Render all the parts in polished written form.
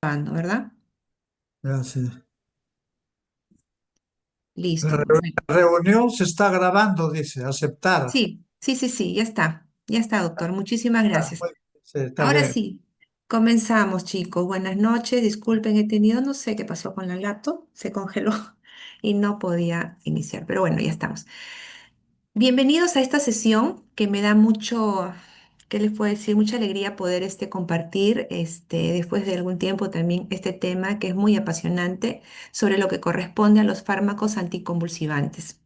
¿Verdad? Ya, sí. Listo. La Bueno. reunión se está grabando, dice, aceptar. Sí, sí, sí, sí, ya está. Ya está, doctor. Muchísimas gracias. Muy bien, sí, está Ahora bien. sí, comenzamos, chicos. Buenas noches. Disculpen, he tenido, no sé qué pasó con la laptop, se congeló y no podía iniciar, pero bueno, ya estamos. Bienvenidos a esta sesión que me da mucho, ¿qué les puedo decir? Mucha alegría poder compartir después de algún tiempo también este tema que es muy apasionante sobre lo que corresponde a los fármacos anticonvulsivantes.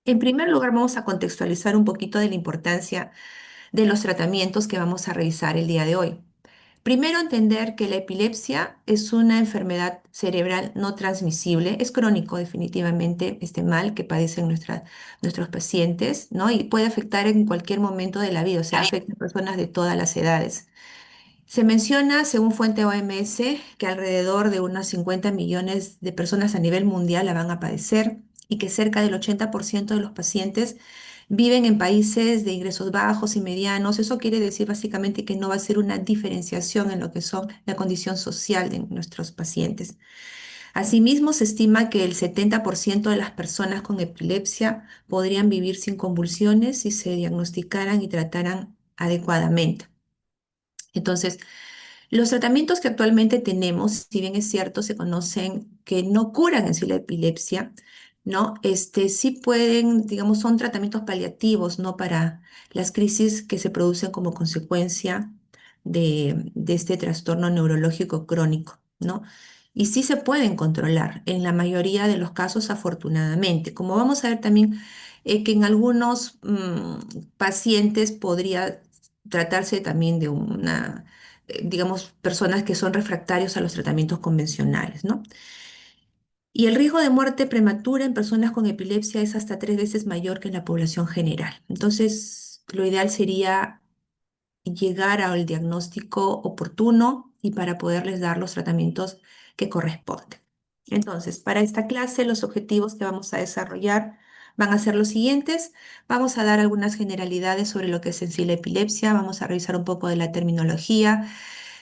En primer lugar, vamos a contextualizar un poquito de la importancia de los tratamientos que vamos a revisar el día de hoy. Primero, entender que la epilepsia es una enfermedad cerebral no transmisible, es crónico definitivamente este mal que padecen nuestros pacientes, ¿no? Y puede afectar en cualquier momento de la vida, o sea, afecta a personas de todas las edades. Se menciona, según fuente OMS, que alrededor de unos 50 millones de personas a nivel mundial la van a padecer y que cerca del 80% de los pacientes viven en países de ingresos bajos y medianos. Eso quiere decir básicamente que no va a ser una diferenciación en lo que son la condición social de nuestros pacientes. Asimismo, se estima que el 70% de las personas con epilepsia podrían vivir sin convulsiones si se diagnosticaran y trataran adecuadamente. Entonces, los tratamientos que actualmente tenemos, si bien es cierto, se conocen que no curan en sí la epilepsia, ¿no? Sí pueden, digamos, son tratamientos paliativos, ¿no? Para las crisis que se producen como consecuencia de este trastorno neurológico crónico, ¿no? Y sí se pueden controlar en la mayoría de los casos, afortunadamente. Como vamos a ver también que en algunos pacientes podría tratarse también de una digamos, personas que son refractarios a los tratamientos convencionales, ¿no? Y el riesgo de muerte prematura en personas con epilepsia es hasta 3 veces mayor que en la población general. Entonces, lo ideal sería llegar al diagnóstico oportuno y para poderles dar los tratamientos que corresponden. Entonces, para esta clase, los objetivos que vamos a desarrollar van a ser los siguientes. Vamos a dar algunas generalidades sobre lo que es en sí la epilepsia, vamos a revisar un poco de la terminología.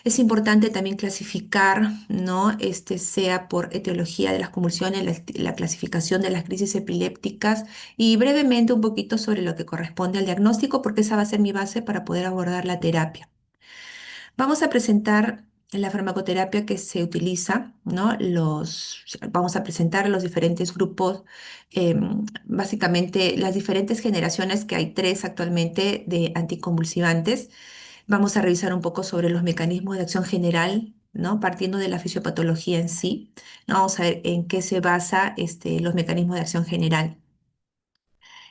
Es importante también clasificar, ¿no? Sea por etiología de las convulsiones, la clasificación de las crisis epilépticas y brevemente un poquito sobre lo que corresponde al diagnóstico, porque esa va a ser mi base para poder abordar la terapia. Vamos a presentar la farmacoterapia que se utiliza, ¿no? Vamos a presentar los diferentes grupos, básicamente las diferentes generaciones, que hay tres actualmente, de anticonvulsivantes. Vamos a revisar un poco sobre los mecanismos de acción general, ¿no? Partiendo de la fisiopatología en sí, ¿no? Vamos a ver en qué se basa los mecanismos de acción general.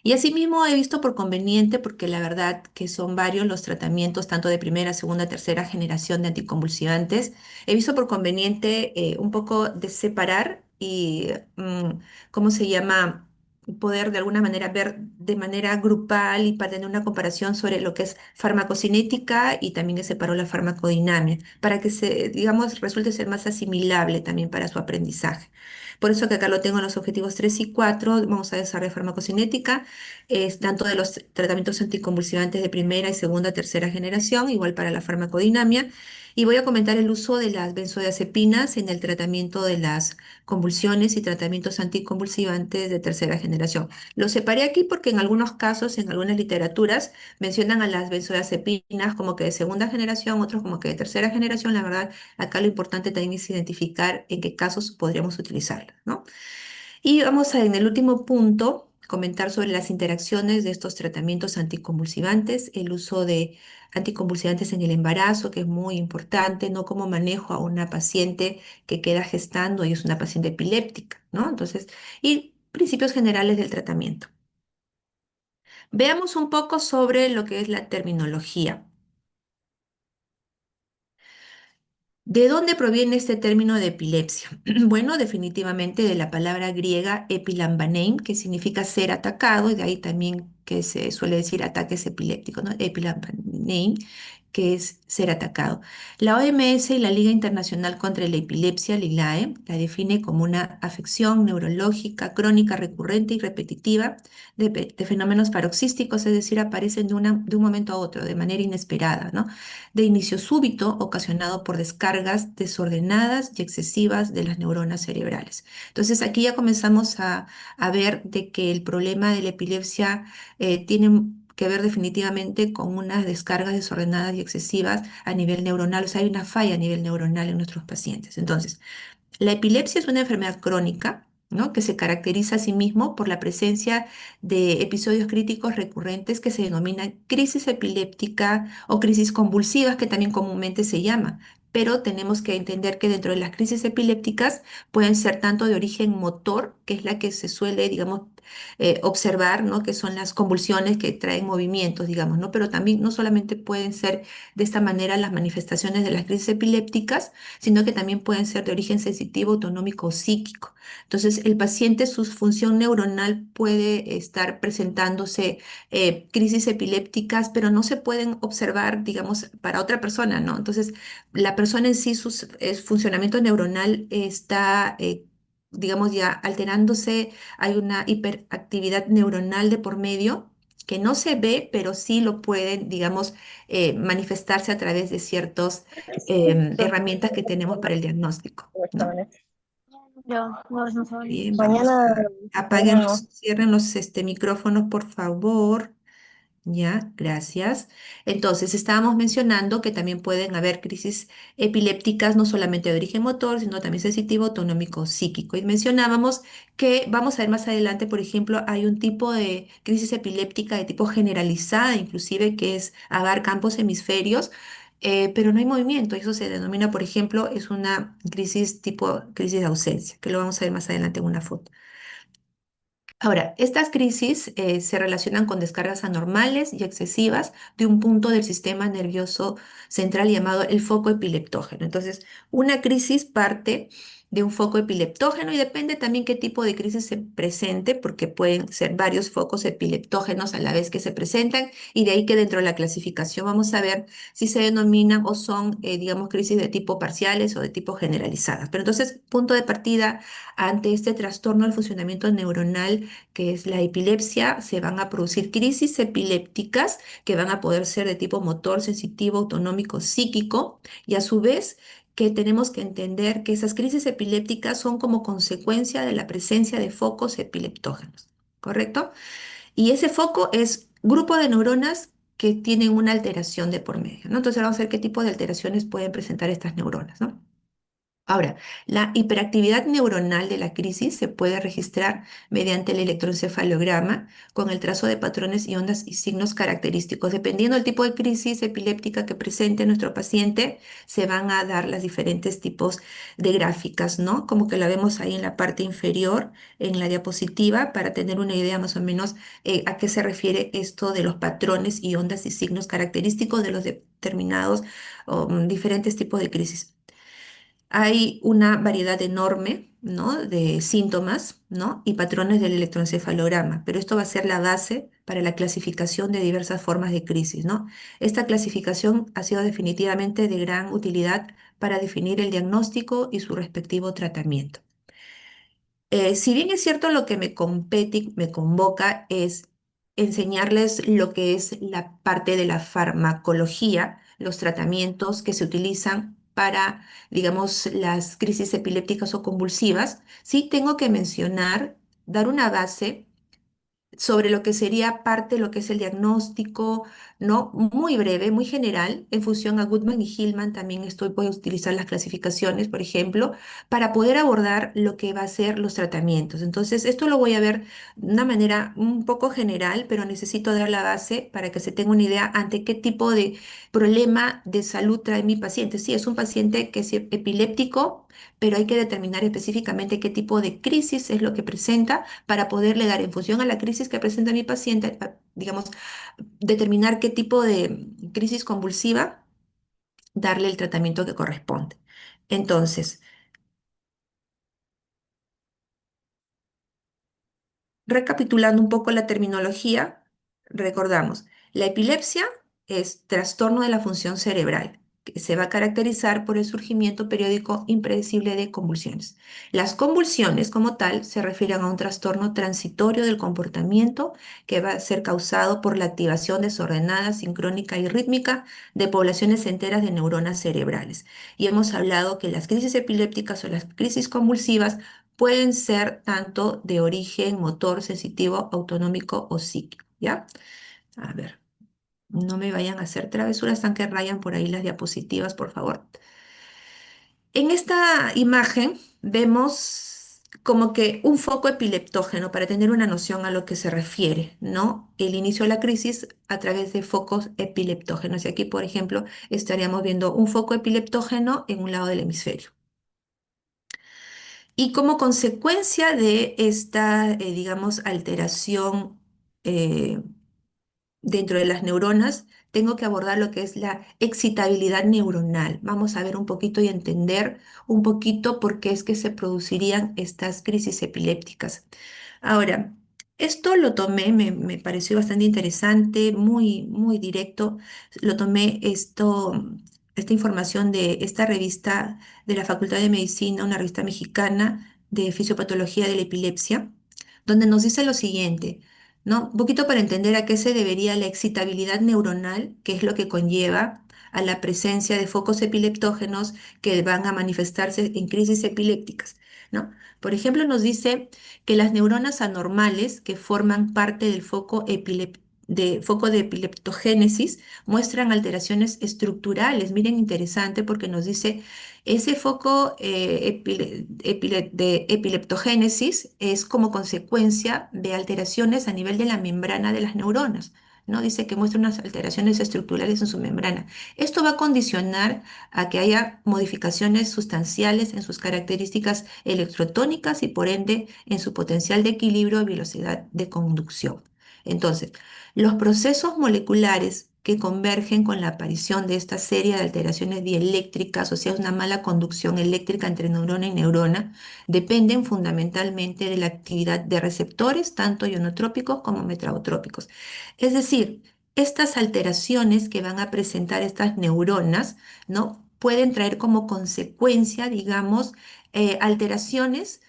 Y asimismo he visto por conveniente, porque la verdad que son varios los tratamientos, tanto de primera, segunda, tercera generación de anticonvulsivantes, he visto por conveniente un poco de separar y, ¿cómo se llama? Poder de alguna manera ver de manera grupal y para tener una comparación sobre lo que es farmacocinética y también he separado la farmacodinamia, para que digamos, resulte ser más asimilable también para su aprendizaje. Por eso que acá lo tengo en los objetivos 3 y 4. Vamos a desarrollar farmacocinética, tanto de los tratamientos anticonvulsivantes de primera y segunda, tercera generación, igual para la farmacodinamia. Y voy a comentar el uso de las benzodiazepinas en el tratamiento de las convulsiones y tratamientos anticonvulsivantes de tercera generación. Lo separé aquí porque en algunos casos, en algunas literaturas, mencionan a las benzodiazepinas como que de segunda generación, otros como que de tercera generación. La verdad, acá lo importante también es identificar en qué casos podríamos utilizarlas, ¿no? Y vamos a, en el último punto, comentar sobre las interacciones de estos tratamientos anticonvulsivantes, el uso de anticonvulsivantes en el embarazo, que es muy importante, no como manejo a una paciente que queda gestando y es una paciente epiléptica, ¿no? Entonces, y principios generales del tratamiento. Veamos un poco sobre lo que es la terminología. ¿De dónde proviene este término de epilepsia? Bueno, definitivamente de la palabra griega epilambanein, que significa ser atacado, y de ahí también que se suele decir ataques epilépticos, ¿no? Epilepname, que es ser atacado. La OMS y la Liga Internacional contra la Epilepsia, LILAE, la define como una afección neurológica crónica recurrente y repetitiva de fenómenos paroxísticos, es decir, aparecen de un momento a otro, de manera inesperada, ¿no? De inicio súbito, ocasionado por descargas desordenadas y excesivas de las neuronas cerebrales. Entonces, aquí ya comenzamos a ver de que el problema de la epilepsia tiene que ver definitivamente con unas descargas desordenadas y excesivas a nivel neuronal. O sea, hay una falla a nivel neuronal en nuestros pacientes. Entonces, la epilepsia es una enfermedad crónica, ¿no? Que se caracteriza a sí mismo por la presencia de episodios críticos recurrentes que se denominan crisis epiléptica o crisis convulsivas, que también comúnmente se llama. Pero tenemos que entender que dentro de las crisis epilépticas pueden ser tanto de origen motor, que es la que se suele, digamos, observar, ¿no? Que son las convulsiones que traen movimientos, digamos, ¿no? Pero también no solamente pueden ser de esta manera las manifestaciones de las crisis epilépticas, sino que también pueden ser de origen sensitivo, autonómico o psíquico. Entonces, el paciente, su función neuronal puede estar presentándose crisis epilépticas, pero no se pueden observar, digamos, para otra persona, ¿no? Entonces, la persona en sí, su funcionamiento neuronal está digamos, ya alterándose, hay una hiperactividad neuronal de por medio que no se ve, pero sí lo pueden, digamos, manifestarse a través de ciertas herramientas que tenemos para el diagnóstico, ¿no? Bien, vamos Mañana, a apaguen mañana los, no. cierren los micrófonos, por favor. Ya, gracias. Entonces, estábamos mencionando que también pueden haber crisis epilépticas, no solamente de origen motor, sino también sensitivo, autonómico, psíquico. Y mencionábamos que, vamos a ver más adelante, por ejemplo, hay un tipo de crisis epiléptica de tipo generalizada, inclusive, que es abarca ambos hemisferios, pero no hay movimiento. Eso se denomina, por ejemplo, es una crisis tipo crisis de ausencia, que lo vamos a ver más adelante en una foto. Ahora, estas crisis se relacionan con descargas anormales y excesivas de un punto del sistema nervioso central llamado el foco epileptógeno. Entonces, una crisis parte de un foco epileptógeno y depende también qué tipo de crisis se presente, porque pueden ser varios focos epileptógenos a la vez que se presentan y de ahí que dentro de la clasificación vamos a ver si se denominan o son, digamos, crisis de tipo parciales o de tipo generalizadas. Pero entonces, punto de partida ante este trastorno del funcionamiento neuronal que es la epilepsia, se van a producir crisis epilépticas que van a poder ser de tipo motor, sensitivo, autonómico, psíquico, y a su vez que tenemos que entender que esas crisis epilépticas son como consecuencia de la presencia de focos epileptógenos, ¿correcto? Y ese foco es grupo de neuronas que tienen una alteración de por medio, ¿no? Entonces vamos a ver qué tipo de alteraciones pueden presentar estas neuronas, ¿no? Ahora, la hiperactividad neuronal de la crisis se puede registrar mediante el electroencefalograma con el trazo de patrones y ondas y signos característicos. Dependiendo del tipo de crisis epiléptica que presente nuestro paciente, se van a dar los diferentes tipos de gráficas, ¿no? Como que la vemos ahí en la parte inferior, en la diapositiva, para tener una idea más o menos a qué se refiere esto de los patrones y ondas y signos característicos de los determinados o diferentes tipos de crisis. Hay una variedad enorme, ¿no? De síntomas, ¿no? Y patrones del electroencefalograma, pero esto va a ser la base para la clasificación de diversas formas de crisis, ¿no? Esta clasificación ha sido definitivamente de gran utilidad para definir el diagnóstico y su respectivo tratamiento. Si bien es cierto, lo que me compete, y me convoca es enseñarles lo que es la parte de la farmacología, los tratamientos que se utilizan para, digamos, las crisis epilépticas o convulsivas, sí tengo que mencionar, dar una base sobre lo que sería parte de lo que es el diagnóstico, ¿no? Muy breve, muy general, en función a Goodman y Hillman también voy a utilizar las clasificaciones, por ejemplo, para poder abordar lo que va a ser los tratamientos. Entonces, esto lo voy a ver de una manera un poco general, pero necesito dar la base para que se tenga una idea ante qué tipo de problema de salud trae mi paciente. Sí, es un paciente que es epiléptico, pero hay que determinar específicamente qué tipo de crisis es lo que presenta para poderle dar en función a la crisis que presenta mi paciente, digamos, determinar qué tipo de crisis convulsiva, darle el tratamiento que corresponde. Entonces, recapitulando un poco la terminología, Recordamos, la epilepsia es trastorno de la función cerebral, que se va a caracterizar por el surgimiento periódico impredecible de convulsiones. Las convulsiones, como tal, se refieren a un trastorno transitorio del comportamiento que va a ser causado por la activación desordenada, sincrónica y rítmica de poblaciones enteras de neuronas cerebrales. Y hemos hablado que las crisis epilépticas o las crisis convulsivas pueden ser tanto de origen motor, sensitivo, autonómico o psíquico, ¿ya? A ver, no me vayan a hacer travesuras, están que rayan por ahí las diapositivas, por favor. En esta imagen vemos como que un foco epileptógeno para tener una noción a lo que se refiere, ¿no? El inicio de la crisis a través de focos epileptógenos. Y aquí, por ejemplo, estaríamos viendo un foco epileptógeno en un lado del hemisferio. Y como consecuencia de esta, digamos, alteración eh, dentro de las neuronas, tengo que abordar lo que es la excitabilidad neuronal. Vamos a ver un poquito y entender un poquito por qué es que se producirían estas crisis epilépticas. Ahora, esto lo tomé, me pareció bastante interesante, muy directo. Lo tomé esta información de esta revista de la Facultad de Medicina, una revista mexicana de fisiopatología de la epilepsia, donde nos dice lo siguiente. ¿No? Un poquito para entender a qué se debería la excitabilidad neuronal, que es lo que conlleva a la presencia de focos epileptógenos que van a manifestarse en crisis epilépticas, ¿no? Por ejemplo, nos dice que las neuronas anormales que forman parte del foco de epileptogénesis muestran alteraciones estructurales. Miren, interesante porque nos dice ese foco de epileptogénesis es como consecuencia de alteraciones a nivel de la membrana de las neuronas, ¿no? Dice que muestra unas alteraciones estructurales en su membrana. Esto va a condicionar a que haya modificaciones sustanciales en sus características electrotónicas y por ende en su potencial de equilibrio y velocidad de conducción. Entonces, los procesos moleculares que convergen con la aparición de esta serie de alteraciones dieléctricas, o sea, una mala conducción eléctrica entre neurona y neurona, dependen fundamentalmente de la actividad de receptores, tanto ionotrópicos como metagotrópicos. Es decir, estas alteraciones que van a presentar estas neuronas, ¿no? Pueden traer como consecuencia, digamos, alteraciones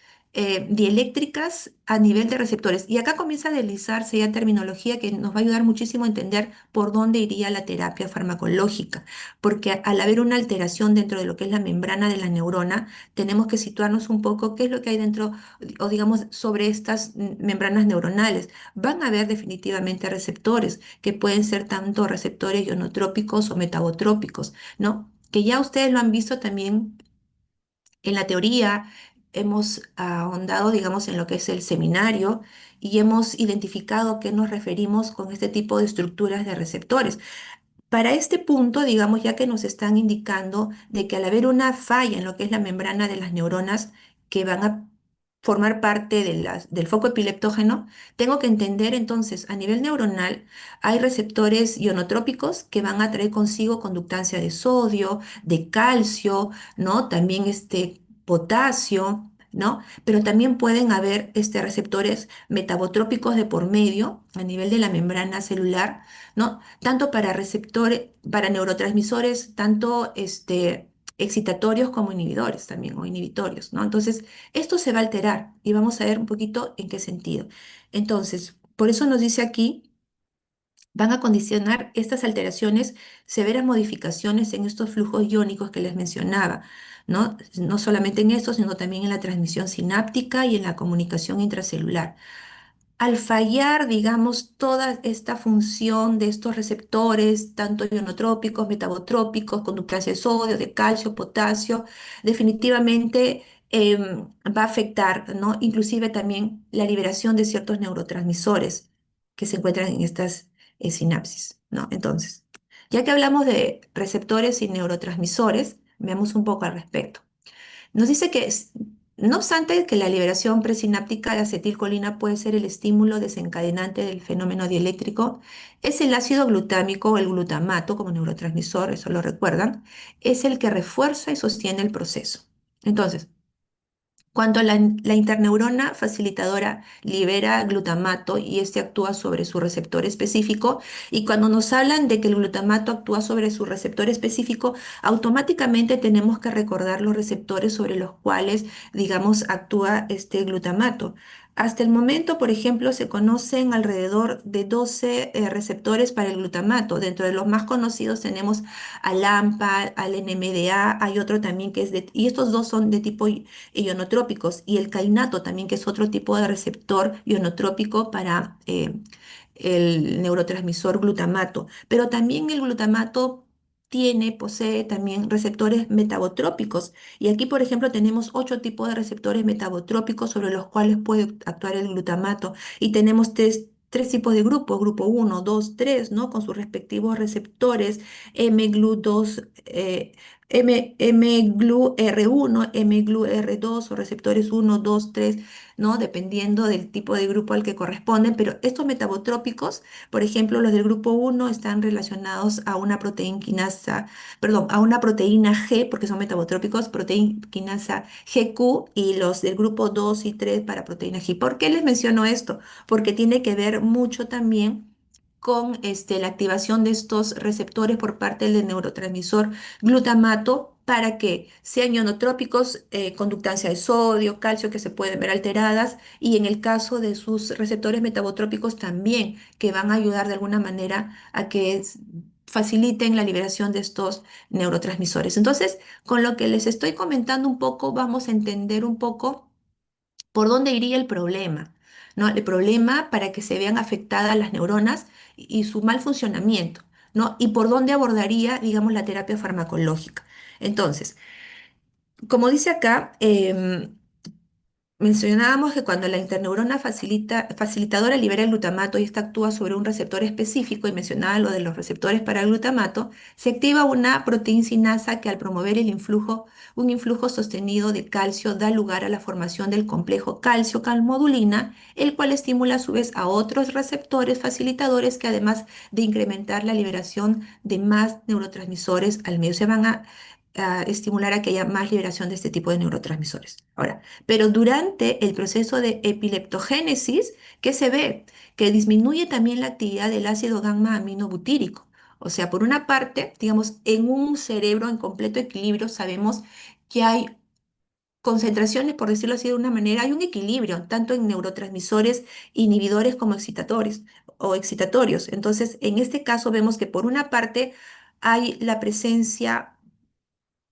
dieléctricas a nivel de receptores. Y acá comienza a deslizarse ya terminología que nos va a ayudar muchísimo a entender por dónde iría la terapia farmacológica, porque al haber una alteración dentro de lo que es la membrana de la neurona, tenemos que situarnos un poco qué es lo que hay dentro, o digamos, sobre estas membranas neuronales. Van a haber definitivamente receptores, que pueden ser tanto receptores ionotrópicos o metagotrópicos, ¿no? Que ya ustedes lo han visto también en la teoría, hemos ahondado, digamos, en lo que es el seminario y hemos identificado qué nos referimos con este tipo de estructuras de receptores. Para este punto, digamos, ya que nos están indicando de que al haber una falla en lo que es la membrana de las neuronas que van a formar parte del foco epileptógeno, tengo que entender entonces a nivel neuronal hay receptores ionotrópicos que van a traer consigo conductancia de sodio, de calcio, ¿no? También potasio, ¿no? Pero también pueden haber receptores metabotrópicos de por medio a nivel de la membrana celular, ¿no? Tanto para receptores, para neurotransmisores, tanto excitatorios como inhibidores también, o inhibitorios, ¿no? Entonces, esto se va a alterar y vamos a ver un poquito en qué sentido. Entonces, por eso nos dice aquí, van a condicionar estas alteraciones severas modificaciones en estos flujos iónicos que les mencionaba, ¿no? No solamente en esto, sino también en la transmisión sináptica y en la comunicación intracelular. Al fallar, digamos, toda esta función de estos receptores, tanto ionotrópicos, metabotrópicos, conductancia de sodio, de calcio, potasio, definitivamente va a afectar, ¿no? Inclusive también la liberación de ciertos neurotransmisores que se encuentran en estas sinapsis, ¿no? Entonces, ya que hablamos de receptores y neurotransmisores, veamos un poco al respecto. Nos dice que, no obstante que la liberación presináptica de acetilcolina puede ser el estímulo desencadenante del fenómeno dieléctrico, es el ácido glutámico o el glutamato como neurotransmisor, eso lo recuerdan, es el que refuerza y sostiene el proceso. Entonces, Cuando la interneurona facilitadora libera glutamato y este actúa sobre su receptor específico, y cuando nos hablan de que el glutamato actúa sobre su receptor específico, automáticamente tenemos que recordar los receptores sobre los cuales, digamos, actúa este glutamato. Hasta el momento, por ejemplo, se conocen alrededor de 12 receptores para el glutamato. Dentro de los más conocidos tenemos al AMPA, al NMDA, hay otro también que es de, y estos dos son de tipo ionotrópicos, y el kainato también, que es otro tipo de receptor ionotrópico para el neurotransmisor glutamato. Pero también el glutamato posee también receptores metabotrópicos. Y aquí, por ejemplo, tenemos 8 tipos de receptores metabotrópicos sobre los cuales puede actuar el glutamato. Y tenemos tres tipos de grupos, grupo uno, 2, 3, ¿no? Con sus respectivos receptores, mGlu2, mGlu-R1, mGlu-R2 o receptores uno, 2, 3, ¿no? Dependiendo del tipo de grupo al que corresponden. Pero estos metabotrópicos, por ejemplo, los del grupo uno están relacionados a una proteína quinasa, perdón, a una proteína G, porque son metabotrópicos, proteína quinasa GQ, y los del grupo 2 y 3 para proteína G. ¿Por qué les menciono esto? Porque tiene que ver mucho también con la activación de estos receptores por parte del neurotransmisor glutamato, para que sean ionotrópicos, conductancia de sodio, calcio, que se pueden ver alteradas, y en el caso de sus receptores metabotrópicos también, que van a ayudar de alguna manera a que faciliten la liberación de estos neurotransmisores. Entonces, con lo que les estoy comentando un poco, vamos a entender un poco por dónde iría el problema, ¿no? El problema para que se vean afectadas las neuronas y su mal funcionamiento, ¿no? Y por dónde abordaría, digamos, la terapia farmacológica. Entonces, como dice acá, mencionábamos que cuando la interneurona facilitadora libera el glutamato y esta actúa sobre un receptor específico, y mencionaba lo de los receptores para el glutamato, se activa una proteína sinasa que, al promover un influjo sostenido de calcio, da lugar a la formación del complejo calcio-calmodulina, el cual estimula a su vez a otros receptores facilitadores que, además de incrementar la liberación de más neurotransmisores al medio, se van a estimular a que haya más liberación de este tipo de neurotransmisores. Ahora, pero durante el proceso de epileptogénesis, ¿qué se ve? Que disminuye también la actividad del ácido gamma aminobutírico. O sea, por una parte, digamos, en un cerebro en completo equilibrio sabemos que hay concentraciones, por decirlo así de una manera, hay un equilibrio tanto en neurotransmisores inhibidores como excitadores o excitatorios. Entonces, en este caso vemos que por una parte hay la presencia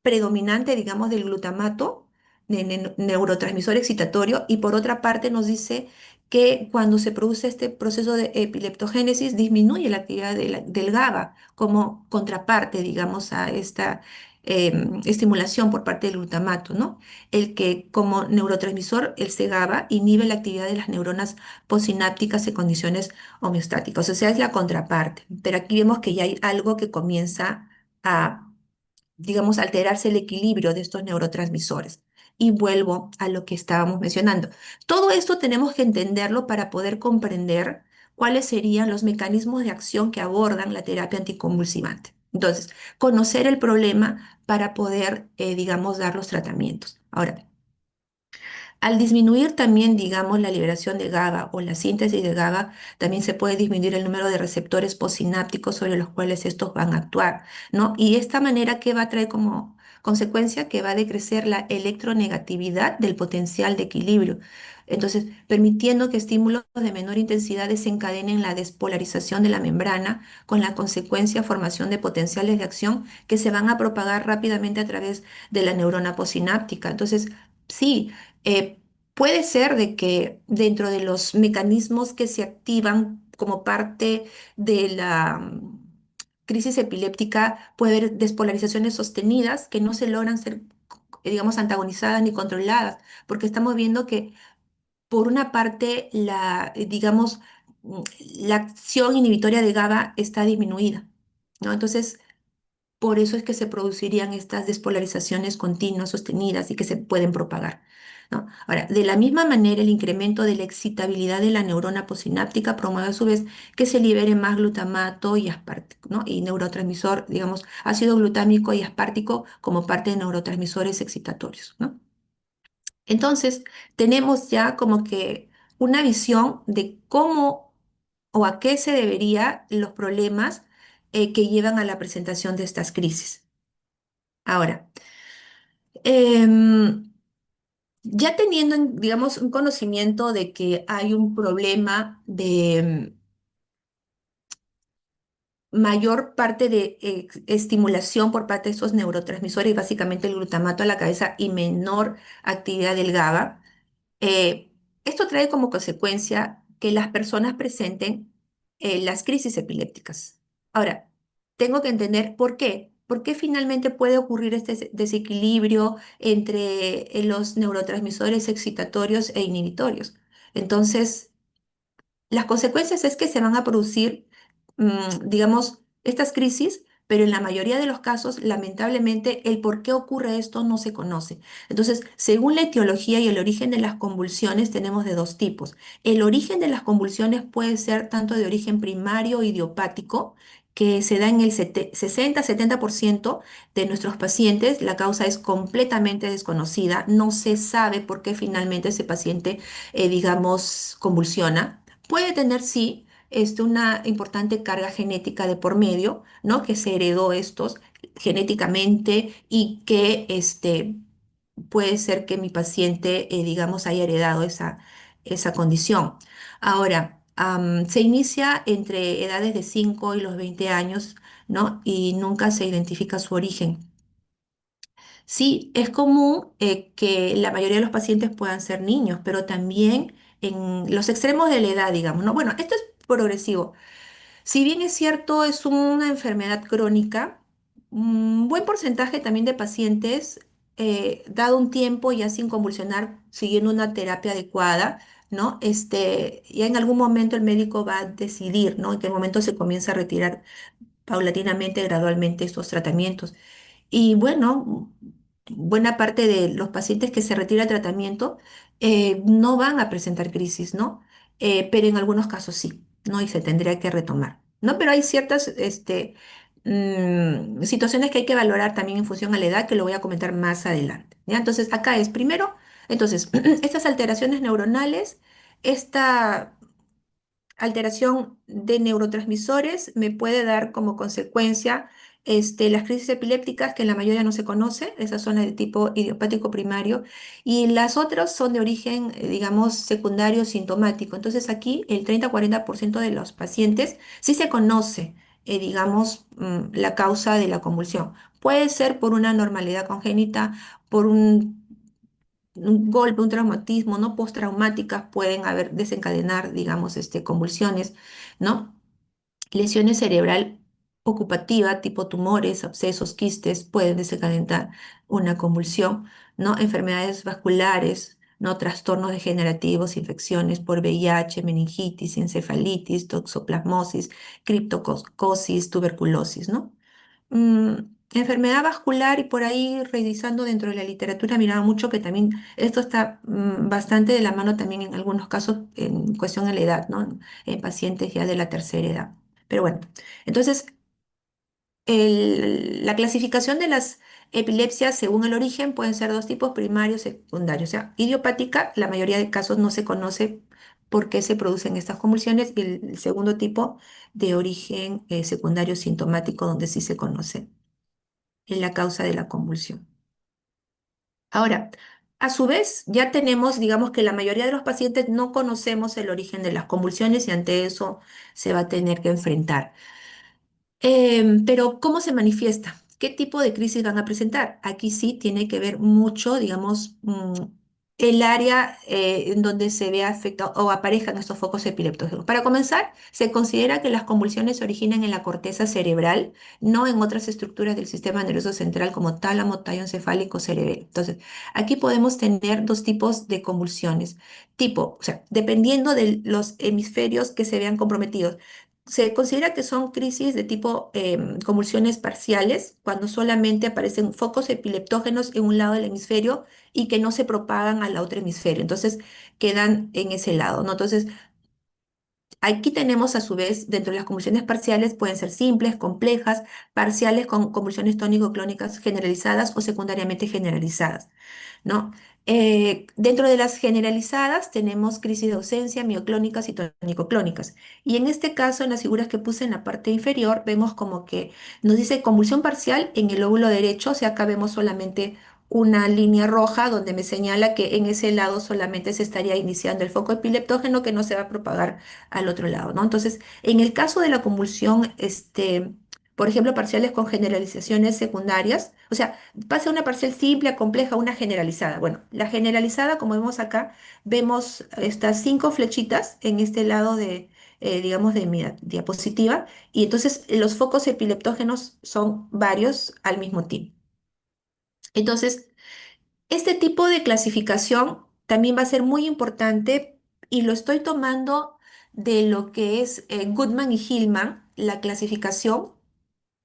predominante, digamos, del glutamato, neurotransmisor excitatorio, y por otra parte nos dice que cuando se produce este proceso de epileptogénesis disminuye la actividad del GABA como contraparte, digamos, a esta estimulación por parte del glutamato, ¿no? El que como neurotransmisor, el GABA inhibe la actividad de las neuronas postsinápticas en condiciones homeostáticas, o sea, es la contraparte. Pero aquí vemos que ya hay algo que comienza a, digamos, alterarse el equilibrio de estos neurotransmisores. Y vuelvo a lo que estábamos mencionando. Todo esto tenemos que entenderlo para poder comprender cuáles serían los mecanismos de acción que abordan la terapia anticonvulsivante. Entonces, conocer el problema para poder, digamos, dar los tratamientos. Ahora, al disminuir también, digamos, la liberación de GABA o la síntesis de GABA, también se puede disminuir el número de receptores postsinápticos sobre los cuales estos van a actuar, ¿no? Y esta manera, que va a traer como consecuencia, que va a decrecer la electronegatividad del potencial de equilibrio. Entonces, permitiendo que estímulos de menor intensidad desencadenen la despolarización de la membrana, con la consecuencia formación de potenciales de acción que se van a propagar rápidamente a través de la neurona postsináptica. Entonces, sí, puede ser de que dentro de los mecanismos que se activan como parte de la crisis epiléptica, puede haber despolarizaciones sostenidas que no se logran ser, digamos, antagonizadas ni controladas, porque estamos viendo que por una parte digamos, mm, la acción inhibitoria de GABA está disminuida, ¿no? Entonces, por eso es que se producirían estas despolarizaciones continuas, sostenidas, y que se pueden propagar, ¿no? Ahora, de la misma manera, el incremento de la excitabilidad de la neurona postsináptica promueve a su vez que se libere más glutamato y aspartico, ¿no? Y neurotransmisor, digamos, ácido glutámico y aspartico como parte de neurotransmisores excitatorios, ¿no? Entonces, tenemos ya como que una visión de cómo o a qué se debería los problemas que llevan a la presentación de estas crisis. Ahora, em, ya teniendo, digamos, un conocimiento de que hay un problema de mayor parte de estimulación por parte de esos neurotransmisores, básicamente el glutamato a la cabeza y menor actividad del GABA, eh, esto trae como consecuencia que las personas presenten las crisis epilépticas. Ahora, tengo que entender por qué. ¿Por qué finalmente puede ocurrir este desequilibrio entre los neurotransmisores excitatorios e inhibitorios? Entonces, las consecuencias es que se van a producir, digamos, estas crisis, pero en la mayoría de los casos, lamentablemente, el por qué ocurre esto no se conoce. Entonces, según la etiología y el origen de las convulsiones, tenemos de dos tipos. El origen de las convulsiones puede ser tanto de origen primario idiopático, que se da en el 60-70% de nuestros pacientes. La causa es completamente desconocida. No se sabe por qué finalmente ese paciente, digamos, convulsiona. Puede tener, sí, una importante carga genética de por medio, ¿no? Que se heredó estos genéticamente y que puede ser que mi paciente, digamos, haya heredado esa condición. Ahora, se inicia entre edades de 5 y los 20 años, ¿no? Y nunca se identifica su origen. Sí, es común que la mayoría de los pacientes puedan ser niños, pero también en los extremos de la edad, digamos, ¿no? Bueno, esto es progresivo. Si bien es cierto, es una enfermedad crónica, un buen porcentaje también de pacientes, dado un tiempo ya sin convulsionar, siguiendo una terapia adecuada, ¿no? Ya en algún momento el médico va a decidir, ¿no? En qué momento se comienza a retirar paulatinamente, gradualmente estos tratamientos. Y bueno, buena parte de los pacientes que se retira el tratamiento no van a presentar crisis, ¿no? Pero en algunos casos sí, ¿no? Y se tendría que retomar, ¿no? Pero hay ciertas situaciones que hay que valorar también en función a la edad, que lo voy a comentar más adelante, ¿ya? Entonces, acá es primero, entonces, estas alteraciones neuronales, esta alteración de neurotransmisores me puede dar como consecuencia las crisis epilépticas, que en la mayoría no se conoce. Esas son de tipo idiopático primario, y las otras son de origen, digamos, secundario sintomático. Entonces aquí el 30-40% de los pacientes sí se conoce, digamos, la causa de la convulsión. Puede ser por una normalidad congénita, por un golpe, un traumatismo, ¿no? Postraumáticas pueden haber, desencadenar, digamos, convulsiones, ¿no? Lesiones cerebral ocupativa, tipo tumores, abscesos, quistes, pueden desencadenar una convulsión, ¿no? Enfermedades vasculares, ¿no? Trastornos degenerativos, infecciones por VIH, meningitis, encefalitis, toxoplasmosis, criptococosis, tuberculosis, ¿no? Enfermedad vascular, y por ahí revisando dentro de la literatura miraba mucho que también esto está bastante de la mano también en algunos casos en cuestión de la edad, ¿no? En pacientes ya de la tercera edad. Pero bueno, entonces la clasificación de las epilepsias según el origen pueden ser dos tipos: primario y secundario. O sea, idiopática, la mayoría de casos no se conoce por qué se producen estas convulsiones, y el segundo tipo de origen secundario sintomático, donde sí se conoce la causa de la convulsión. Ahora, a su vez, ya tenemos, digamos, que la mayoría de los pacientes no conocemos el origen de las convulsiones, y ante eso se va a tener que enfrentar. Pero ¿cómo se manifiesta? ¿Qué tipo de crisis van a presentar? Aquí sí tiene que ver mucho, digamos, el área en donde se ve afectado o aparezcan estos focos epilépticos. Para comenzar, se considera que las convulsiones se originan en la corteza cerebral, no en otras estructuras del sistema nervioso central como tálamo, tallo encefálico, cerebelo. Entonces, aquí podemos tener dos tipos de convulsiones. O sea, dependiendo de los hemisferios que se vean comprometidos. Se considera que son crisis de tipo convulsiones parciales, cuando solamente aparecen focos epileptógenos en un lado del hemisferio y que no se propagan al otro hemisferio. Entonces quedan en ese lado, ¿no? Entonces aquí tenemos a su vez, dentro de las convulsiones parciales, pueden ser simples, complejas, parciales con convulsiones tónico-clónicas generalizadas o secundariamente generalizadas, ¿no? Dentro de las generalizadas tenemos crisis de ausencia, mioclónicas y tonicoclónicas. Y en este caso, en las figuras que puse en la parte inferior, vemos como que nos dice convulsión parcial en el lóbulo derecho, o sea, acá vemos solamente una línea roja donde me señala que en ese lado solamente se estaría iniciando el foco epileptógeno que no se va a propagar al otro lado, ¿no? Entonces, en el caso de la convulsión, por ejemplo, parciales con generalizaciones secundarias, o sea, pasa una parcial simple a compleja a una generalizada. Bueno, la generalizada, como vemos acá, vemos estas 5 flechitas en este lado de, digamos, de mi diapositiva, y entonces los focos epileptógenos son varios al mismo tiempo. Entonces, este tipo de clasificación también va a ser muy importante y lo estoy tomando de lo que es Goodman y Hillman, la clasificación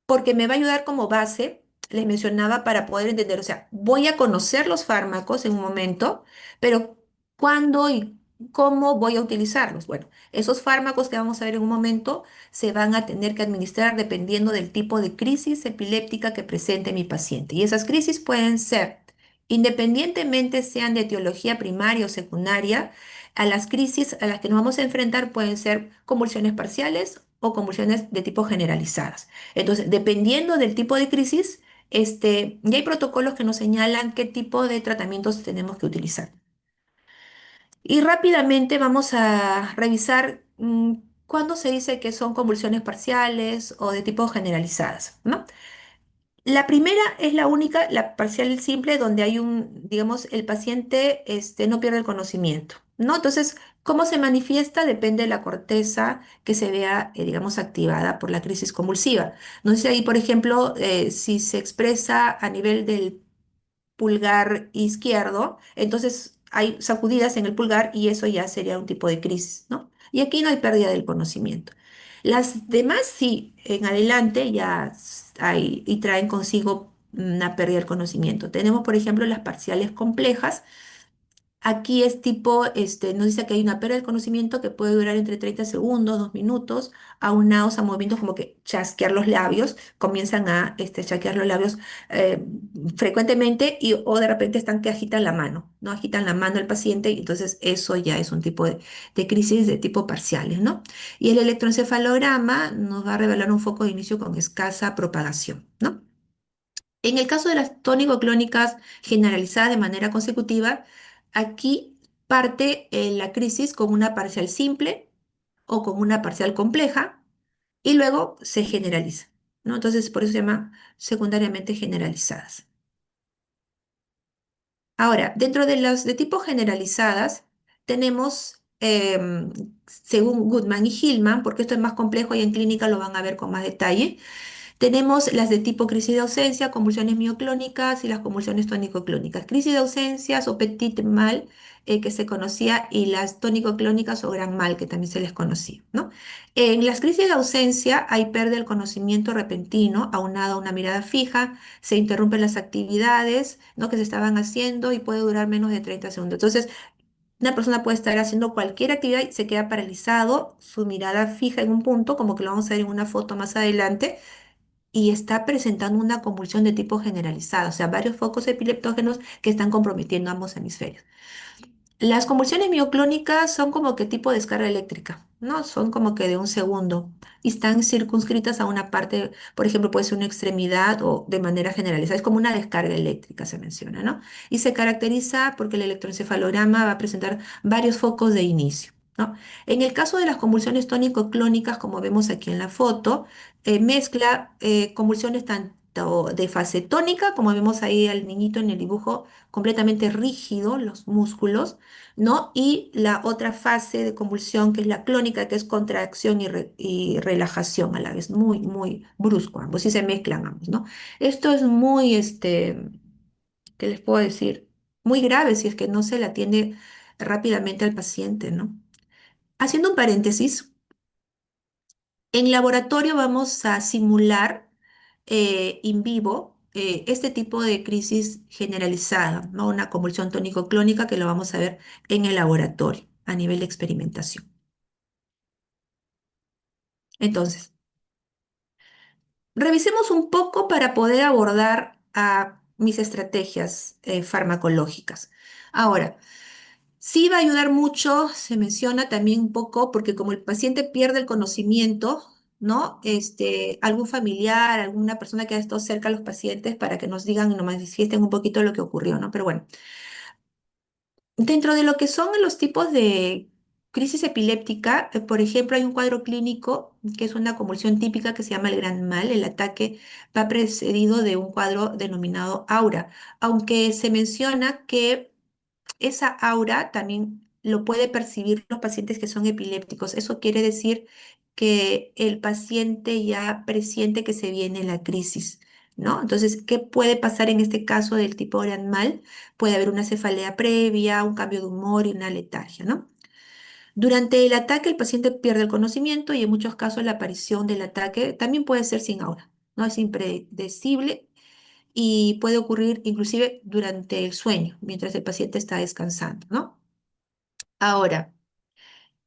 porque me va a ayudar como base, les mencionaba, para poder entender, o sea, voy a conocer los fármacos en un momento, pero ¿cuándo y cómo voy a utilizarlos? Bueno, esos fármacos que vamos a ver en un momento se van a tener que administrar dependiendo del tipo de crisis epiléptica que presente mi paciente. Y esas crisis pueden ser, independientemente sean de etiología primaria o secundaria, a las crisis a las que nos vamos a enfrentar pueden ser convulsiones parciales o convulsiones de tipo generalizadas. Entonces, dependiendo del tipo de crisis, ya hay protocolos que nos señalan qué tipo de tratamientos tenemos que utilizar. Y rápidamente vamos a revisar cuándo se dice que son convulsiones parciales o de tipo generalizadas, ¿no? La primera es la única, la parcial simple, donde hay digamos, el paciente no pierde el conocimiento, ¿no? Entonces, ¿cómo se manifiesta? Depende de la corteza que se vea, digamos, activada por la crisis convulsiva. No sé si ahí, por ejemplo, si se expresa a nivel del pulgar izquierdo, entonces hay sacudidas en el pulgar y eso ya sería un tipo de crisis, ¿no? Y aquí no hay pérdida del conocimiento. Las demás sí, en adelante ya hay y traen consigo una pérdida del conocimiento. Tenemos, por ejemplo, las parciales complejas. Aquí es tipo, nos dice que hay una pérdida del conocimiento que puede durar entre 30 segundos, 2 minutos, aunados a movimientos como que chasquear los labios, comienzan a chasquear los labios eh, frecuentemente o de repente están que agitan la mano, ¿no? Agitan la mano del paciente y entonces eso ya es un tipo de crisis de tipo parciales, ¿no? Y el electroencefalograma nos va a revelar un foco de inicio con escasa propagación, ¿no? En el caso de las tónico-clónicas generalizadas de manera consecutiva, aquí parte la crisis con una parcial simple o con una parcial compleja y luego se generaliza, ¿no? Entonces, por eso se llama secundariamente generalizadas. Ahora, dentro de las de tipo generalizadas, tenemos, según Goodman y Hillman, porque esto es más complejo y en clínica lo van a ver con más detalle, tenemos las de tipo crisis de ausencia, convulsiones mioclónicas y las convulsiones tónico-clónicas. Crisis de ausencias o petit mal, que se conocía, y las tónico-clónicas o gran mal, que también se les conocía, ¿no? En las crisis de ausencia hay pérdida del conocimiento repentino, aunado a una mirada fija, se interrumpen las actividades, ¿no? que se estaban haciendo y puede durar menos de 30 segundos. Entonces, una persona puede estar haciendo cualquier actividad y se queda paralizado, su mirada fija en un punto, como que lo vamos a ver en una foto más adelante y está presentando una convulsión de tipo generalizado, o sea, varios focos epileptógenos que están comprometiendo ambos hemisferios. Las convulsiones mioclónicas son como que tipo descarga eléctrica, ¿no? Son como que de un segundo y están circunscritas a una parte, por ejemplo, puede ser una extremidad o de manera generalizada. Es como una descarga eléctrica, se menciona, ¿no? Y se caracteriza porque el electroencefalograma va a presentar varios focos de inicio, ¿no? En el caso de las convulsiones tónico-clónicas, como vemos aquí en la foto, mezcla convulsiones tanto de fase tónica, como vemos ahí al niñito en el dibujo, completamente rígido, los músculos, ¿no? Y la otra fase de convulsión, que es la clónica, que es contracción y relajación a la vez, muy, muy brusco ambos, y se mezclan ambos, ¿no? Esto es muy, ¿qué les puedo decir? Muy grave si es que no se le atiende rápidamente al paciente, ¿no? Haciendo un paréntesis, en laboratorio vamos a simular in vivo este tipo de crisis generalizada, ¿no? Una convulsión tónico-clónica que lo vamos a ver en el laboratorio a nivel de experimentación. Entonces, revisemos un poco para poder abordar mis estrategias farmacológicas. Ahora, sí va a ayudar mucho, se menciona también un poco, porque como el paciente pierde el conocimiento, ¿no? Algún familiar, alguna persona que ha estado cerca a los pacientes para que nos digan y nos manifiesten un poquito lo que ocurrió, ¿no? Pero bueno, dentro de lo que son los tipos de crisis epiléptica, por ejemplo, hay un cuadro clínico que es una convulsión típica que se llama el gran mal. El ataque va precedido de un cuadro denominado aura, aunque se menciona que esa aura también lo puede percibir los pacientes que son epilépticos. Eso quiere decir que el paciente ya presiente que se viene la crisis, ¿no? Entonces, ¿qué puede pasar en este caso del tipo Grand mal? Puede haber una cefalea previa, un cambio de humor y una letargia, ¿no? Durante el ataque, el paciente pierde el conocimiento y en muchos casos la aparición del ataque también puede ser sin aura, ¿no? Es impredecible y puede ocurrir inclusive durante el sueño, mientras el paciente está descansando, ¿no? Ahora,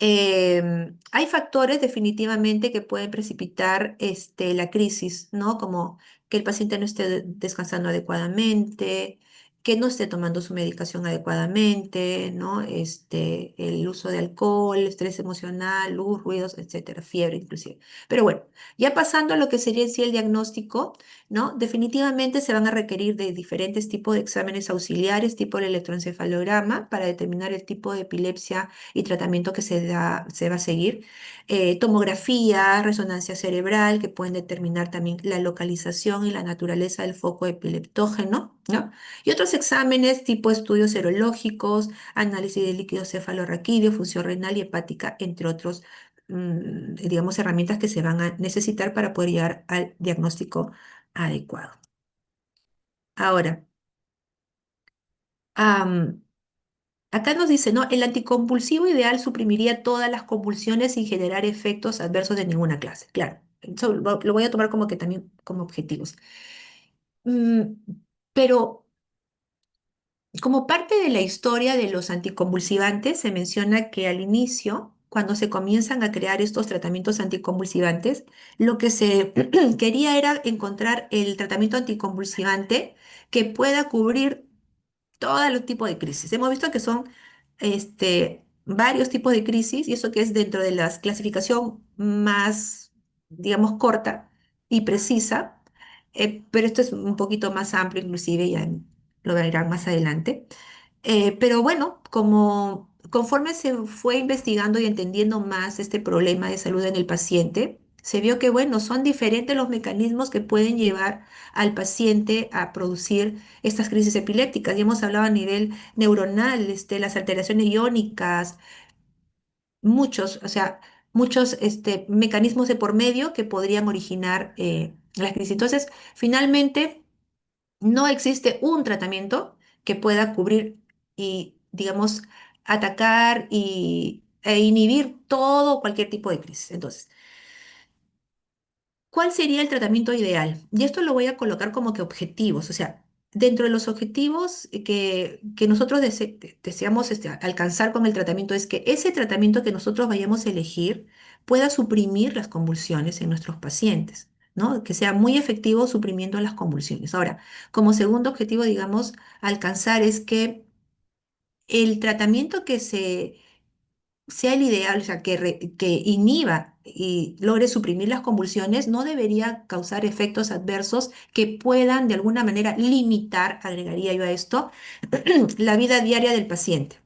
hay factores definitivamente que pueden precipitar la crisis, ¿no? Como que el paciente no esté descansando adecuadamente, que no esté tomando su medicación adecuadamente, ¿no? El uso de alcohol, estrés emocional, luz, ruidos, etcétera, fiebre inclusive. Pero bueno, ya pasando a lo que sería en sí el diagnóstico, ¿no? Definitivamente se van a requerir de diferentes tipos de exámenes auxiliares, tipo el electroencefalograma, para determinar el tipo de epilepsia y tratamiento que se va a seguir. Tomografía, resonancia cerebral, que pueden determinar también la localización y la naturaleza del foco epileptógeno, ¿no? Y otros exámenes tipo estudios serológicos, análisis de líquido cefalorraquídeo, función renal y hepática, entre otros, digamos, herramientas que se van a necesitar para poder llegar al diagnóstico adecuado. Ahora, am, acá nos dice, ¿no? El anticonvulsivo ideal suprimiría todas las convulsiones sin generar efectos adversos de ninguna clase. Claro, eso lo voy a tomar como que también como objetivos. Mm, pero como parte de la historia de los anticonvulsivantes, se menciona que al inicio, cuando se comienzan a crear estos tratamientos anticonvulsivantes, lo que se quería era encontrar el tratamiento anticonvulsivante que pueda cubrir todos los tipos de crisis. Hemos visto que son varios tipos de crisis y eso que es dentro de la clasificación más, digamos, corta y precisa, pero esto es un poquito más amplio, inclusive ya lo verán más adelante. Pero bueno, como conforme se fue investigando y entendiendo más este problema de salud en el paciente, se vio que, bueno, son diferentes los mecanismos que pueden llevar al paciente a producir estas crisis epilépticas. Ya hemos hablado a nivel neuronal, las alteraciones iónicas, muchos, o sea, muchos mecanismos de por medio que podrían originar las crisis. Entonces, finalmente, no existe un tratamiento que pueda cubrir y, digamos, atacar e inhibir todo cualquier tipo de crisis. Entonces, ¿cuál sería el tratamiento ideal? Y esto lo voy a colocar como que objetivos, o sea, dentro de los objetivos que nosotros deseamos alcanzar con el tratamiento es que ese tratamiento que nosotros vayamos a elegir pueda suprimir las convulsiones en nuestros pacientes, ¿no? Que sea muy efectivo suprimiendo las convulsiones. Ahora, como segundo objetivo, digamos, alcanzar es que el tratamiento que sea el ideal, o sea, que inhiba y logre suprimir las convulsiones, no debería causar efectos adversos que puedan de alguna manera limitar, agregaría yo a esto, la vida diaria del paciente.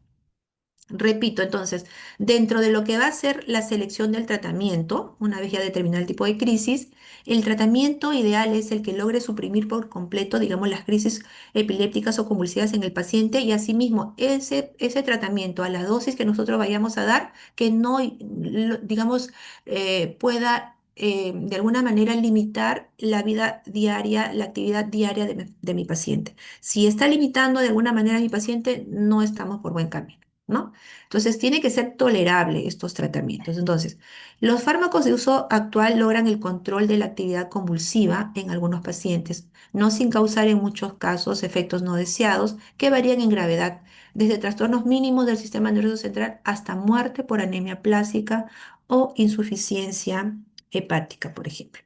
Repito, entonces, dentro de lo que va a ser la selección del tratamiento, una vez ya determinado el tipo de crisis, el tratamiento ideal es el que logre suprimir por completo, digamos, las crisis epilépticas o convulsivas en el paciente y asimismo ese tratamiento a la dosis que nosotros vayamos a dar, que no, digamos, pueda de alguna manera limitar la vida diaria, la actividad diaria de mi paciente. Si está limitando de alguna manera a mi paciente, no estamos por buen camino, ¿no? Entonces, tiene que ser tolerable estos tratamientos. Entonces, los fármacos de uso actual logran el control de la actividad convulsiva en algunos pacientes, no sin causar en muchos casos efectos no deseados que varían en gravedad, desde trastornos mínimos del sistema nervioso central hasta muerte por anemia plástica o insuficiencia hepática, por ejemplo.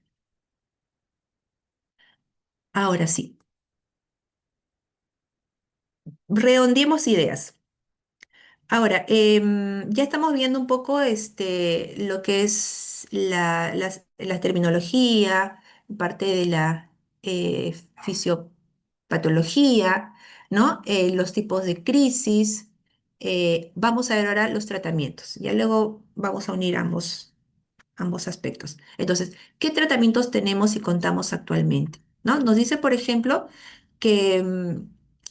Ahora sí. redondeemos ideas. Ahora, ya estamos viendo un poco lo que es la terminología, parte de la fisiopatología, ¿no? Los tipos de crisis. Vamos a ver ahora los tratamientos. Ya luego vamos a unir ambos aspectos. Entonces, ¿qué tratamientos tenemos y contamos actualmente? ¿No? Nos dice, por ejemplo, que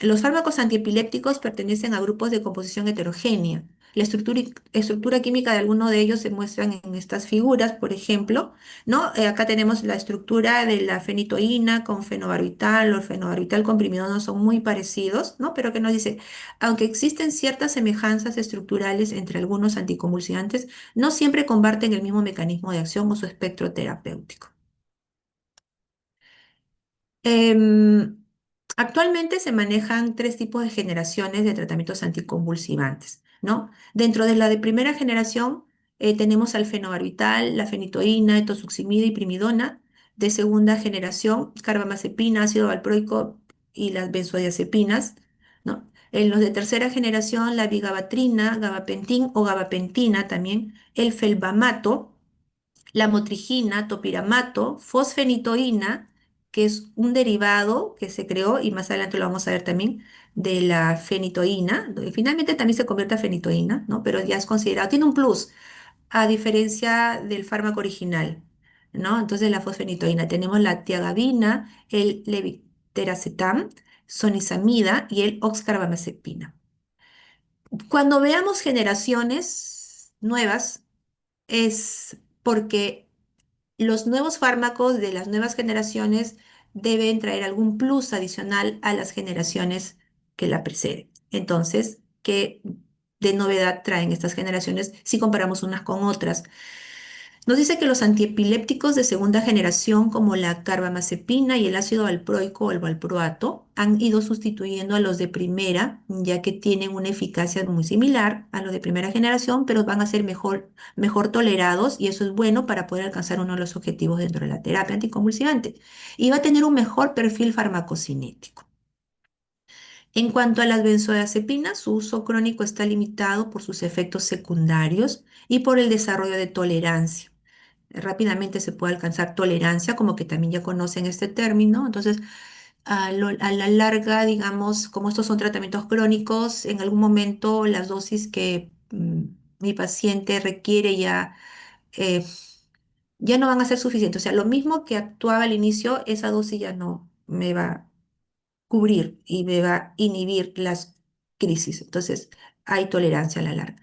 los fármacos antiepilépticos pertenecen a grupos de composición heterogénea. La estructura química de algunos de ellos se muestran en estas figuras, por ejemplo, ¿no? Acá tenemos la estructura de la fenitoína con fenobarbital o el fenobarbital comprimido, no son muy parecidos, ¿no? Pero que nos dice, aunque existen ciertas semejanzas estructurales entre algunos anticonvulsivantes, no siempre comparten el mismo mecanismo de acción o su espectro terapéutico. Em, Actualmente se manejan tres tipos de generaciones de tratamientos anticonvulsivantes, ¿no? Dentro de la de primera generación tenemos al fenobarbital, la fenitoína, etosuximida y primidona. De segunda generación, carbamazepina, ácido valproico y las benzodiazepinas, ¿no? En los de tercera generación, la vigabatrina, gabapentin o gabapentina también, el felbamato, la motrigina, topiramato, fosfenitoína, que es un derivado que se creó y más adelante lo vamos a ver también, de la fenitoína. Finalmente también se convierte a fenitoína, ¿no? Pero ya es considerado, tiene un plus, a diferencia del fármaco original, ¿no? Entonces la fosfenitoína, tenemos la tiagabina, el levetiracetam, sonizamida y el oxcarbamazepina. Cuando veamos generaciones nuevas, es porque los nuevos fármacos de las nuevas generaciones deben traer algún plus adicional a las generaciones que la preceden. Entonces, ¿qué de novedad traen estas generaciones si comparamos unas con otras? Nos dice que los antiepilépticos de segunda generación, como la carbamazepina y el ácido valproico o el valproato, han ido sustituyendo a los de primera, ya que tienen una eficacia muy similar a los de primera generación, pero van a ser mejor tolerados y eso es bueno para poder alcanzar uno de los objetivos dentro de la terapia anticonvulsivante. Y va a tener un mejor perfil farmacocinético. En cuanto a las benzodiazepinas, su uso crónico está limitado por sus efectos secundarios y por el desarrollo de tolerancia. Rápidamente se puede alcanzar tolerancia, como que también ya conocen este término. Entonces, a la larga, digamos, como estos son tratamientos crónicos, en algún momento las dosis que mi paciente requiere eh, ya no van a ser suficientes. O sea, lo mismo que actuaba al inicio, esa dosis ya no me va a cubrir y me va a inhibir las crisis. Entonces, hay tolerancia a la larga.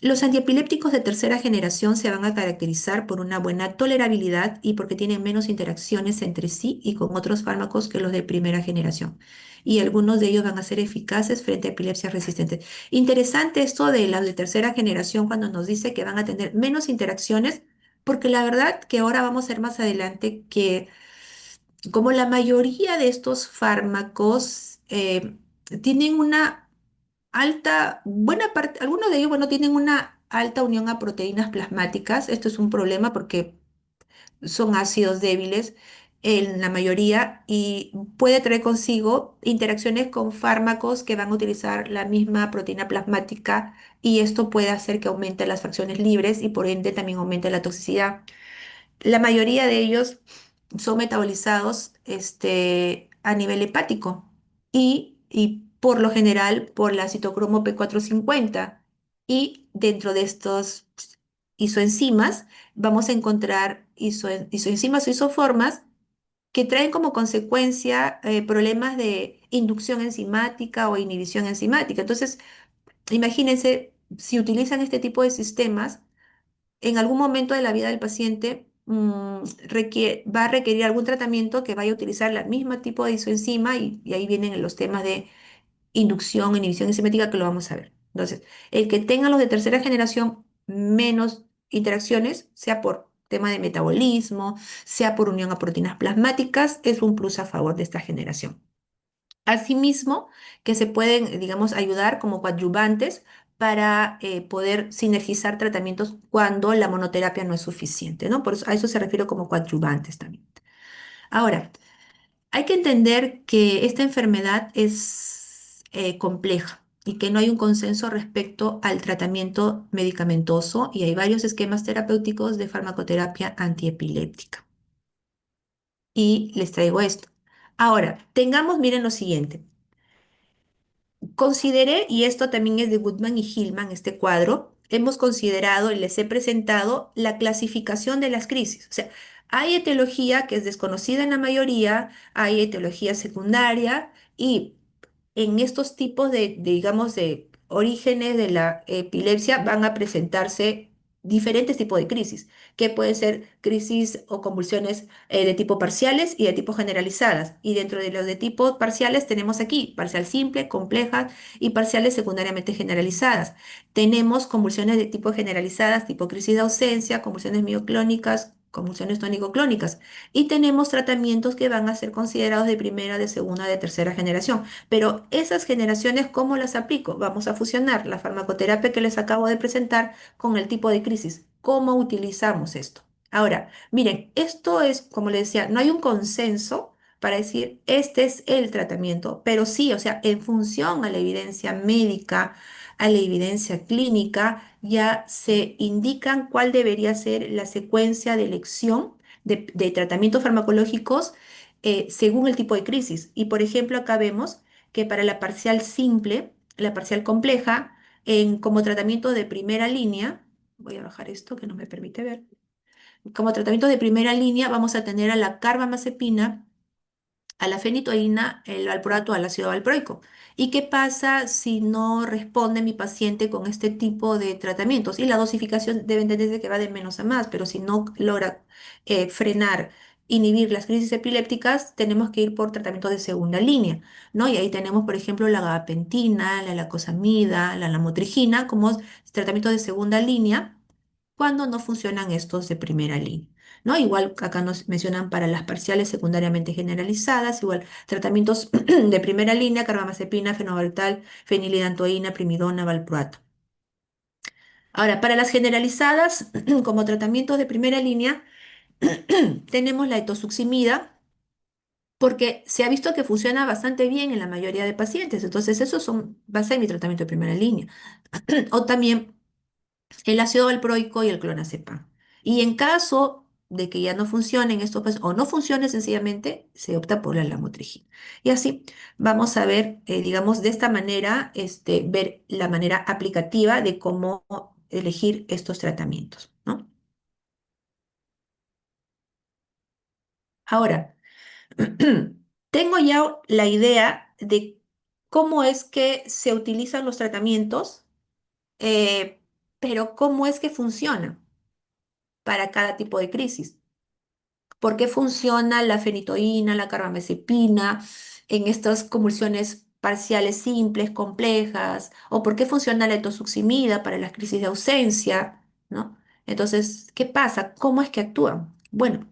Los antiepilépticos de tercera generación se van a caracterizar por una buena tolerabilidad y porque tienen menos interacciones entre sí y con otros fármacos que los de primera generación. Y algunos de ellos van a ser eficaces frente a epilepsias resistentes. Interesante esto de las de tercera generación cuando nos dice que van a tener menos interacciones, porque la verdad que ahora vamos a ver más adelante que como la mayoría de estos fármacos tienen una buena parte, algunos de ellos, bueno, tienen una alta unión a proteínas plasmáticas. Esto es un problema porque son ácidos débiles en la mayoría y puede traer consigo interacciones con fármacos que van a utilizar la misma proteína plasmática y esto puede hacer que aumente las fracciones libres y por ende también aumente la toxicidad. La mayoría de ellos son metabolizados a nivel hepático y por lo general por la citocromo P450. Y dentro de estos isoenzimas vamos a encontrar isoenzimas o isoformas que traen como consecuencia problemas de inducción enzimática o inhibición enzimática. Entonces, imagínense si utilizan este tipo de sistemas en algún momento de la vida del paciente va a requerir algún tratamiento que vaya a utilizar el mismo tipo de isoenzima y ahí vienen los temas de inducción, inhibición enzimática que lo vamos a ver. Entonces, el que tengan los de tercera generación menos interacciones, sea por tema de metabolismo, sea por unión a proteínas plasmáticas, es un plus a favor de esta generación. Asimismo, que se pueden, digamos, ayudar como coadyuvantes para poder sinergizar tratamientos cuando la monoterapia no es suficiente, ¿no? Por eso, a eso se refiere como coadyuvantes también. Ahora, hay que entender que esta enfermedad compleja y que no hay un consenso respecto al tratamiento medicamentoso y hay varios esquemas terapéuticos de farmacoterapia antiepiléptica. Y les traigo esto. Ahora, miren lo siguiente. Consideré, y esto también es de Goodman y Hillman, este cuadro, hemos considerado y les he presentado la clasificación de las crisis. O sea, hay etiología que es desconocida en la mayoría, hay etiología secundaria y en estos tipos digamos, de orígenes de la epilepsia van a presentarse diferentes tipos de crisis, que pueden ser crisis o convulsiones de tipo parciales y de tipo generalizadas. Y dentro de los de tipo parciales tenemos aquí parcial simple, compleja y parciales secundariamente generalizadas. Tenemos convulsiones de tipo generalizadas, tipo crisis de ausencia, convulsiones mioclónicas, convulsiones tónico-clónicas. Y tenemos tratamientos que van a ser considerados de primera, de segunda, de tercera generación. Pero esas generaciones, ¿cómo las aplico? Vamos a fusionar la farmacoterapia que les acabo de presentar con el tipo de crisis. ¿Cómo utilizamos esto? Ahora, miren, esto es, como les decía, no hay un consenso para decir este es el tratamiento, pero sí, o sea, en función a la evidencia médica, a la evidencia clínica, ya se indican cuál debería ser la secuencia de elección de tratamientos farmacológicos según el tipo de crisis. Y por ejemplo, acá vemos que para la parcial simple, la parcial compleja, como tratamiento de primera línea, voy a bajar esto que no me permite ver, como tratamiento de primera línea vamos a tener a la carbamazepina, a la fenitoína, el valproato, al ácido valproico. ¿Y qué pasa si no responde mi paciente con este tipo de tratamientos? Y la dosificación debe entenderse que va de menos a más, pero si no logra frenar, inhibir las crisis epilépticas, tenemos que ir por tratamiento de segunda línea, ¿no? Y ahí tenemos, por ejemplo, la gabapentina, la lacosamida, la lamotrigina como tratamiento de segunda línea cuando no funcionan estos de primera línea. ¿No? Igual acá nos mencionan para las parciales secundariamente generalizadas, igual tratamientos de primera línea, carbamazepina, fenobarbital, fenilidantoína, primidona, valproato. Ahora, para las generalizadas, como tratamientos de primera línea, tenemos la etosuximida, porque se ha visto que funciona bastante bien en la mayoría de pacientes. Entonces, va a ser mi tratamiento de primera línea. O también el ácido valproico y el clonazepam. Y en caso de que ya no funcionen o no funcione sencillamente, se opta por la lamotrigina. Y así vamos a ver, digamos, de esta manera, ver la manera aplicativa de cómo elegir estos tratamientos, ¿no? Ahora, tengo ya la idea de cómo es que se utilizan los tratamientos, eh, pero cómo es que funcionan para cada tipo de crisis. ¿Por qué funciona la fenitoína, la carbamazepina en estas convulsiones parciales simples, complejas? ¿O por qué funciona la etosuximida para las crisis de ausencia? ¿No? Entonces, ¿qué pasa? ¿Cómo es que actúan? Bueno,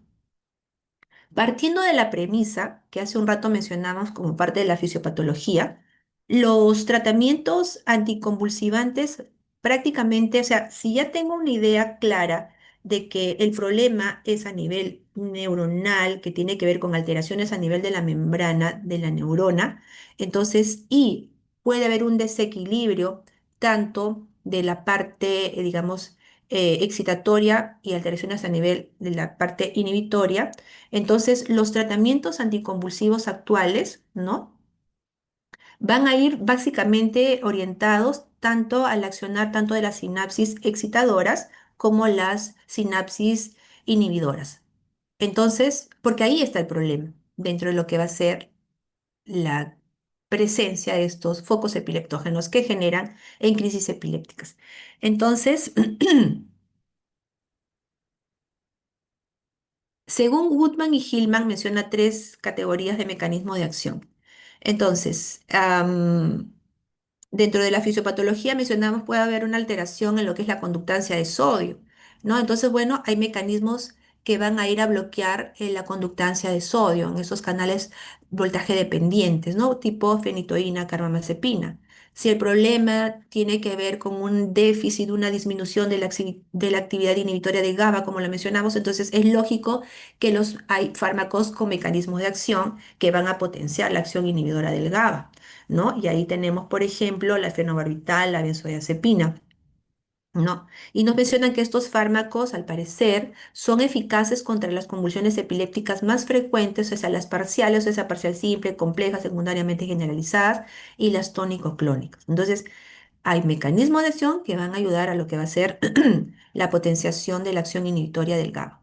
partiendo de la premisa que hace un rato mencionamos como parte de la fisiopatología, los tratamientos anticonvulsivantes prácticamente, o sea, si ya tengo una idea clara de que el problema es a nivel neuronal, que tiene que ver con alteraciones a nivel de la membrana de la neurona, entonces, y puede haber un desequilibrio tanto de la parte, digamos, excitatoria y alteraciones a nivel de la parte inhibitoria, entonces, los tratamientos anticonvulsivos actuales, ¿no? Van a ir básicamente orientados tanto al accionar tanto de las sinapsis excitadoras como las sinapsis inhibidoras. Entonces, porque ahí está el problema, dentro de lo que va a ser la presencia de estos focos epileptógenos que generan en crisis epilépticas. Entonces, según Goodman y Hillman, menciona tres categorías de mecanismo de acción. Entonces, dentro de la fisiopatología mencionamos puede haber una alteración en lo que es la conductancia de sodio, ¿no? Entonces, bueno, hay mecanismos que van a ir a bloquear la conductancia de sodio en esos canales voltaje dependientes, ¿no? Tipo fenitoína, carbamazepina. Si el problema tiene que ver con un déficit, una disminución de de la actividad inhibitoria de GABA, como lo mencionamos, entonces es lógico que hay fármacos con mecanismos de acción que van a potenciar la acción inhibidora del GABA, ¿no? Y ahí tenemos, por ejemplo, la fenobarbital, la benzodiazepina. No, y nos mencionan que estos fármacos, al parecer, son eficaces contra las convulsiones epilépticas más frecuentes, o sea, las parciales, o sea, parcial simple, complejas, secundariamente generalizadas, y las tónico-clónicas. Entonces, hay mecanismos de acción que van a ayudar a lo que va a ser la potenciación de la acción inhibitoria del GABA.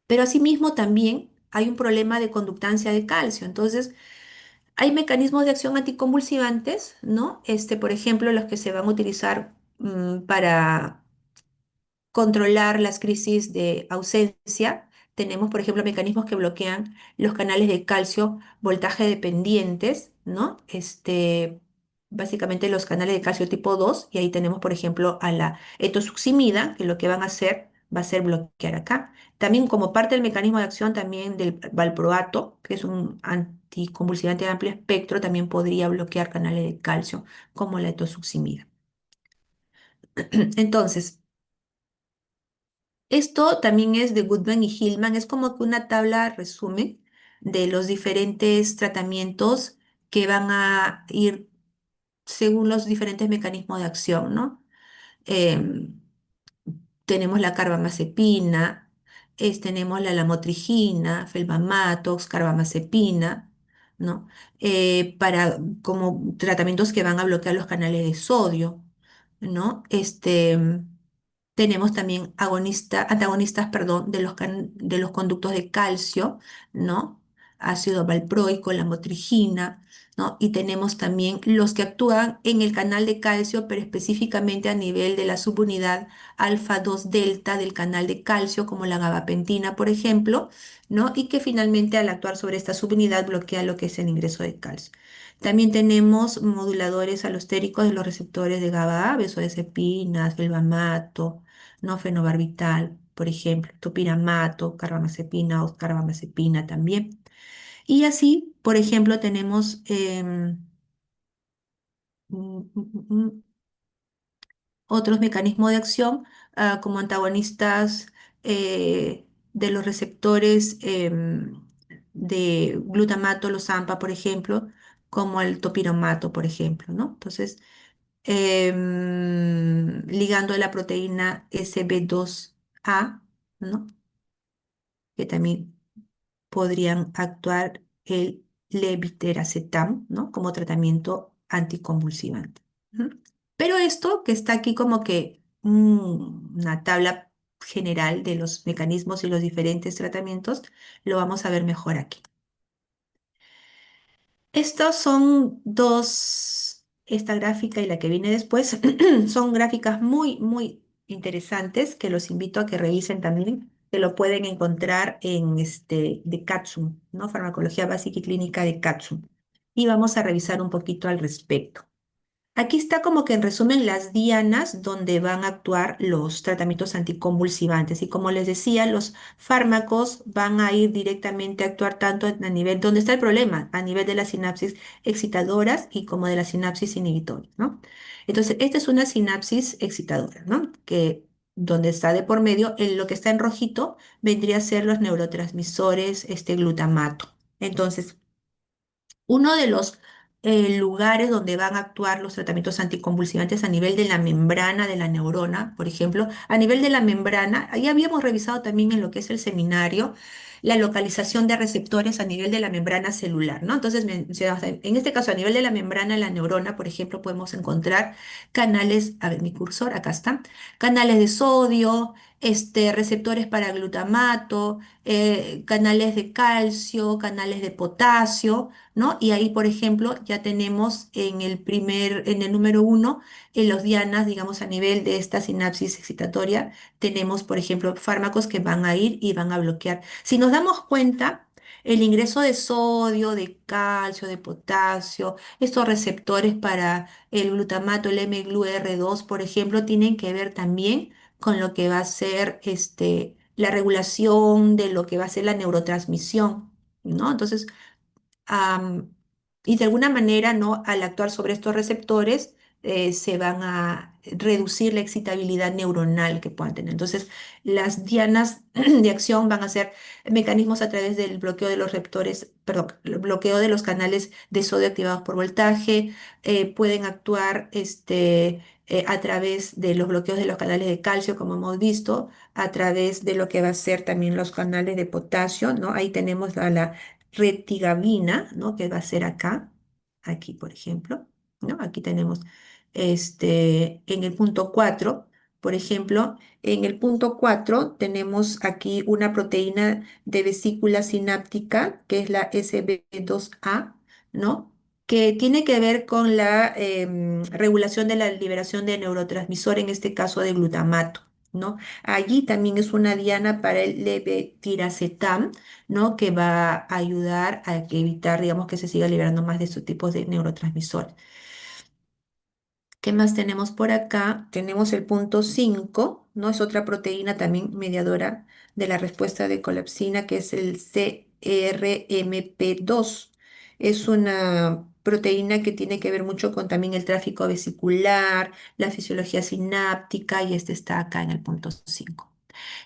Pero asimismo también hay un problema de conductancia de calcio. Entonces, hay mecanismos de acción anticonvulsivantes, ¿no? Por ejemplo, los que se van a utilizar para controlar las crisis de ausencia. Tenemos, por ejemplo, mecanismos que bloquean los canales de calcio voltaje dependientes, ¿no? Básicamente los canales de calcio tipo 2 y ahí tenemos, por ejemplo, a la etosuximida, que lo que van a hacer va a ser bloquear acá. También como parte del mecanismo de acción también del valproato, que es un anticonvulsivante de amplio espectro, también podría bloquear canales de calcio, como la etosuximida. Entonces, esto también es de Goodman y Hillman, es como que una tabla resumen de los diferentes tratamientos que van a ir según los diferentes mecanismos de acción, ¿no? Em, Tenemos la carbamazepina, tenemos la lamotrigina, felbamatox, carbamazepina, ¿no? Como tratamientos que van a bloquear los canales de sodio, ¿no? Tenemos también antagonistas, perdón, de los conductos de calcio, ¿no? Ácido valproico, la motrigina, ¿no? Y tenemos también los que actúan en el canal de calcio, pero específicamente a nivel de la subunidad alfa 2 delta del canal de calcio, como la gabapentina, por ejemplo, ¿no? Y que finalmente al actuar sobre esta subunidad bloquea lo que es el ingreso de calcio. También tenemos moduladores alostéricos de los receptores de GABA, benzodiazepinas, felbamato, no fenobarbital, por ejemplo, topiramato, carbamazepina o carbamazepina también. Y así, por ejemplo, tenemos mm, mm, mm, otros mecanismos de acción como antagonistas de los receptores de glutamato, los AMPA, por ejemplo, como el topiramato, por ejemplo, ¿no? Entonces, ligando a la proteína SB2A, ¿no? Que también podrían actuar el levetiracetam, ¿no? Como tratamiento anticonvulsivante. Ujú. Pero esto que está aquí como que una tabla general de los mecanismos y los diferentes tratamientos, lo vamos a ver mejor aquí. Estos son esta gráfica y la que viene después, son gráficas muy, muy interesantes que los invito a que revisen también, que lo pueden encontrar en de Katsum, ¿no? Farmacología básica y clínica de Katsum. Y vamos a revisar un poquito al respecto. Aquí está como que en resumen las dianas donde van a actuar los tratamientos anticonvulsivantes. Y como les decía, los fármacos van a ir directamente a actuar tanto a nivel, ¿dónde está el problema? A nivel de las sinapsis excitadoras y como de las sinapsis inhibitorias, ¿no? Entonces, esta es una sinapsis excitadora, ¿no? Que donde está de por medio, en lo que está en rojito, vendría a ser los neurotransmisores, glutamato. Entonces, uno de los lugares donde van a actuar los tratamientos anticonvulsivantes a nivel de la membrana de la neurona, por ejemplo, a nivel de la membrana, ahí habíamos revisado también en lo que es el seminario la localización de receptores a nivel de la membrana celular, ¿no? Entonces, en este caso, a nivel de la membrana de la neurona, por ejemplo, podemos encontrar canales, a ver, mi cursor, acá está, canales de sodio, receptores para glutamato, canales de calcio, canales de potasio, ¿no? Y ahí, por ejemplo, ya tenemos en el número uno, en los dianas, digamos, a nivel de esta sinapsis excitatoria, tenemos, por ejemplo, fármacos que van a ir y van a bloquear. Si nos damos cuenta, el ingreso de sodio, de calcio, de potasio, estos receptores para el glutamato, el mGlu-R2, por ejemplo, tienen que ver también con lo que va a ser la regulación de lo que va a ser la neurotransmisión, ¿no? Entonces, Y de alguna manera, ¿no? Al actuar sobre estos receptores, se van a reducir la excitabilidad neuronal que puedan tener. Entonces, las dianas de acción van a ser mecanismos a través del bloqueo de los receptores, perdón, el bloqueo de los canales de sodio activados por voltaje, pueden actuar a través de los bloqueos de los canales de calcio, como hemos visto, a través de lo que va a ser también los canales de potasio, ¿no? Ahí tenemos la retigabina, ¿no? Que va a ser acá, aquí, por ejemplo, ¿no? Aquí tenemos, en el punto 4, por ejemplo, en el punto 4 tenemos aquí una proteína de vesícula sináptica, que es la SB2A, ¿no? Que tiene que ver con la regulación de la liberación de neurotransmisor, en este caso de glutamato, ¿no? Allí también es una diana para el levetiracetam, ¿no? Que va a ayudar a que evitar, digamos, que se siga liberando más de estos tipos de neurotransmisores. ¿Qué más tenemos por acá? Tenemos el punto 5, ¿no? Es otra proteína también mediadora de la respuesta de colapsina, que es el CRMP2. Es una proteína que tiene que ver mucho con también el tráfico vesicular, la fisiología sináptica, y este está acá en el punto 5.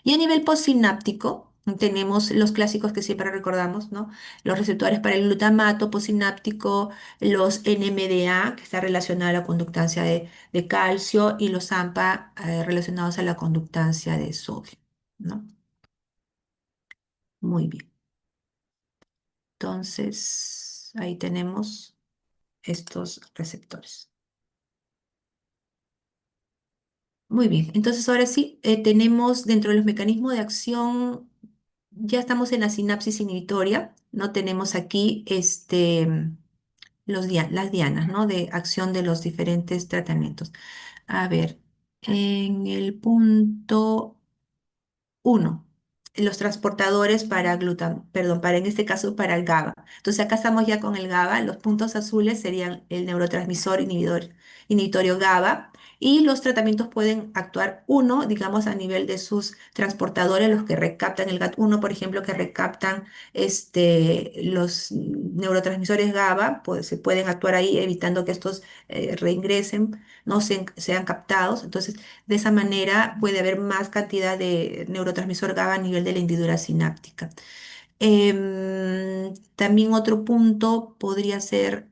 Y a nivel postsináptico, tenemos los clásicos que siempre recordamos, ¿no? Los receptores para el glutamato postsináptico, los NMDA, que está relacionado a la conductancia de calcio, y los AMPA, relacionados a la conductancia de sodio, ¿no? Muy bien. Entonces, ahí tenemos estos receptores. Muy bien. Entonces, ahora sí, tenemos dentro de los mecanismos de acción, ya estamos en la sinapsis inhibitoria, ¿no? Tenemos aquí las dianas, ¿no? De acción de los diferentes tratamientos. A ver, en el punto uno, los transportadores para perdón, para en este caso para el GABA. Entonces acá estamos ya con el GABA, los puntos azules serían el neurotransmisor inhibitorio GABA, y los tratamientos pueden actuar uno, digamos, a nivel de sus transportadores, los que recaptan el GAT1, por ejemplo, que recaptan los neurotransmisores GABA, pues se pueden actuar ahí evitando que estos reingresen, no sean captados. Entonces, de esa manera puede haber más cantidad de neurotransmisor GABA a nivel de la hendidura sináptica. También otro punto podría ser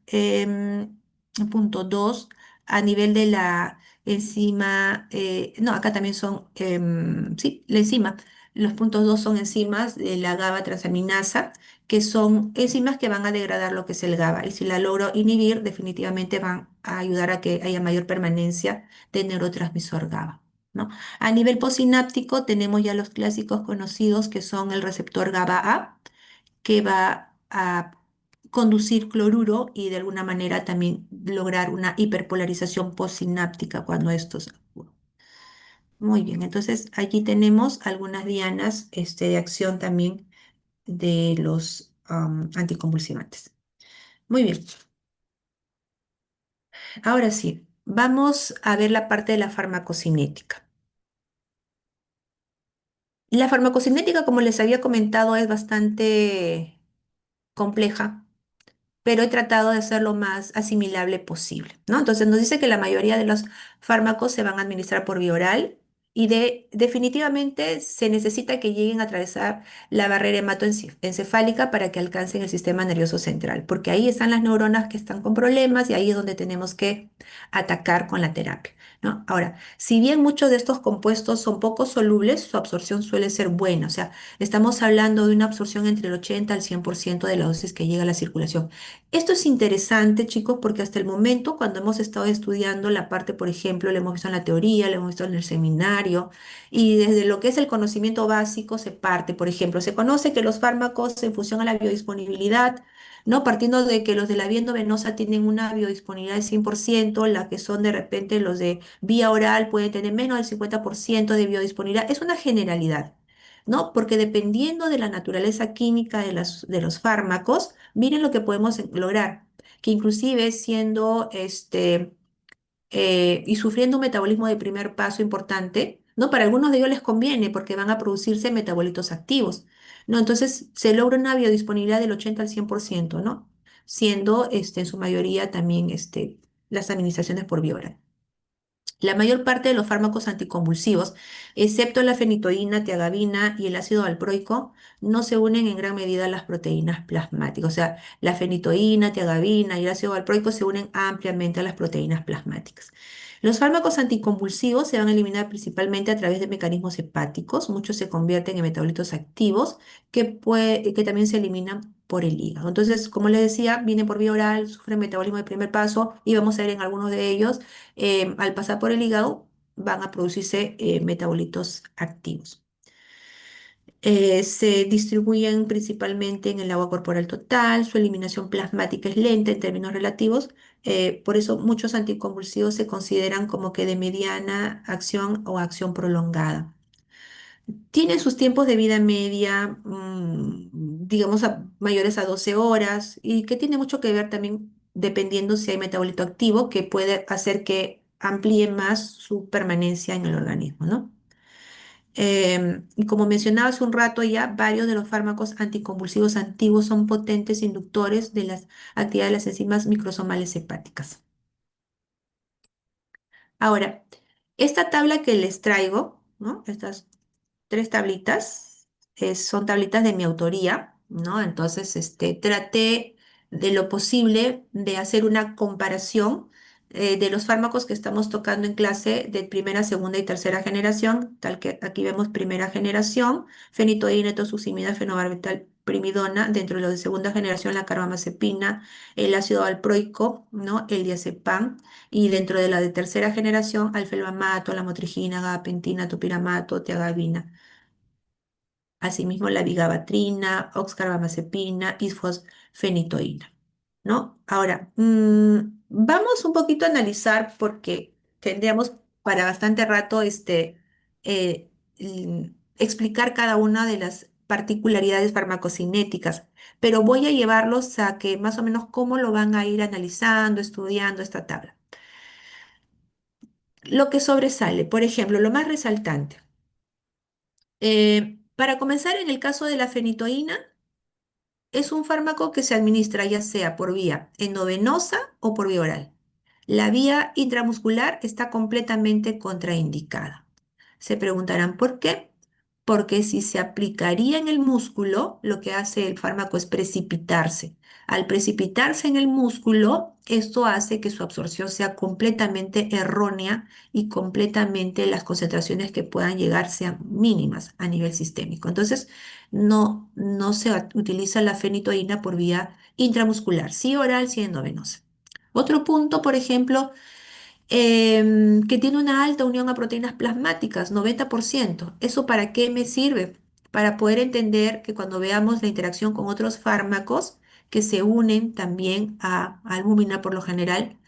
punto 2 a nivel de la enzima, no, acá también son, sí, la enzima. Los puntos 2 son enzimas de la GABA transaminasa, que son enzimas que van a degradar lo que es el GABA. Y si la logro inhibir, definitivamente van a ayudar a que haya mayor permanencia del neurotransmisor GABA, ¿no? A nivel postsináptico tenemos ya los clásicos conocidos, que son el receptor GABA-A, que va a conducir cloruro y de alguna manera también lograr una hiperpolarización postsináptica cuando estos actúan. Muy bien, entonces aquí tenemos algunas dianas de acción también de los anticonvulsivantes. Muy bien, ahora sí, vamos a ver la parte de la farmacocinética. La farmacocinética, como les había comentado, es bastante compleja, pero he tratado de ser lo más asimilable posible, ¿no? Entonces nos dice que la mayoría de los fármacos se van a administrar por vía oral, y definitivamente se necesita que lleguen a atravesar la barrera hematoencefálica para que alcancen el sistema nervioso central, porque ahí están las neuronas que están con problemas, y ahí es donde tenemos que atacar con la terapia, ¿no? Ahora, si bien muchos de estos compuestos son poco solubles, su absorción suele ser buena, o sea, estamos hablando de una absorción entre el 80 al 100% de la dosis que llega a la circulación. Esto es interesante, chicos, porque hasta el momento, cuando hemos estado estudiando la parte, por ejemplo, lo hemos visto en la teoría, lo hemos visto en el seminario, y desde lo que es el conocimiento básico se parte, por ejemplo, se conoce que los fármacos en función a la biodisponibilidad, ¿no? Partiendo de que los de la vía endovenosa tienen una biodisponibilidad del 100%, la que son de repente los de vía oral pueden tener menos del 50% de biodisponibilidad, es una generalidad, ¿no? Porque dependiendo de la naturaleza química de los fármacos, miren lo que podemos lograr, que inclusive siendo y sufriendo un metabolismo de primer paso importante, ¿no? Para algunos de ellos les conviene porque van a producirse metabolitos activos, ¿no? Entonces se logra una biodisponibilidad del 80 al 100%, ¿no? siendo en su mayoría también las administraciones por vía oral. La mayor parte de los fármacos anticonvulsivos, excepto la fenitoína, tiagabina y el ácido valproico, no se unen en gran medida a las proteínas plasmáticas. O sea, la fenitoína, tiagabina y el ácido valproico se unen ampliamente a las proteínas plasmáticas. Los fármacos anticonvulsivos se van a eliminar principalmente a través de mecanismos hepáticos. Muchos se convierten en metabolitos activos que también se eliminan por el hígado. Entonces, como les decía, viene por vía oral, sufre metabolismo de primer paso y vamos a ver en algunos de ellos al pasar por el hígado van a producirse metabolitos activos. Se distribuyen principalmente en el agua corporal total, su eliminación plasmática es lenta en términos relativos, por eso muchos anticonvulsivos se consideran como que de mediana acción o acción prolongada. Tienen sus tiempos de vida media, digamos, mayores a 12 horas y que tiene mucho que ver también dependiendo si hay metabolito activo que puede hacer que amplíe más su permanencia en el organismo, ¿no? Y como mencionaba hace un rato ya, varios de los fármacos anticonvulsivos antiguos son potentes inductores de las actividades de las enzimas microsomales hepáticas. Ahora, esta tabla que les traigo, ¿no? Estas tres tablitas, son tablitas de mi autoría, ¿no? Entonces, traté de lo posible de hacer una comparación de los fármacos que estamos tocando en clase de primera, segunda y tercera generación, tal que aquí vemos primera generación, fenitoína, etosuximida, fenobarbital, primidona, dentro de los de segunda generación, la carbamazepina, el ácido valproico, ¿no? El diazepam, y dentro de la de tercera generación, alfelbamato, lamotrigina, gabapentina, topiramato, tiagabina. Asimismo, la vigabatrina, oxcarbamazepina, isfosfenitoína, ¿no? Ahora, vamos un poquito a analizar porque tendríamos para bastante rato explicar cada una de las particularidades farmacocinéticas, pero voy a llevarlos a que más o menos cómo lo van a ir analizando, estudiando esta tabla. Lo que sobresale, por ejemplo, lo más resaltante. Para comenzar, en el caso de la fenitoína, es un fármaco que se administra ya sea por vía endovenosa o por vía oral. La vía intramuscular está completamente contraindicada. Se preguntarán por qué. Porque si se aplicaría en el músculo, lo que hace el fármaco es precipitarse. Al precipitarse en el músculo, esto hace que su absorción sea completamente errónea y completamente las concentraciones que puedan llegar sean mínimas a nivel sistémico. Entonces, no se utiliza la fenitoína por vía intramuscular, sí oral, sí endovenosa. Otro punto, por ejemplo, que tiene una alta unión a proteínas plasmáticas, 90%. ¿Eso para qué me sirve? Para poder entender que cuando veamos la interacción con otros fármacos que se unen también a albúmina por lo general,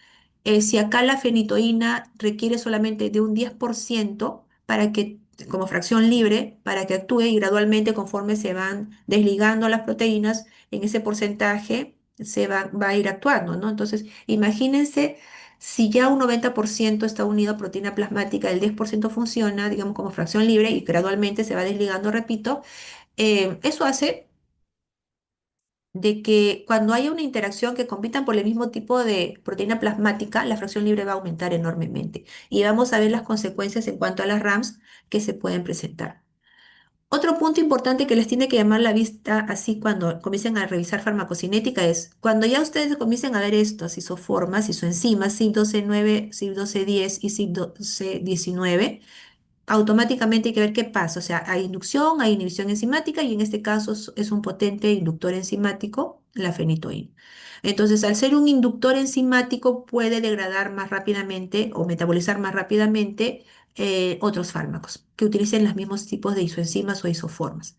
si acá la fenitoína requiere solamente de un 10% para que, como fracción libre, para que actúe y gradualmente conforme se van desligando las proteínas, en ese porcentaje va a ir actuando, ¿no? Entonces, imagínense si ya un 90% está unido a proteína plasmática, el 10% funciona, digamos, como fracción libre y gradualmente se va desligando, repito, eso hace de que cuando haya una interacción que compitan por el mismo tipo de proteína plasmática, la fracción libre va a aumentar enormemente. Y vamos a ver las consecuencias en cuanto a las RAMs que se pueden presentar. Otro punto importante que les tiene que llamar la vista así cuando comiencen a revisar farmacocinética es cuando ya ustedes comiencen a ver estos isoformas, isoenzimas, CYP129, CYP1210 y CYP1219, automáticamente hay que ver qué pasa. O sea, hay inducción, hay inhibición enzimática y en este caso es un potente inductor enzimático, la fenitoína. Entonces, al ser un inductor enzimático, puede degradar más rápidamente o metabolizar más rápidamente otros fármacos que utilicen los mismos tipos de isoenzimas o isoformas.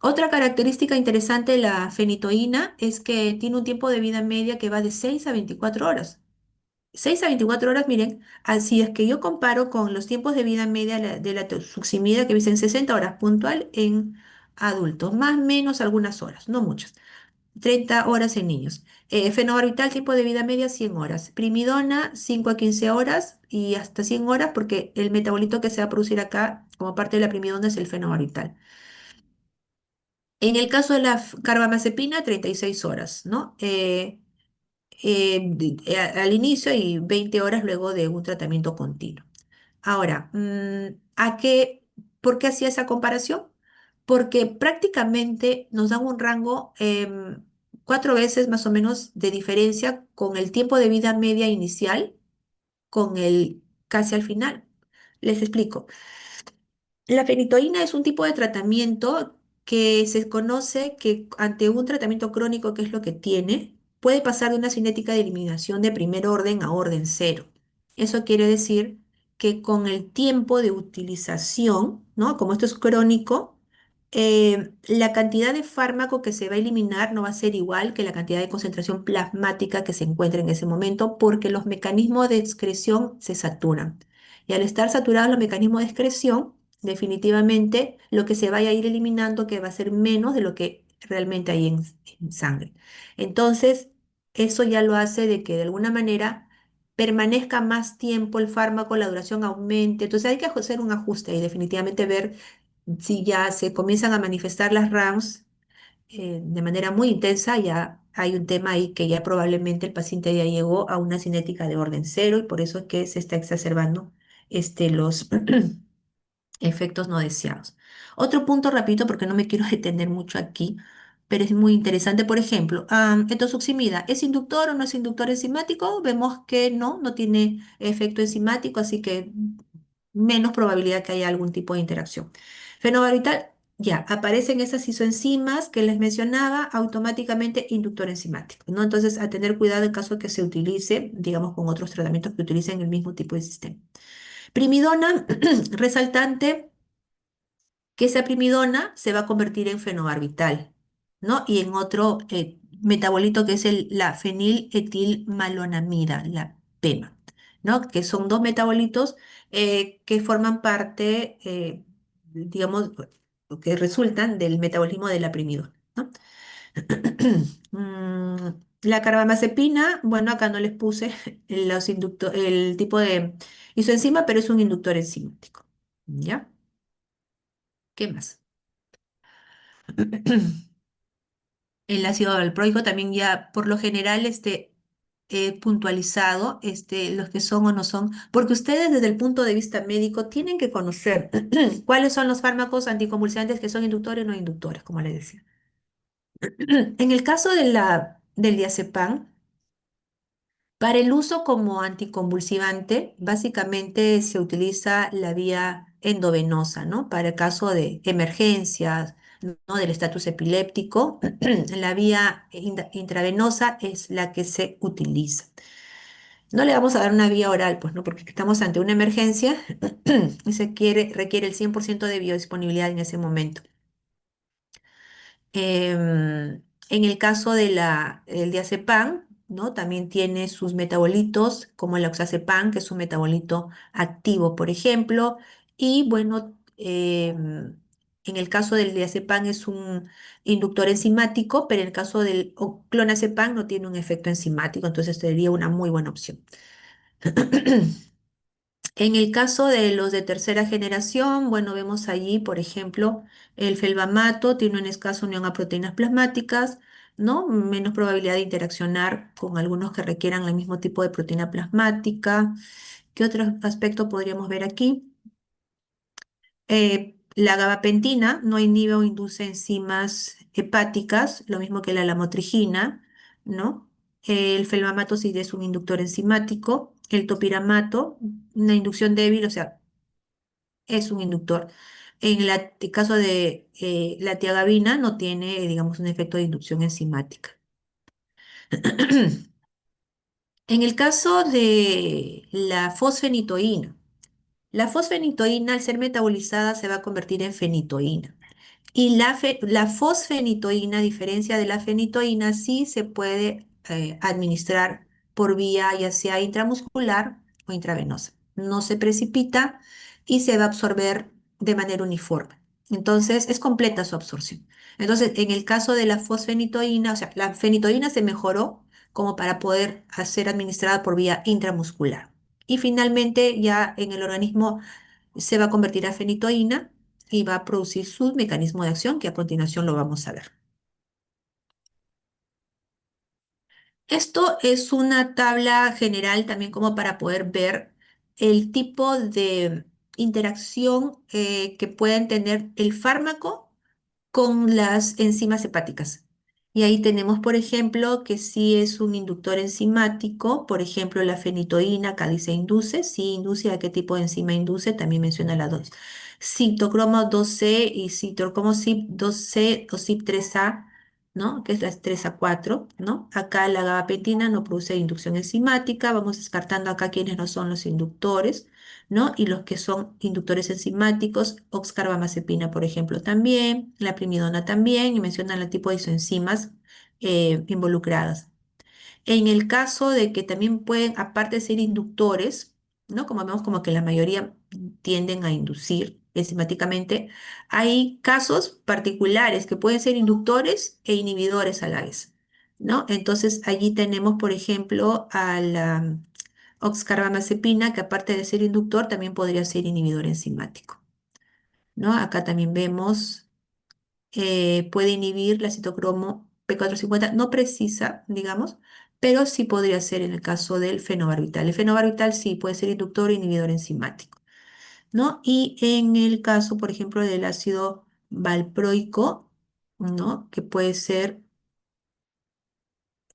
Otra característica interesante de la fenitoína es que tiene un tiempo de vida media que va de 6 a 24 horas. 6 a 24 horas, miren, así es que yo comparo con los tiempos de vida media de la toximida que dicen 60 horas puntual en adultos, más o menos algunas horas, no muchas, 30 horas en niños. Fenobarbital, tiempo de vida media 100 horas. Primidona, 5 a 15 horas y hasta 100 horas porque el metabolito que se va a producir acá como parte de la primidona es el fenobarbital. En el caso de la carbamazepina, 36 horas, ¿no? Al inicio y 20 horas luego de un tratamiento continuo. Ahora, ¿por qué hacía esa comparación? Porque prácticamente nos dan un rango 4 veces más o menos de diferencia con el tiempo de vida media inicial con el casi al final. Les explico. La fenitoína es un tipo de tratamiento que se conoce que ante un tratamiento crónico, que es lo que tiene, puede pasar de una cinética de eliminación de primer orden a orden cero. Eso quiere decir que con el tiempo de utilización, ¿no? Como esto es crónico, la cantidad de fármaco que se va a eliminar no va a ser igual que la cantidad de concentración plasmática que se encuentra en ese momento, porque los mecanismos de excreción se saturan. Y al estar saturados los mecanismos de excreción, definitivamente lo que se vaya a ir eliminando que va a ser menos de lo que realmente hay en sangre. Entonces, eso ya lo hace de que de alguna manera permanezca más tiempo el fármaco, la duración aumente. Entonces hay que hacer un ajuste y definitivamente ver si ya se comienzan a manifestar las RAMs de manera muy intensa, ya hay un tema ahí que ya probablemente el paciente ya llegó a una cinética de orden cero y por eso es que se está exacerbando los efectos no deseados. Otro punto rapidito, porque no me quiero detener mucho aquí, pero es muy interesante. Por ejemplo, etosuximida, ¿es inductor o no es inductor enzimático? Vemos que no tiene efecto enzimático, así que menos probabilidad que haya algún tipo de interacción. Fenobarbital, ya, aparecen esas isoenzimas que les mencionaba, automáticamente inductor enzimático, ¿no? Entonces, a tener cuidado en caso de que se utilice, digamos, con otros tratamientos que utilicen el mismo tipo de sistema. Primidona, resaltante que esa primidona se va a convertir en fenobarbital, ¿no? Y en otro metabolito que es la feniletilmalonamida, la PEMA, ¿no? Que son dos metabolitos que forman parte, digamos, que resultan del metabolismo de la primidona, ¿no? La carbamazepina, bueno, acá no les puse el tipo de isoenzima, pero es un inductor enzimático, ¿ya? ¿Qué más? El ácido valproico también ya por lo general he puntualizado los que son o no son, porque ustedes desde el punto de vista médico tienen que conocer cuáles son los fármacos anticonvulsivantes que son inductores o no inductores, como les decía. En el caso del diazepam, para el uso como anticonvulsivante, básicamente se utiliza la vía endovenosa, ¿no? Para el caso de emergencias, ¿no? Del estatus epiléptico, la vía intravenosa es la que se utiliza. No le vamos a dar una vía oral, pues, ¿no? Porque estamos ante una emergencia y requiere el 100% de biodisponibilidad en ese momento. En el caso del diazepam, ¿no? También tiene sus metabolitos, como el oxazepam, que es un metabolito activo, por ejemplo. Y bueno, en el caso del diazepam es un inductor enzimático, pero en el caso del clonazepam no tiene un efecto enzimático, entonces sería una muy buena opción. En el caso de los de tercera generación, bueno, vemos allí, por ejemplo, el felbamato tiene una escasa unión a proteínas plasmáticas, ¿no? Menos probabilidad de interaccionar con algunos que requieran el mismo tipo de proteína plasmática. ¿Qué otro aspecto podríamos ver aquí? La gabapentina no inhibe o induce enzimas hepáticas, lo mismo que la lamotrigina, ¿no? El felbamato sí es un inductor enzimático. El topiramato, una inducción débil, o sea, es un inductor. El caso de la tiagabina no tiene, digamos, un efecto de inducción enzimática. En el caso de la fosfenitoína al ser metabolizada se va a convertir en fenitoína. Y la fosfenitoína, a diferencia de la fenitoína, sí se puede administrar por vía ya sea intramuscular o intravenosa. No se precipita y se va a absorber de manera uniforme. Entonces, es completa su absorción. Entonces, en el caso de la fosfenitoína, o sea, la fenitoína se mejoró como para poder ser administrada por vía intramuscular. Y finalmente, ya en el organismo se va a convertir a fenitoína y va a producir su mecanismo de acción, que a continuación lo vamos a ver. Esto es una tabla general también como para poder ver el tipo de interacción que pueden tener el fármaco con las enzimas hepáticas. Y ahí tenemos, por ejemplo, que si es un inductor enzimático, por ejemplo, la fenitoína, acá dice induce, si induce a qué tipo de enzima induce, también menciona la dos. Citocromo 2C y citocromo CYP2C o CYP3A, ¿no? Que es la 3A4, ¿no? Acá la gabapentina no produce inducción enzimática, vamos descartando acá quienes no son los inductores, ¿no? Y los que son inductores enzimáticos, oxcarbamazepina, por ejemplo, también, la primidona también, y mencionan el tipo de isoenzimas involucradas. En el caso de que también pueden, aparte de ser inductores, ¿no? Como vemos, como que la mayoría tienden a inducir enzimáticamente, hay casos particulares que pueden ser inductores e inhibidores a la vez, ¿no? Entonces, allí tenemos, por ejemplo, a la oxcarbamazepina, que aparte de ser inductor, también podría ser inhibidor enzimático, ¿no? Acá también vemos, puede inhibir la citocromo P450, no precisa, digamos, pero sí podría ser en el caso del fenobarbital. El fenobarbital sí puede ser inductor o inhibidor enzimático, ¿no? Y en el caso, por ejemplo, del ácido valproico, ¿no? Que puede ser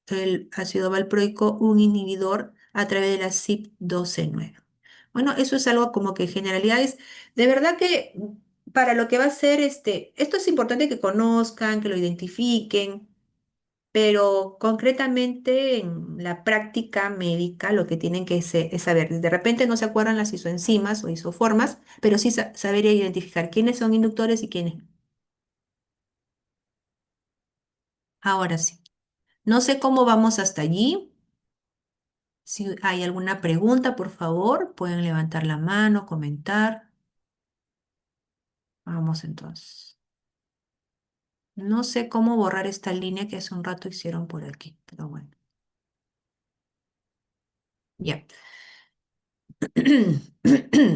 el ácido valproico un inhibidor a través de la CYP12 9. Bueno, eso es algo como que generalidades. De verdad que para lo que va a ser esto es importante que conozcan, que lo identifiquen, pero concretamente en la práctica médica lo que tienen que es saber, de repente no se acuerdan las isoenzimas o isoformas, pero sí saber identificar quiénes son inductores y quiénes no. Ahora sí, no sé cómo vamos hasta allí. Si hay alguna pregunta, por favor, pueden levantar la mano, comentar. Vamos entonces. No sé cómo borrar esta línea que hace un rato hicieron por aquí, pero bueno. Ya.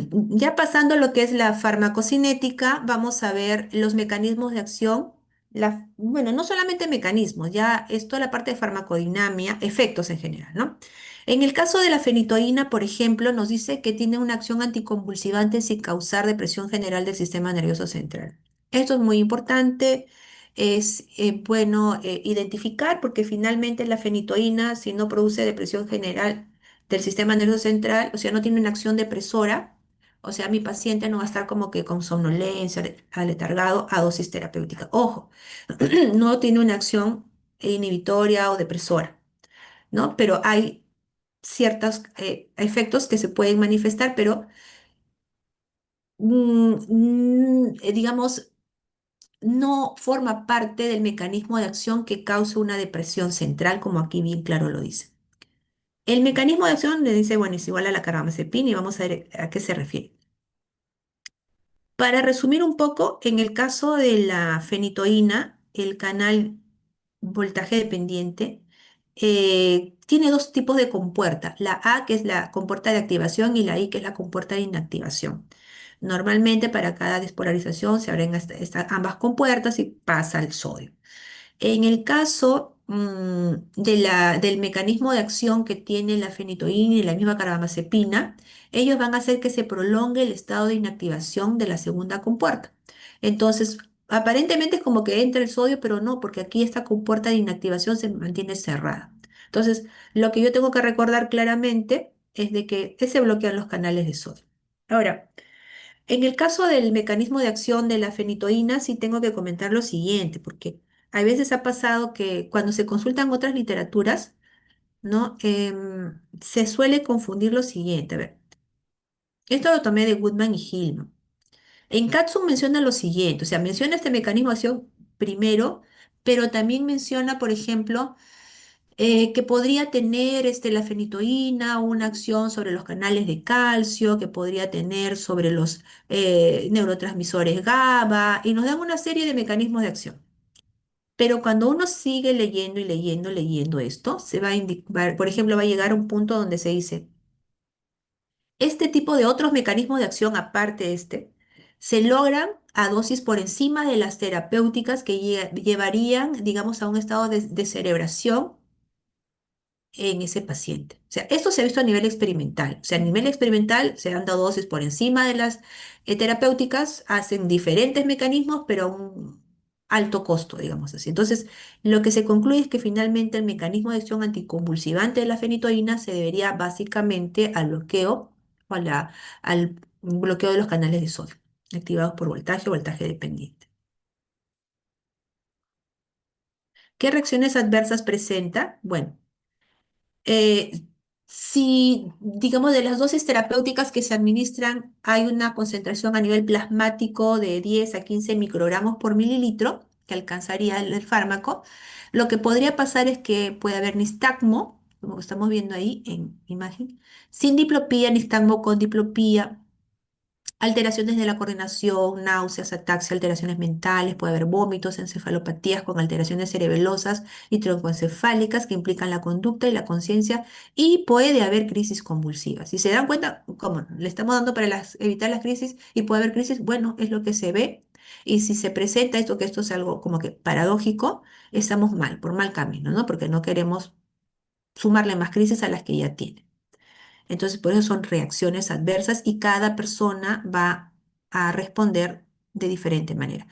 Ya pasando a lo que es la farmacocinética, vamos a ver los mecanismos de acción. Bueno, no solamente mecanismos, ya es toda la parte de farmacodinamia, efectos en general, ¿no? En el caso de la fenitoína, por ejemplo, nos dice que tiene una acción anticonvulsivante sin causar depresión general del sistema nervioso central. Esto es muy importante, es bueno identificar porque finalmente la fenitoína, si no produce depresión general, del sistema nervioso central, o sea, no tiene una acción depresora, o sea, mi paciente no va a estar como que con somnolencia, aletargado a dosis terapéutica. Ojo, no tiene una acción inhibitoria o depresora, ¿no? Pero hay ciertos efectos que se pueden manifestar, pero digamos, no forma parte del mecanismo de acción que causa una depresión central, como aquí bien claro lo dice. El mecanismo de acción le dice, bueno, es igual a la carbamazepina y vamos a ver a qué se refiere. Para resumir un poco, en el caso de la fenitoína, el canal voltaje dependiente tiene dos tipos de compuerta, la A que es la compuerta de activación y la I que es la compuerta de inactivación. Normalmente para cada despolarización se abren ambas compuertas y pasa el sodio. En el caso del mecanismo de acción que tiene la fenitoína y la misma carbamazepina, ellos van a hacer que se prolongue el estado de inactivación de la segunda compuerta. Entonces, aparentemente es como que entra el sodio, pero no, porque aquí esta compuerta de inactivación se mantiene cerrada. Entonces, lo que yo tengo que recordar claramente es de que se bloquean los canales de sodio. Ahora, en el caso del mecanismo de acción de la fenitoína, sí tengo que comentar lo siguiente, porque a veces ha pasado que cuando se consultan otras literaturas, ¿no? Se suele confundir lo siguiente. A ver, esto lo tomé de Goodman y Hillman. En Katsu menciona lo siguiente, o sea, menciona este mecanismo de acción primero, pero también menciona, por ejemplo, que podría tener la fenitoína una acción sobre los canales de calcio, que podría tener sobre los neurotransmisores GABA, y nos dan una serie de mecanismos de acción. Pero cuando uno sigue leyendo y leyendo esto, se va a indicar, por ejemplo, va a llegar a un punto donde se dice, este tipo de otros mecanismos de acción, aparte de este, Se logran a dosis por encima de las terapéuticas que llevarían, digamos, a un estado de cerebración en ese paciente. O sea, esto se ha visto a nivel experimental. O sea, a nivel experimental se han dado dosis por encima de las terapéuticas, hacen diferentes mecanismos, pero a un alto costo, digamos así. Entonces, lo que se concluye es que finalmente el mecanismo de acción anticonvulsivante de la fenitoína se debería básicamente al bloqueo o al bloqueo de los canales de sodio, activados por voltaje o voltaje dependiente. ¿Qué reacciones adversas presenta? Bueno, eh, si, digamos, de las dosis terapéuticas que se administran, hay una concentración a nivel plasmático de 10 a 15 microgramos por mililitro que alcanzaría el fármaco, lo que podría pasar es que puede haber nistagmo, como estamos viendo ahí en imagen, sin diplopía, nistagmo con diplopía. Alteraciones de la coordinación, náuseas, ataxia, alteraciones mentales, puede haber vómitos, encefalopatías con alteraciones cerebelosas y troncoencefálicas que implican la conducta y la conciencia y puede haber crisis convulsivas. Si se dan cuenta, como le estamos dando para evitar las crisis y puede haber crisis, bueno, es lo que se ve. Y si se presenta esto, que esto es algo como que paradójico, estamos mal, por mal camino, ¿no? Porque no queremos sumarle más crisis a las que ya tiene. Entonces, por eso son reacciones adversas y cada persona va a responder de diferente manera.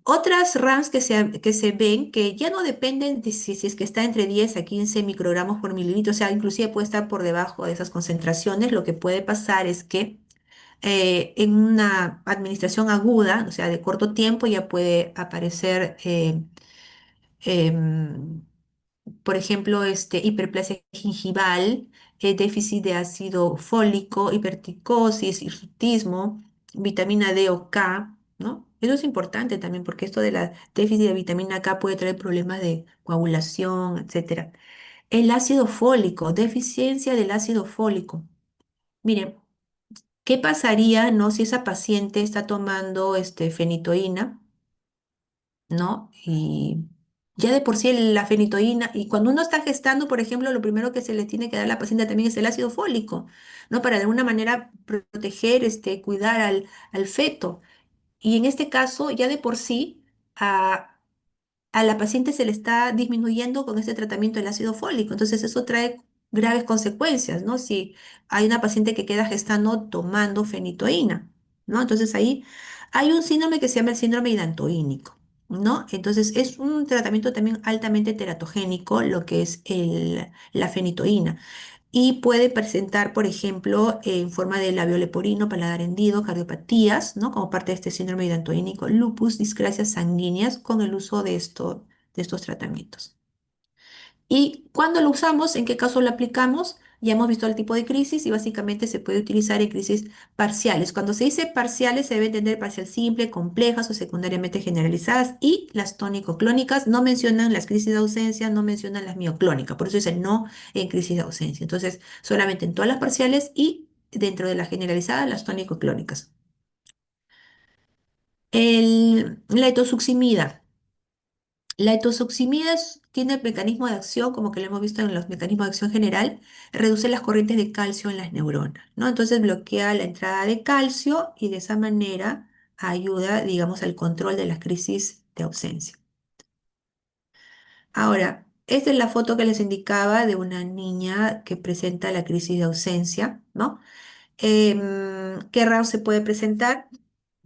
Otras RAMs que se ven que ya no dependen de si es que está entre 10 a 15 microgramos por mililitro, o sea, inclusive puede estar por debajo de esas concentraciones. Lo que puede pasar es que en una administración aguda, o sea, de corto tiempo, ya puede aparecer em, por ejemplo, hiperplasia gingival, déficit de ácido fólico, hipertricosis, hirsutismo, vitamina D o K, ¿no? Eso es importante también porque esto de la déficit de vitamina K puede traer problemas de coagulación, etcétera. El ácido fólico, deficiencia del ácido fólico. Miren, ¿qué pasaría, no, si esa paciente está tomando fenitoína? ¿No? Y ya de por sí la fenitoína, y cuando uno está gestando, por ejemplo, lo primero que se le tiene que dar a la paciente también es el ácido fólico, ¿no? Para de alguna manera proteger, cuidar al feto. Y en este caso, ya de por sí, a la paciente se le está disminuyendo con este tratamiento el ácido fólico. Entonces eso trae graves consecuencias, ¿no? Si hay una paciente que queda gestando tomando fenitoína, ¿no? Entonces ahí hay un síndrome que se llama el síndrome hidantoínico, ¿no? Entonces es un tratamiento también altamente teratogénico, lo que es la fenitoína. Y puede presentar, por ejemplo, en forma de labio leporino, paladar hendido, cardiopatías, ¿no? Como parte de este síndrome hidantoínico, lupus, discrasias sanguíneas con el uso de estos tratamientos. ¿Y cuándo lo usamos? ¿En qué caso lo aplicamos? Ya hemos visto el tipo de crisis y básicamente se puede utilizar en crisis parciales. Cuando se dice parciales, se debe entender parcial simple, complejas o secundariamente generalizadas, y las tónico-clónicas no mencionan las crisis de ausencia, no mencionan las mioclónicas, por eso dicen no en crisis de ausencia. Entonces, solamente en todas las parciales y dentro de las generalizadas, las tónico-clónicas. La etosuximida. La etosuximida tiene el mecanismo de acción, como que lo hemos visto en los mecanismos de acción general, reduce las corrientes de calcio en las neuronas, ¿no? Entonces bloquea la entrada de calcio y de esa manera ayuda, digamos, al control de las crisis de ausencia. Ahora, esta es la foto que les indicaba de una niña que presenta la crisis de ausencia, ¿no? ¿Qué raro se puede presentar?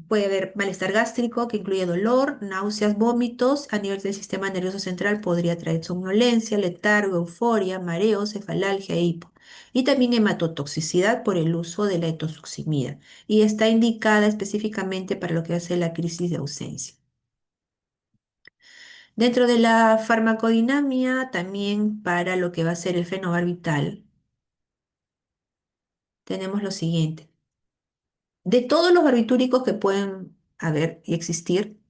Puede haber malestar gástrico que incluye dolor, náuseas, vómitos. A nivel del sistema nervioso central podría traer somnolencia, letargo, euforia, mareo, cefalalgia e hipo. Y también hematotoxicidad por el uso de la etosuximida. Y está indicada específicamente para lo que hace la crisis de ausencia. Dentro de la farmacodinamia, también para lo que va a ser el fenobarbital, tenemos lo siguiente. De todos los barbitúricos que pueden haber y existir,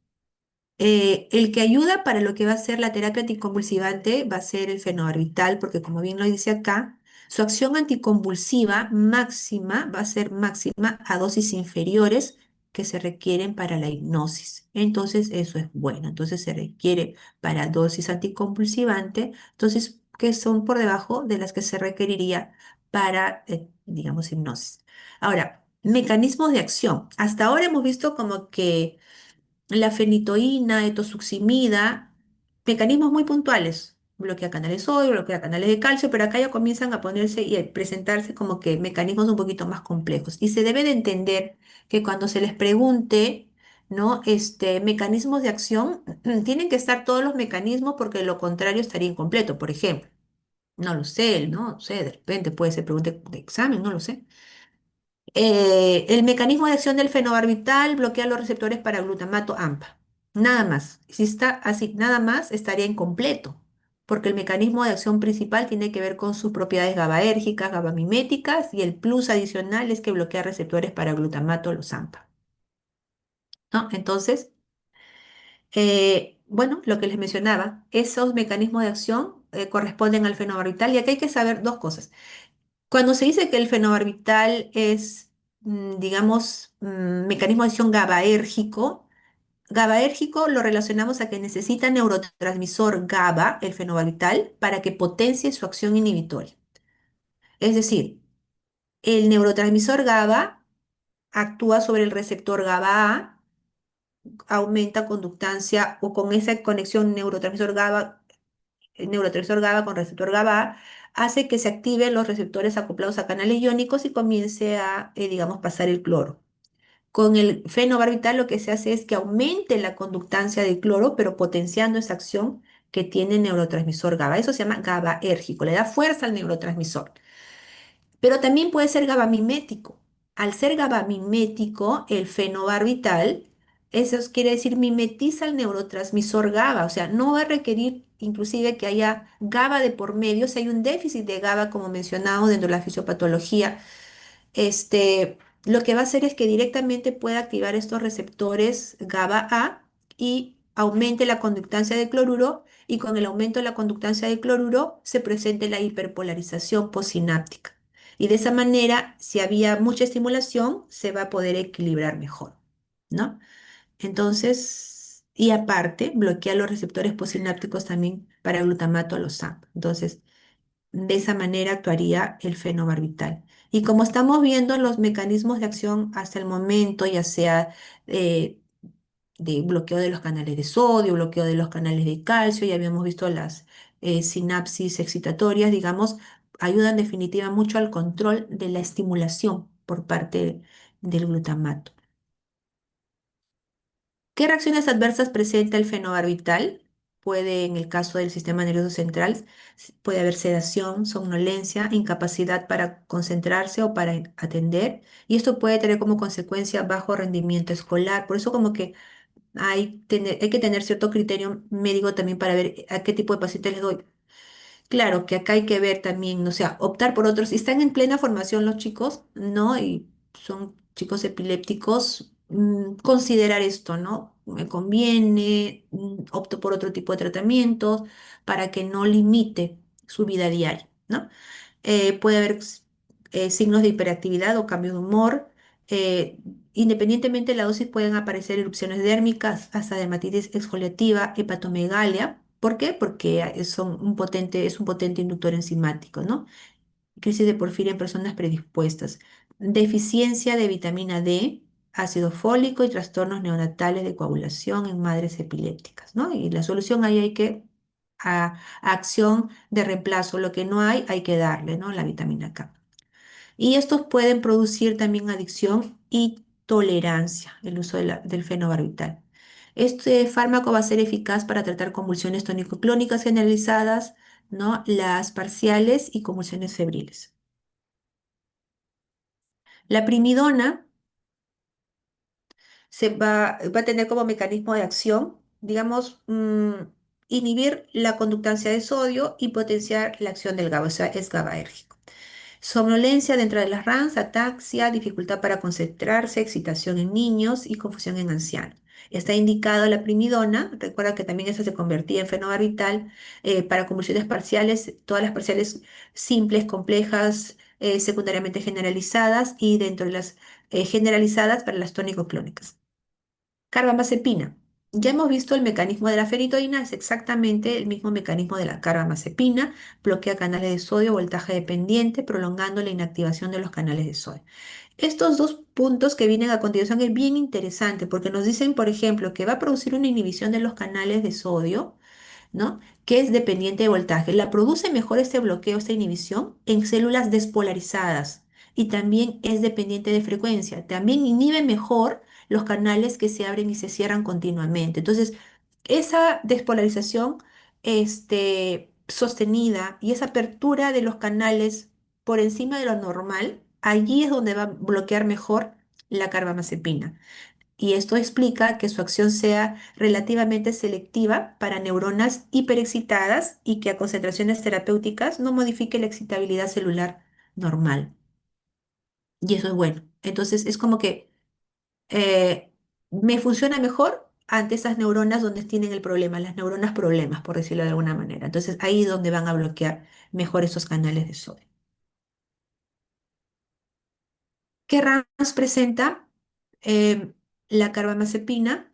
el que ayuda para lo que va a ser la terapia anticonvulsivante va a ser el fenobarbital, porque como bien lo dice acá, su acción anticonvulsiva máxima va a ser máxima a dosis inferiores que se requieren para la hipnosis. Entonces, eso es bueno. Entonces, se requiere para dosis anticonvulsivante, dosis que son por debajo de las que se requeriría para, digamos, hipnosis. Ahora, Mecanismos de acción. Hasta ahora hemos visto como que la fenitoína, etosuximida, mecanismos muy puntuales. Bloquea canales de sodio, bloquea canales de calcio, pero acá ya comienzan a ponerse y a presentarse como que mecanismos un poquito más complejos. Y se debe de entender que cuando se les pregunte, ¿no? Mecanismos de acción, tienen que estar todos los mecanismos porque lo contrario estaría incompleto. Por ejemplo, no lo sé, no sé, de repente puede ser pregunta de examen, no lo sé. El mecanismo de acción del fenobarbital bloquea los receptores para glutamato AMPA. Nada más. Si está así, nada más estaría incompleto, porque el mecanismo de acción principal tiene que ver con sus propiedades GABAérgicas, GABAmiméticas, y el plus adicional es que bloquea receptores para glutamato, los AMPA, ¿no? Entonces, bueno, lo que les mencionaba, esos mecanismos de acción corresponden al fenobarbital y aquí hay que saber dos cosas. Cuando se dice que el fenobarbital es, digamos, mecanismo de acción GABAérgico, GABAérgico lo relacionamos a que necesita neurotransmisor GABA, el fenobarbital, para que potencie su acción inhibitoria. Es decir, el neurotransmisor GABA actúa sobre el receptor GABA, aumenta conductancia o con esa conexión neurotransmisor GABA con receptor GABA hace que se activen los receptores acoplados a canales iónicos y comience a, digamos, pasar el cloro. Con el fenobarbital lo que se hace es que aumente la conductancia del cloro, pero potenciando esa acción que tiene el neurotransmisor GABA. Eso se llama GABAérgico, le da fuerza al neurotransmisor. Pero también puede ser GABA-mimético. Al ser GABA-mimético, el fenobarbital, eso quiere decir mimetiza el neurotransmisor GABA, o sea, no va a requerir inclusive que haya GABA de por medio, si hay un déficit de GABA, como mencionado dentro de la fisiopatología, lo que va a hacer es que directamente pueda activar estos receptores GABA-A y aumente la conductancia de cloruro y con el aumento de la conductancia de cloruro se presente la hiperpolarización postsináptica. Y de esa manera, si había mucha estimulación, se va a poder equilibrar mejor, ¿no? Entonces, y aparte, bloquea los receptores postsinápticos también para glutamato a los AMP. Entonces, de esa manera actuaría el fenobarbital. Y como estamos viendo los mecanismos de acción hasta el momento, ya sea eh, de bloqueo de los canales de sodio, bloqueo de los canales de calcio, ya habíamos visto las sinapsis excitatorias, digamos, ayudan definitiva mucho al control de la estimulación por parte del glutamato. ¿Qué reacciones adversas presenta el fenobarbital? Puede, en el caso del sistema nervioso central, puede haber sedación, somnolencia, incapacidad para concentrarse o para atender, y esto puede tener como consecuencia bajo rendimiento escolar. Por eso como que hay que tener cierto criterio médico también para ver a qué tipo de pacientes les doy. Claro que acá hay que ver también, o sea, optar por otros. Si están en plena formación los chicos, ¿no? Y son chicos epilépticos, considerar esto, ¿no? Me conviene, opto por otro tipo de tratamientos para que no limite su vida diaria, ¿no? Puede haber signos de hiperactividad o cambio de humor. eh, Independientemente de la dosis, pueden aparecer erupciones dérmicas, hasta dermatitis exfoliativa, hepatomegalia. ¿Por qué? Porque es un potente inductor enzimático, ¿no? Crisis de porfiria en personas predispuestas. Deficiencia de vitamina D, ácido fólico y trastornos neonatales de coagulación en madres epilépticas, ¿no? Y la solución ahí hay que acción de reemplazo. Lo que no hay que darle, ¿no? La vitamina K. Y estos pueden producir también adicción y tolerancia, el uso del fenobarbital. Este fármaco va a ser eficaz para tratar convulsiones tónico-clónicas generalizadas, ¿no? Las parciales y convulsiones febriles. La primidona va a tener como mecanismo de acción, digamos, inhibir la conductancia de sodio y potenciar la acción del GABA, o sea, es GABAérgico. Somnolencia dentro de las RANS, ataxia, dificultad para concentrarse, excitación en niños y confusión en ancianos. Está indicado la primidona, recuerda que también eso se convertía en fenobarbital para convulsiones parciales, todas las parciales simples, complejas, secundariamente generalizadas y dentro de las generalizadas para las tónico-clónicas. Carbamazepina. Ya hemos visto el mecanismo de la fenitoína, es exactamente el mismo mecanismo de la carbamazepina, bloquea canales de sodio, voltaje dependiente, prolongando la inactivación de los canales de sodio. Estos dos puntos que vienen a continuación es bien interesante porque nos dicen, por ejemplo, que va a producir una inhibición de los canales de sodio, ¿no? Que es dependiente de voltaje. La produce mejor este bloqueo, esta inhibición en células despolarizadas y también es dependiente de frecuencia. También inhibe mejor los canales que se abren y se cierran continuamente. Entonces, esa despolarización sostenida y esa apertura de los canales por encima de lo normal, allí es donde va a bloquear mejor la carbamazepina. Y esto explica que su acción sea relativamente selectiva para neuronas hiperexcitadas y que a concentraciones terapéuticas no modifique la excitabilidad celular normal. Y eso es bueno. Entonces es como que me funciona mejor ante esas neuronas donde tienen el problema, las neuronas problemas, por decirlo de alguna manera. Entonces ahí es donde van a bloquear mejor esos canales de sodio. ¿Qué RAMS presenta? Eh, la carbamazepina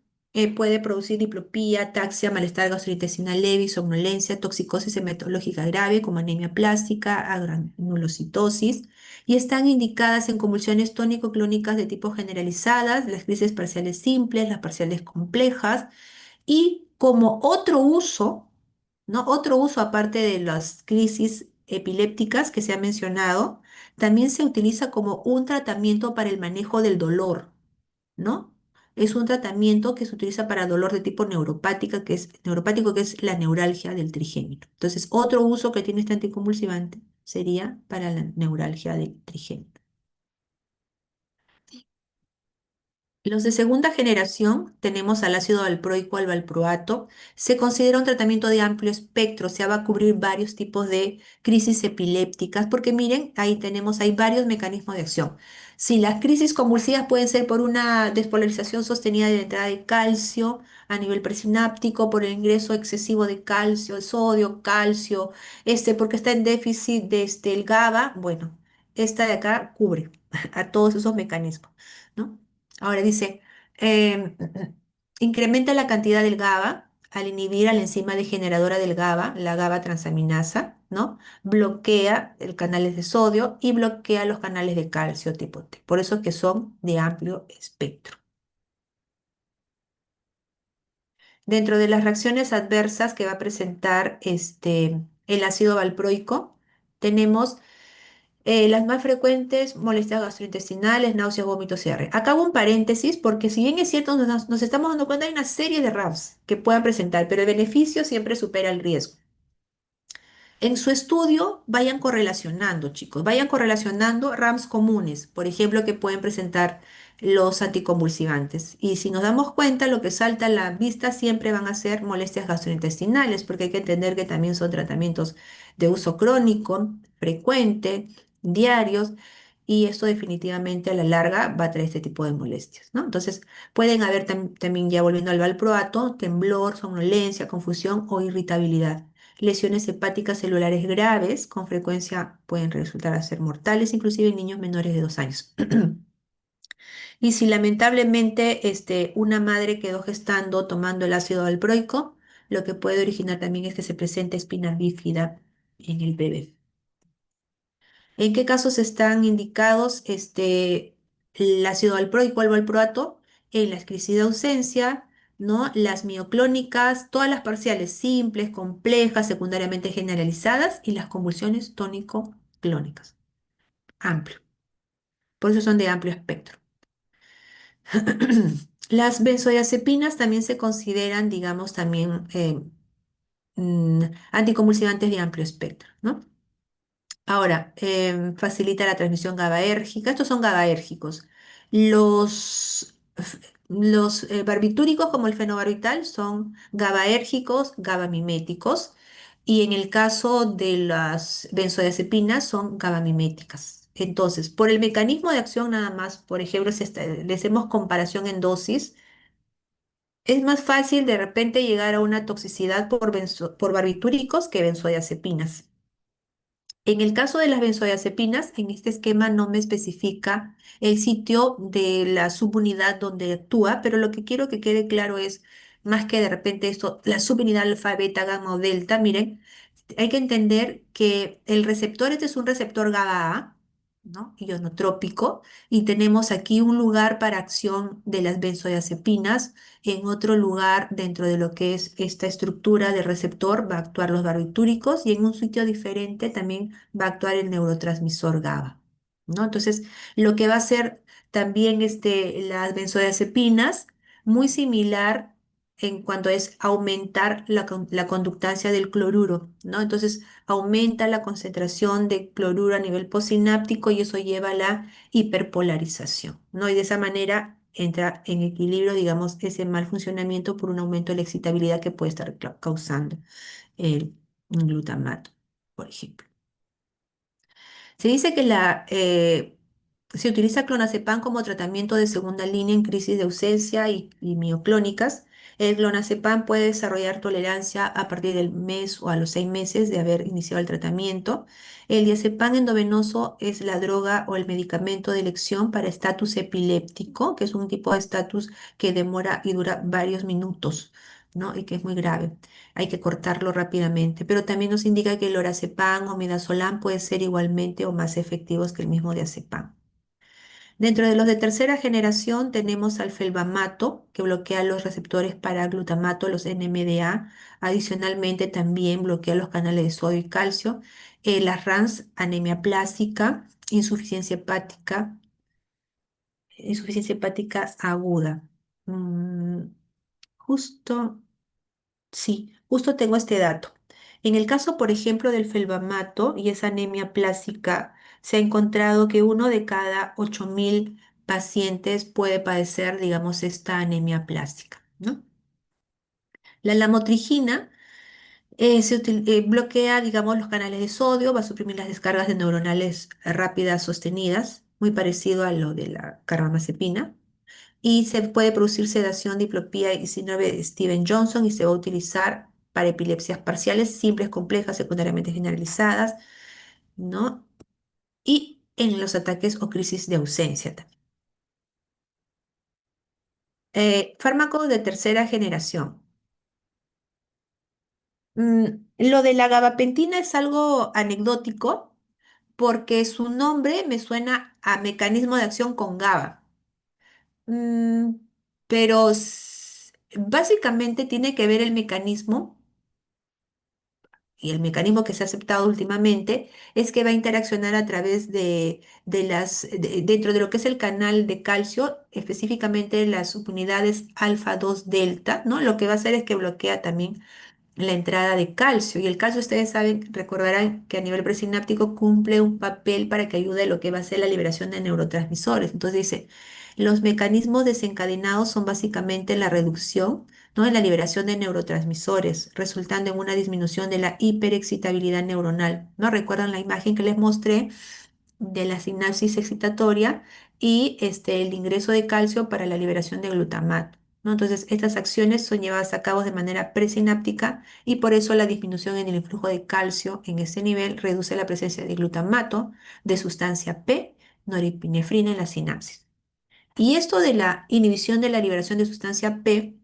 puede producir diplopía, ataxia, malestar gastrointestinal leve, somnolencia, toxicosis hematológica grave como anemia plástica, agranulocitosis y están indicadas en convulsiones tónico-clónicas de tipo generalizadas, las crisis parciales simples, las parciales complejas y como otro uso, ¿no? Otro uso aparte de las crisis epilépticas que se ha mencionado, también se utiliza como un tratamiento para el manejo del dolor, ¿no? Es un tratamiento que se utiliza para dolor de tipo neuropático, que es la neuralgia del trigémino. Entonces, otro uso que tiene este anticonvulsivante sería para la neuralgia del trigémino. Los de segunda generación, tenemos al ácido valproico, al valproato, se considera un tratamiento de amplio espectro, o sea, va a cubrir varios tipos de crisis epilépticas, porque miren, hay varios mecanismos de acción. Si las crisis convulsivas pueden ser por una despolarización sostenida de la entrada de calcio a nivel presináptico, por el ingreso excesivo de calcio, de sodio, calcio, porque está en déficit de el GABA, bueno, esta de acá cubre a todos esos mecanismos, ¿no? Ahora dice, em, incrementa la cantidad del GABA al inhibir a la enzima degeneradora del GABA, la GABA transaminasa, ¿no? Bloquea el canales de sodio y bloquea los canales de calcio tipo T. Por eso que son de amplio espectro. Dentro de las reacciones adversas que va a presentar el ácido valproico, tenemos las más frecuentes, molestias gastrointestinales, náuseas, vómitos y diarrea. Acá hago un paréntesis porque si bien es cierto, nos estamos dando cuenta, hay una serie de RAFs que puedan presentar, pero el beneficio siempre supera el riesgo. En su estudio, vayan correlacionando, chicos, vayan correlacionando RAMs comunes, por ejemplo, que pueden presentar los anticonvulsivantes. Y si nos damos cuenta, lo que salta a la vista siempre van a ser molestias gastrointestinales, porque hay que entender que también son tratamientos de uso crónico, frecuente, diarios, y esto definitivamente a la larga va a traer este tipo de molestias, ¿no? Entonces, pueden haber también, ya volviendo al valproato, temblor, somnolencia, confusión o irritabilidad. Lesiones hepáticas celulares graves con frecuencia pueden resultar a ser mortales, inclusive en niños menores de 2 años. Y si lamentablemente una madre quedó gestando tomando el ácido valproico, lo que puede originar también es que se presente espina bífida en el bebé. ¿En qué casos están indicados el ácido valproico o el valproato? En la crisis de ausencia, ¿no? Las mioclónicas, todas las parciales simples, complejas, secundariamente generalizadas y las convulsiones tónico-clónicas. Amplio. Por eso son de amplio espectro. Las benzodiazepinas también se consideran, digamos, también anticonvulsivantes de amplio espectro, ¿no? Ahora, facilita la transmisión GABAérgica. Estos son GABAérgicos. Los barbitúricos, como el fenobarbital, son GABAérgicos, GABAmiméticos. Y en el caso de las benzodiazepinas, son GABAmiméticas. Entonces, por el mecanismo de acción nada más, por ejemplo, si le hacemos comparación en dosis, es más fácil de repente llegar a una toxicidad por barbitúricos que benzodiazepinas. En el caso de las benzodiazepinas, en este esquema no me especifica el sitio de la subunidad donde actúa, pero lo que quiero que quede claro es, más que de repente esto, la subunidad alfa, beta, gamma o delta, miren, hay que entender que el receptor, este es un receptor GABA, ¿no? Ionotrópico, y tenemos aquí un lugar para acción de las benzodiazepinas, en otro lugar dentro de lo que es esta estructura de receptor va a actuar los barbitúricos y en un sitio diferente también va a actuar el neurotransmisor GABA, ¿no? Entonces, lo que va a hacer también las benzodiazepinas, muy similar en cuanto es aumentar la conductancia del cloruro, ¿no? Entonces, aumenta la concentración de cloruro a nivel postsináptico y eso lleva a la hiperpolarización, ¿no? Y de esa manera entra en equilibrio, digamos, ese mal funcionamiento por un aumento de la excitabilidad que puede estar causando el glutamato, por ejemplo. Se dice que se utiliza clonazepam como tratamiento de segunda línea en crisis de ausencia y mioclónicas. El clonazepam puede desarrollar tolerancia a partir del mes o a los 6 meses de haber iniciado el tratamiento. El diazepam endovenoso es la droga o el medicamento de elección para estatus epiléptico, que es un tipo de estatus que demora y dura varios minutos, ¿no? Y que es muy grave, hay que cortarlo rápidamente, pero también nos indica que el lorazepam o midazolam pueden ser igualmente o más efectivos que el mismo diazepam. Dentro de los de tercera generación tenemos al felbamato, que bloquea los receptores para glutamato, los NMDA. Adicionalmente también bloquea los canales de sodio y calcio. Las RANS, anemia plástica, insuficiencia hepática aguda. Mm, justo. Sí, justo tengo este dato. En el caso, por ejemplo, del felbamato y esa anemia plástica, se ha encontrado que uno de cada 8.000 pacientes puede padecer, digamos, esta anemia plástica, ¿no? La lamotrigina bloquea, digamos, los canales de sodio, va a suprimir las descargas de neuronales rápidas sostenidas, muy parecido a lo de la carbamazepina y se puede producir sedación, diplopía y síndrome de Steven-Johnson y se va a utilizar para epilepsias parciales, simples, complejas, secundariamente generalizadas, ¿no? Y en los ataques o crisis de ausencia también. Fármacos de tercera generación. Lo de la gabapentina es algo anecdótico porque su nombre me suena a mecanismo de acción con GABA. Mm, pero básicamente tiene que ver el mecanismo y el mecanismo que se ha aceptado últimamente es que va a interaccionar a través dentro de lo que es el canal de calcio, específicamente las subunidades alfa 2 delta, ¿no? Lo que va a hacer es que bloquea también la entrada de calcio. Y el calcio, ustedes saben, recordarán que a nivel presináptico cumple un papel para que ayude a lo que va a ser la liberación de neurotransmisores. Entonces dice, los mecanismos desencadenados son básicamente la reducción, ¿no? En la liberación de neurotransmisores, resultando en una disminución de la hiperexcitabilidad neuronal. ¿No recuerdan la imagen que les mostré de la sinapsis excitatoria y el ingreso de calcio para la liberación de glutamato? ¿No? Entonces, estas acciones son llevadas a cabo de manera presináptica y por eso la disminución en el influjo de calcio en este nivel reduce la presencia de glutamato, de sustancia P, norepinefrina en la sinapsis. Y esto de la inhibición de la liberación de sustancia P,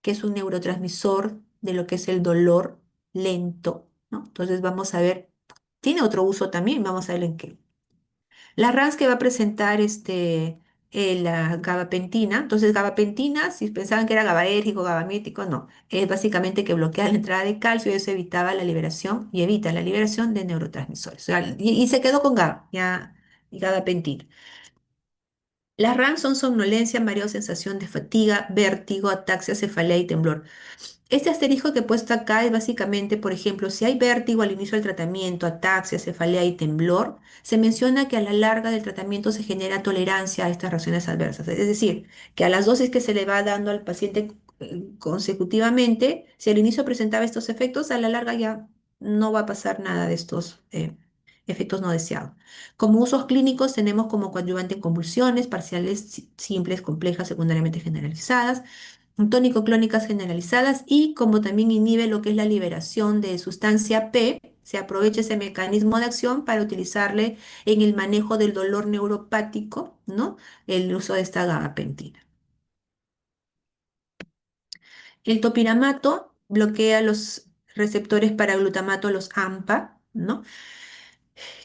que es un neurotransmisor de lo que es el dolor lento, ¿no? Entonces vamos a ver, tiene otro uso también, vamos a ver en qué. La RANS que va a presentar la gabapentina, entonces gabapentina, si pensaban que era GABAérgico, GABAmético, no, es básicamente que bloquea la entrada de calcio y eso evitaba la liberación y evita la liberación de neurotransmisores. O sea, y se quedó con GABA, ya, y gabapentina. Las RAM son somnolencia, mareo, sensación de fatiga, vértigo, ataxia, cefalea y temblor. Este asterisco que he puesto acá es básicamente, por ejemplo, si hay vértigo al inicio del tratamiento, ataxia, cefalea y temblor, se menciona que a la larga del tratamiento se genera tolerancia a estas reacciones adversas. Es decir, que a las dosis que se le va dando al paciente consecutivamente, si al inicio presentaba estos efectos, a la larga ya no va a pasar nada de estos efectos no deseados. Como usos clínicos tenemos como coadyuvante en convulsiones parciales simples, complejas, secundariamente generalizadas, un tónico clónicas generalizadas y como también inhibe lo que es la liberación de sustancia P, se aprovecha ese mecanismo de acción para utilizarle en el manejo del dolor neuropático, ¿no? El uso de esta gabapentina. El topiramato bloquea los receptores para glutamato, los AMPA, ¿no?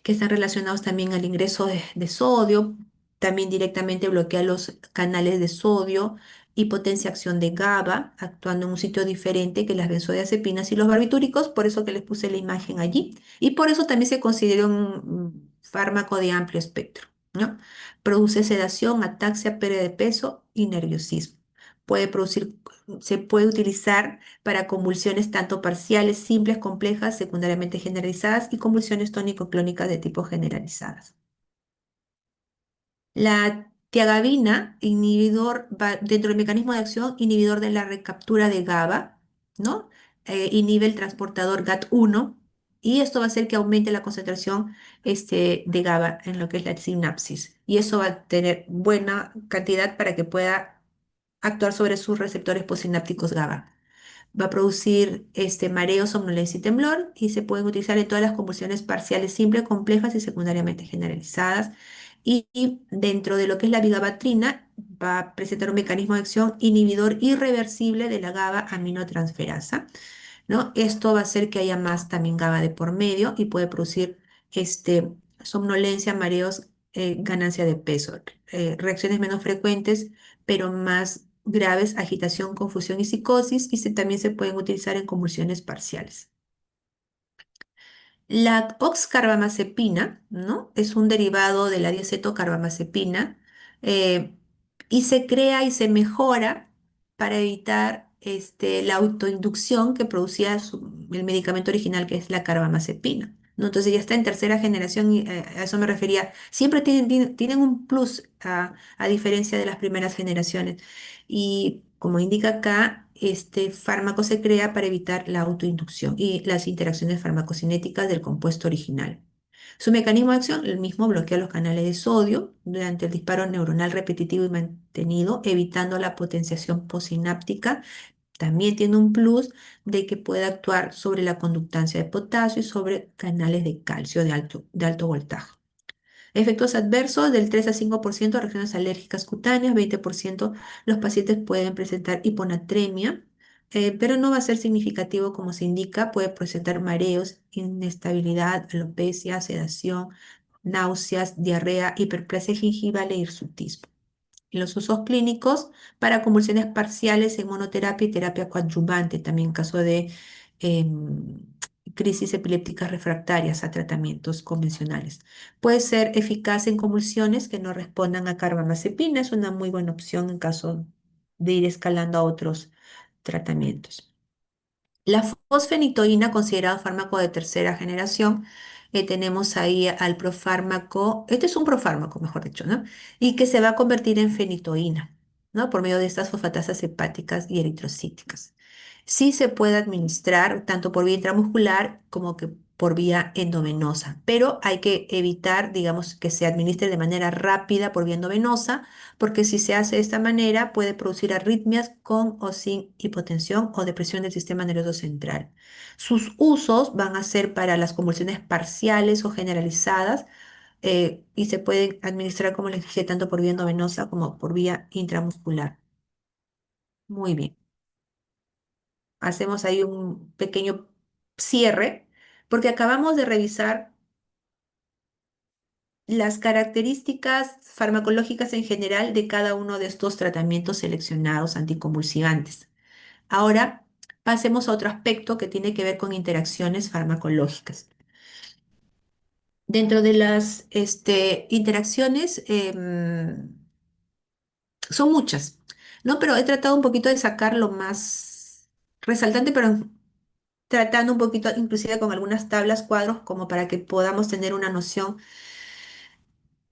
Que están relacionados también al ingreso de sodio. También directamente bloquea los canales de sodio y potencia acción de GABA, actuando en un sitio diferente que las benzodiazepinas y los barbitúricos, por eso que les puse la imagen allí. Y por eso también se considera un fármaco de amplio espectro, ¿no? Produce sedación, ataxia, pérdida de peso y nerviosismo. Puede producir, se puede utilizar para convulsiones tanto parciales, simples, complejas, secundariamente generalizadas y convulsiones tónico-clónicas de tipo generalizadas. La tiagabina, inhibidor, dentro del mecanismo de acción, inhibidor de la recaptura de GABA, ¿no? Inhibe el transportador GAT1 y esto va a hacer que aumente la concentración de GABA en lo que es la sinapsis. Y eso va a tener buena cantidad para que pueda actuar sobre sus receptores postsinápticos GABA. Va a producir mareo, somnolencia y temblor y se pueden utilizar en todas las convulsiones parciales simples, complejas y secundariamente generalizadas. Y dentro de lo que es la vigabatrina, va a presentar un mecanismo de acción inhibidor irreversible de la GABA aminotransferasa, ¿no? Esto va a hacer que haya más también GABA de por medio y puede producir somnolencia, mareos, ganancia de peso, reacciones menos frecuentes, pero más graves, agitación, confusión y psicosis, y también se pueden utilizar en convulsiones parciales. La oxcarbamazepina, ¿no? Es un derivado de la diacetocarbamazepina eh, y se crea y se mejora para evitar la autoinducción que producía el medicamento original, que es la carbamazepina, ¿no? Entonces ya está en tercera generación y a eso me refería. Siempre tienen un plus a diferencia de las primeras generaciones. Y como indica acá, este fármaco se crea para evitar la autoinducción y las interacciones farmacocinéticas del compuesto original. Su mecanismo de acción, el mismo, bloquea los canales de sodio durante el disparo neuronal repetitivo y mantenido, evitando la potenciación posináptica. También tiene un plus de que puede actuar sobre la conductancia de potasio y sobre canales de calcio de alto voltaje. Efectos adversos del 3 a 5%, reacciones alérgicas cutáneas, 20% los pacientes pueden presentar hiponatremia, pero no va a ser significativo como se indica, puede presentar mareos, inestabilidad, alopecia, sedación, náuseas, diarrea, hiperplasia gingival e hirsutismo. Los usos clínicos para convulsiones parciales en monoterapia y terapia coadyuvante, también en caso de em, crisis epilépticas refractarias a tratamientos convencionales. Puede ser eficaz en convulsiones que no respondan a carbamazepina, es una muy buena opción en caso de ir escalando a otros tratamientos. La fosfenitoína, considerado fármaco de tercera generación, tenemos ahí al profármaco, este es un profármaco, mejor dicho, ¿no? Y que se va a convertir en fenitoína, ¿no? Por medio de estas fosfatasas hepáticas y eritrocíticas. Sí se puede administrar tanto por vía intramuscular como que por vía endovenosa, pero hay que evitar, digamos, que se administre de manera rápida por vía endovenosa porque si se hace de esta manera puede producir arritmias con o sin hipotensión o depresión del sistema nervioso central. Sus usos van a ser para las convulsiones parciales o generalizadas y se pueden administrar, como les dije, tanto por vía endovenosa como por vía intramuscular. Muy bien. Hacemos ahí un pequeño cierre porque acabamos de revisar las características farmacológicas en general de cada uno de estos tratamientos seleccionados anticonvulsivantes. Ahora pasemos a otro aspecto que tiene que ver con interacciones farmacológicas. Dentro de las interacciones son muchas, ¿no? Pero he tratado un poquito de sacar lo más resaltante, pero tratando un poquito inclusive con algunas tablas, cuadros, como para que podamos tener una noción.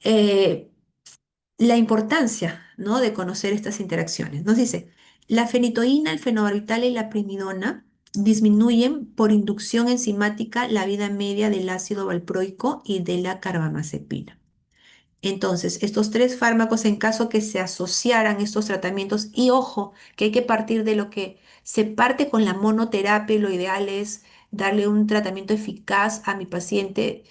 eh, la importancia, ¿no? De conocer estas interacciones. Nos dice, la fenitoína, el fenobarbital y la primidona disminuyen por inducción enzimática la vida media del ácido valproico y de la carbamazepina. Entonces, estos tres fármacos, en caso que se asociaran estos tratamientos, y ojo, que hay que partir de lo que se parte con la monoterapia, y lo ideal es darle un tratamiento eficaz a mi paciente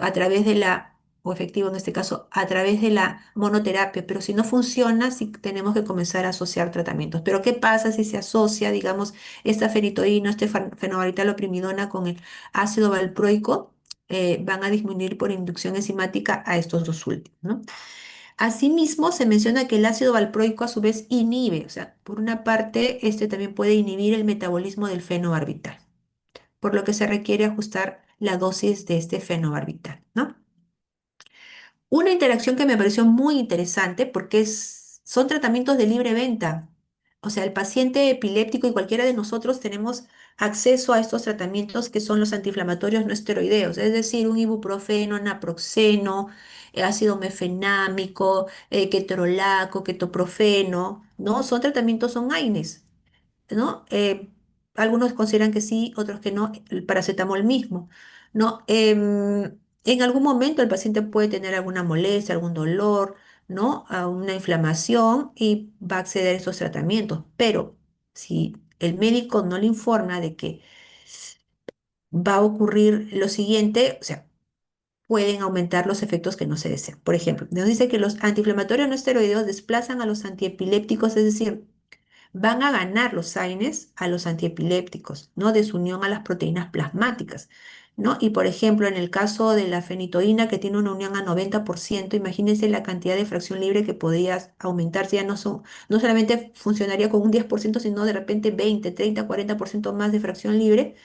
a través de la o efectivo en este caso a través de la monoterapia, pero si no funciona, sí tenemos que comenzar a asociar tratamientos. Pero ¿qué pasa si se asocia, digamos, esta fenitoína, este fenobarbital o primidona con el ácido valproico? Van a disminuir por inducción enzimática a estos dos últimos, ¿no? Asimismo, se menciona que el ácido valproico a su vez inhibe, o sea, por una parte, este también puede inhibir el metabolismo del fenobarbital, por lo que se requiere ajustar la dosis de este fenobarbital, ¿no? Una interacción que me pareció muy interesante porque son tratamientos de libre venta. O sea, el paciente epiléptico y cualquiera de nosotros tenemos acceso a estos tratamientos que son los antiinflamatorios no esteroideos, es decir, un ibuprofeno, naproxeno, ácido mefenámico, ketorolaco, ketoprofeno, ¿no? Son tratamientos, son AINES, ¿no? Algunos consideran que sí, otros que no, el paracetamol mismo, ¿no? En algún momento el paciente puede tener alguna molestia, algún dolor, ¿no? Una inflamación y va a acceder a esos tratamientos, pero si el médico no le informa de que va a ocurrir lo siguiente, o sea, pueden aumentar los efectos que no se desean. Por ejemplo, nos dice que los antiinflamatorios no esteroideos desplazan a los antiepilépticos, es decir, van a ganar los AINES a los antiepilépticos, ¿no? De su unión a las proteínas plasmáticas, ¿no? Y por ejemplo, en el caso de la fenitoína que tiene una unión a 90%, imagínense la cantidad de fracción libre que podría aumentarse, ya no solamente funcionaría con un 10%, sino de repente 20, 30, 40% más de fracción libre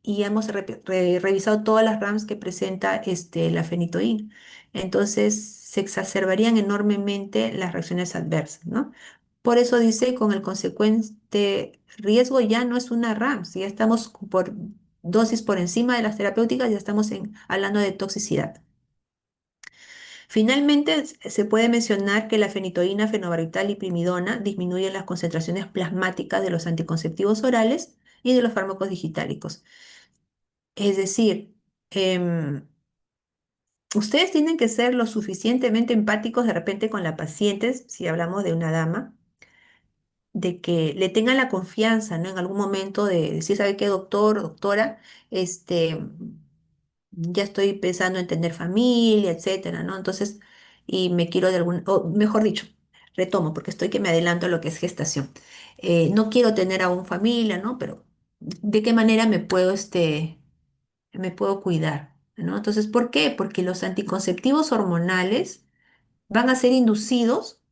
y hemos revisado todas las RAMs que presenta la fenitoína. Entonces, se exacerbarían enormemente las reacciones adversas, ¿no? Por eso dice, con el consecuente riesgo ya no es una RAM, si ya estamos por dosis por encima de las terapéuticas, ya estamos hablando de toxicidad. Finalmente, se puede mencionar que la fenitoína, fenobarbital y primidona disminuyen las concentraciones plasmáticas de los anticonceptivos orales y de los fármacos digitálicos. Es decir, em, ustedes tienen que ser lo suficientemente empáticos de repente con la paciente, si hablamos de una dama, de que le tengan la confianza, ¿no? En algún momento de decir, ¿sabe qué, doctor, doctora? Este, ya estoy pensando en tener familia, etcétera, ¿no? Entonces, y me quiero de algún, o mejor dicho, retomo, porque estoy que me adelanto a lo que es gestación. No quiero tener aún familia, ¿no? Pero, ¿de qué manera me puedo cuidar, ¿no? Entonces, ¿por qué? Porque los anticonceptivos hormonales van a ser inducidos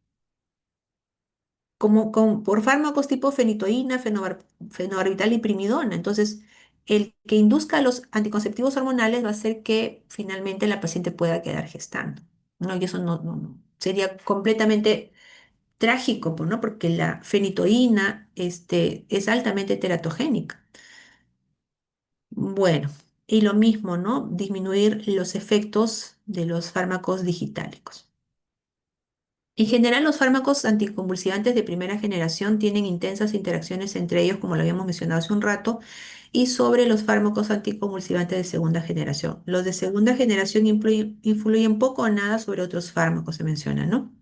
por fármacos tipo fenitoína, fenobarbital y primidona. Entonces, el que induzca los anticonceptivos hormonales va a hacer que finalmente la paciente pueda quedar gestando, ¿no? Y eso sería completamente trágico, pues, ¿no? Porque la fenitoína, es altamente teratogénica. Bueno, y lo mismo, ¿no? Disminuir los efectos de los fármacos digitálicos. En general, los fármacos anticonvulsivantes de primera generación tienen intensas interacciones entre ellos, como lo habíamos mencionado hace un rato, y sobre los fármacos anticonvulsivantes de segunda generación. Los de segunda generación influyen poco o nada sobre otros fármacos, se menciona, ¿no?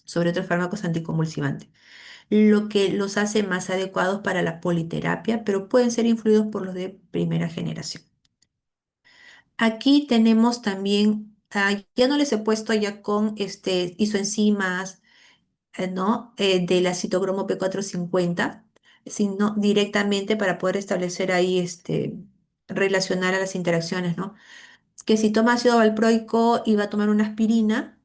Sobre otros fármacos anticonvulsivantes, lo que los hace más adecuados para la politerapia, pero pueden ser influidos por los de primera generación. Aquí tenemos también, ya no les he puesto ya con isoenzimas, ¿no? De la citocromo P450, sino directamente para poder establecer ahí, relacionar a las interacciones, ¿no? Que si toma ácido valproico y va a tomar una aspirina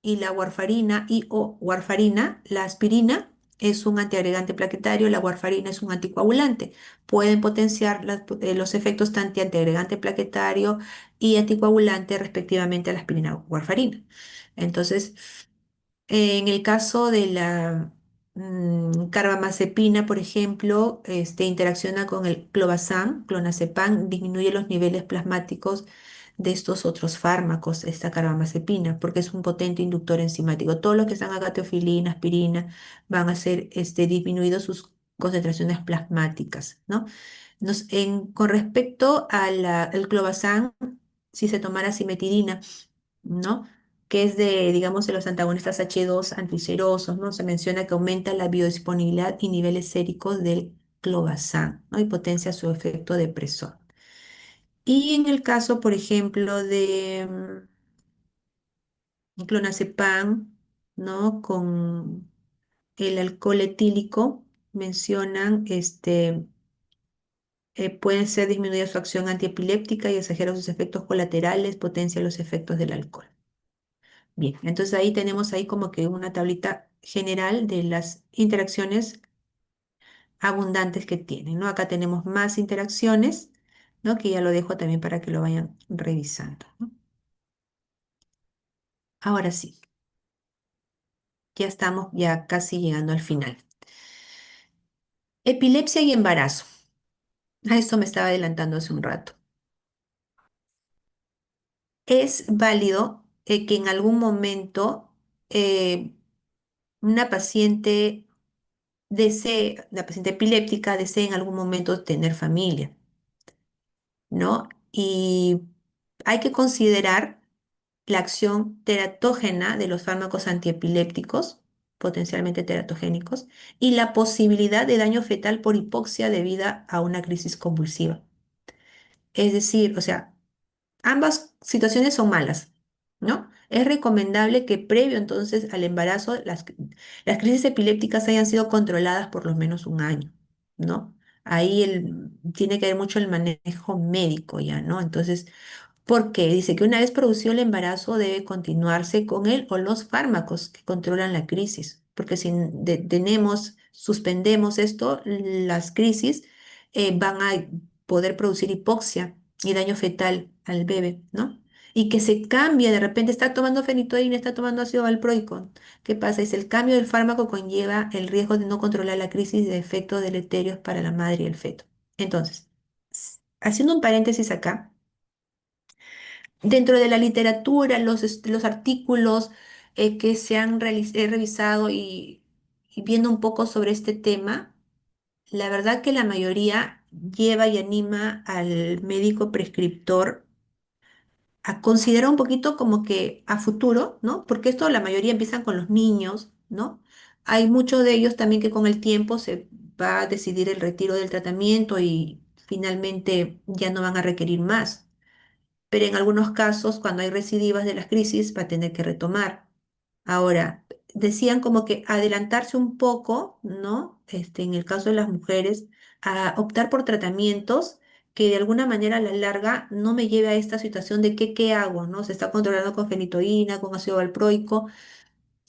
y la warfarina y o warfarina, la aspirina es un antiagregante plaquetario, la warfarina es un anticoagulante. Pueden potenciar los efectos tanto antiagregante plaquetario y anticoagulante respectivamente a la aspirina o warfarina. Entonces, en el caso de la carbamazepina, por ejemplo, interacciona con el clobazam, clonazepam, disminuye los niveles plasmáticos de estos otros fármacos, esta carbamazepina, porque es un potente inductor enzimático. Todos los que están acá, teofilina, aspirina, van a ser disminuidos sus concentraciones plasmáticas, ¿no? Con respecto al clobazam, si se tomara simetirina, ¿no? Que es digamos, de los antagonistas H2 antiserosos, ¿no? Se menciona que aumenta la biodisponibilidad y niveles séricos del clobazam, ¿no? Y potencia su efecto depresor. Y en el caso, por ejemplo, clonazepam, ¿no? Con el alcohol etílico, mencionan, pueden ser disminuida su acción antiepiléptica y exagera sus efectos colaterales, potencia los efectos del alcohol. Bien, entonces ahí tenemos ahí como que una tablita general de las interacciones abundantes que tienen, ¿no? Acá tenemos más interacciones, ¿no? Que ya lo dejo también para que lo vayan revisando, ¿no? Ahora sí, ya estamos ya casi llegando al final. Epilepsia y embarazo. A esto me estaba adelantando hace un rato. Es válido que en algún momento eh, una paciente desee, la paciente epiléptica desee en algún momento tener familia, ¿no? Y hay que considerar la acción teratógena de los fármacos antiepilépticos, potencialmente teratogénicos, y la posibilidad de daño fetal por hipoxia debida a una crisis convulsiva. Es decir, o sea, ambas situaciones son malas, ¿no? Es recomendable que previo entonces al embarazo las crisis epilépticas hayan sido controladas por lo menos un año, ¿no? Ahí tiene que ver mucho el manejo médico ya, ¿no? Entonces, porque dice que una vez producido el embarazo debe continuarse con él o los fármacos que controlan la crisis, porque si suspendemos esto, las crisis van a poder producir hipoxia y daño fetal al bebé, ¿no? Y que se cambie, de repente está tomando fenitoína, está tomando ácido valproico. ¿Qué pasa? Dice, el cambio del fármaco conlleva el riesgo de no controlar la crisis de efectos deleterios para la madre y el feto. Entonces, haciendo un paréntesis acá, dentro de la literatura, los artículos que se han he revisado y viendo un poco sobre este tema, la verdad que la mayoría lleva y anima al médico prescriptor a considerar un poquito como que a futuro, ¿no? Porque esto la mayoría empiezan con los niños, ¿no? Hay muchos de ellos también que con el tiempo se va a decidir el retiro del tratamiento y finalmente ya no van a requerir más, pero en algunos casos, cuando hay recidivas de las crisis, va a tener que retomar. Ahora, decían como que adelantarse un poco, ¿no? En el caso de las mujeres, a optar por tratamientos que de alguna manera a la larga no me lleve a esta situación de que, ¿qué hago? ¿No? Se está controlando con fenitoína, con ácido valproico.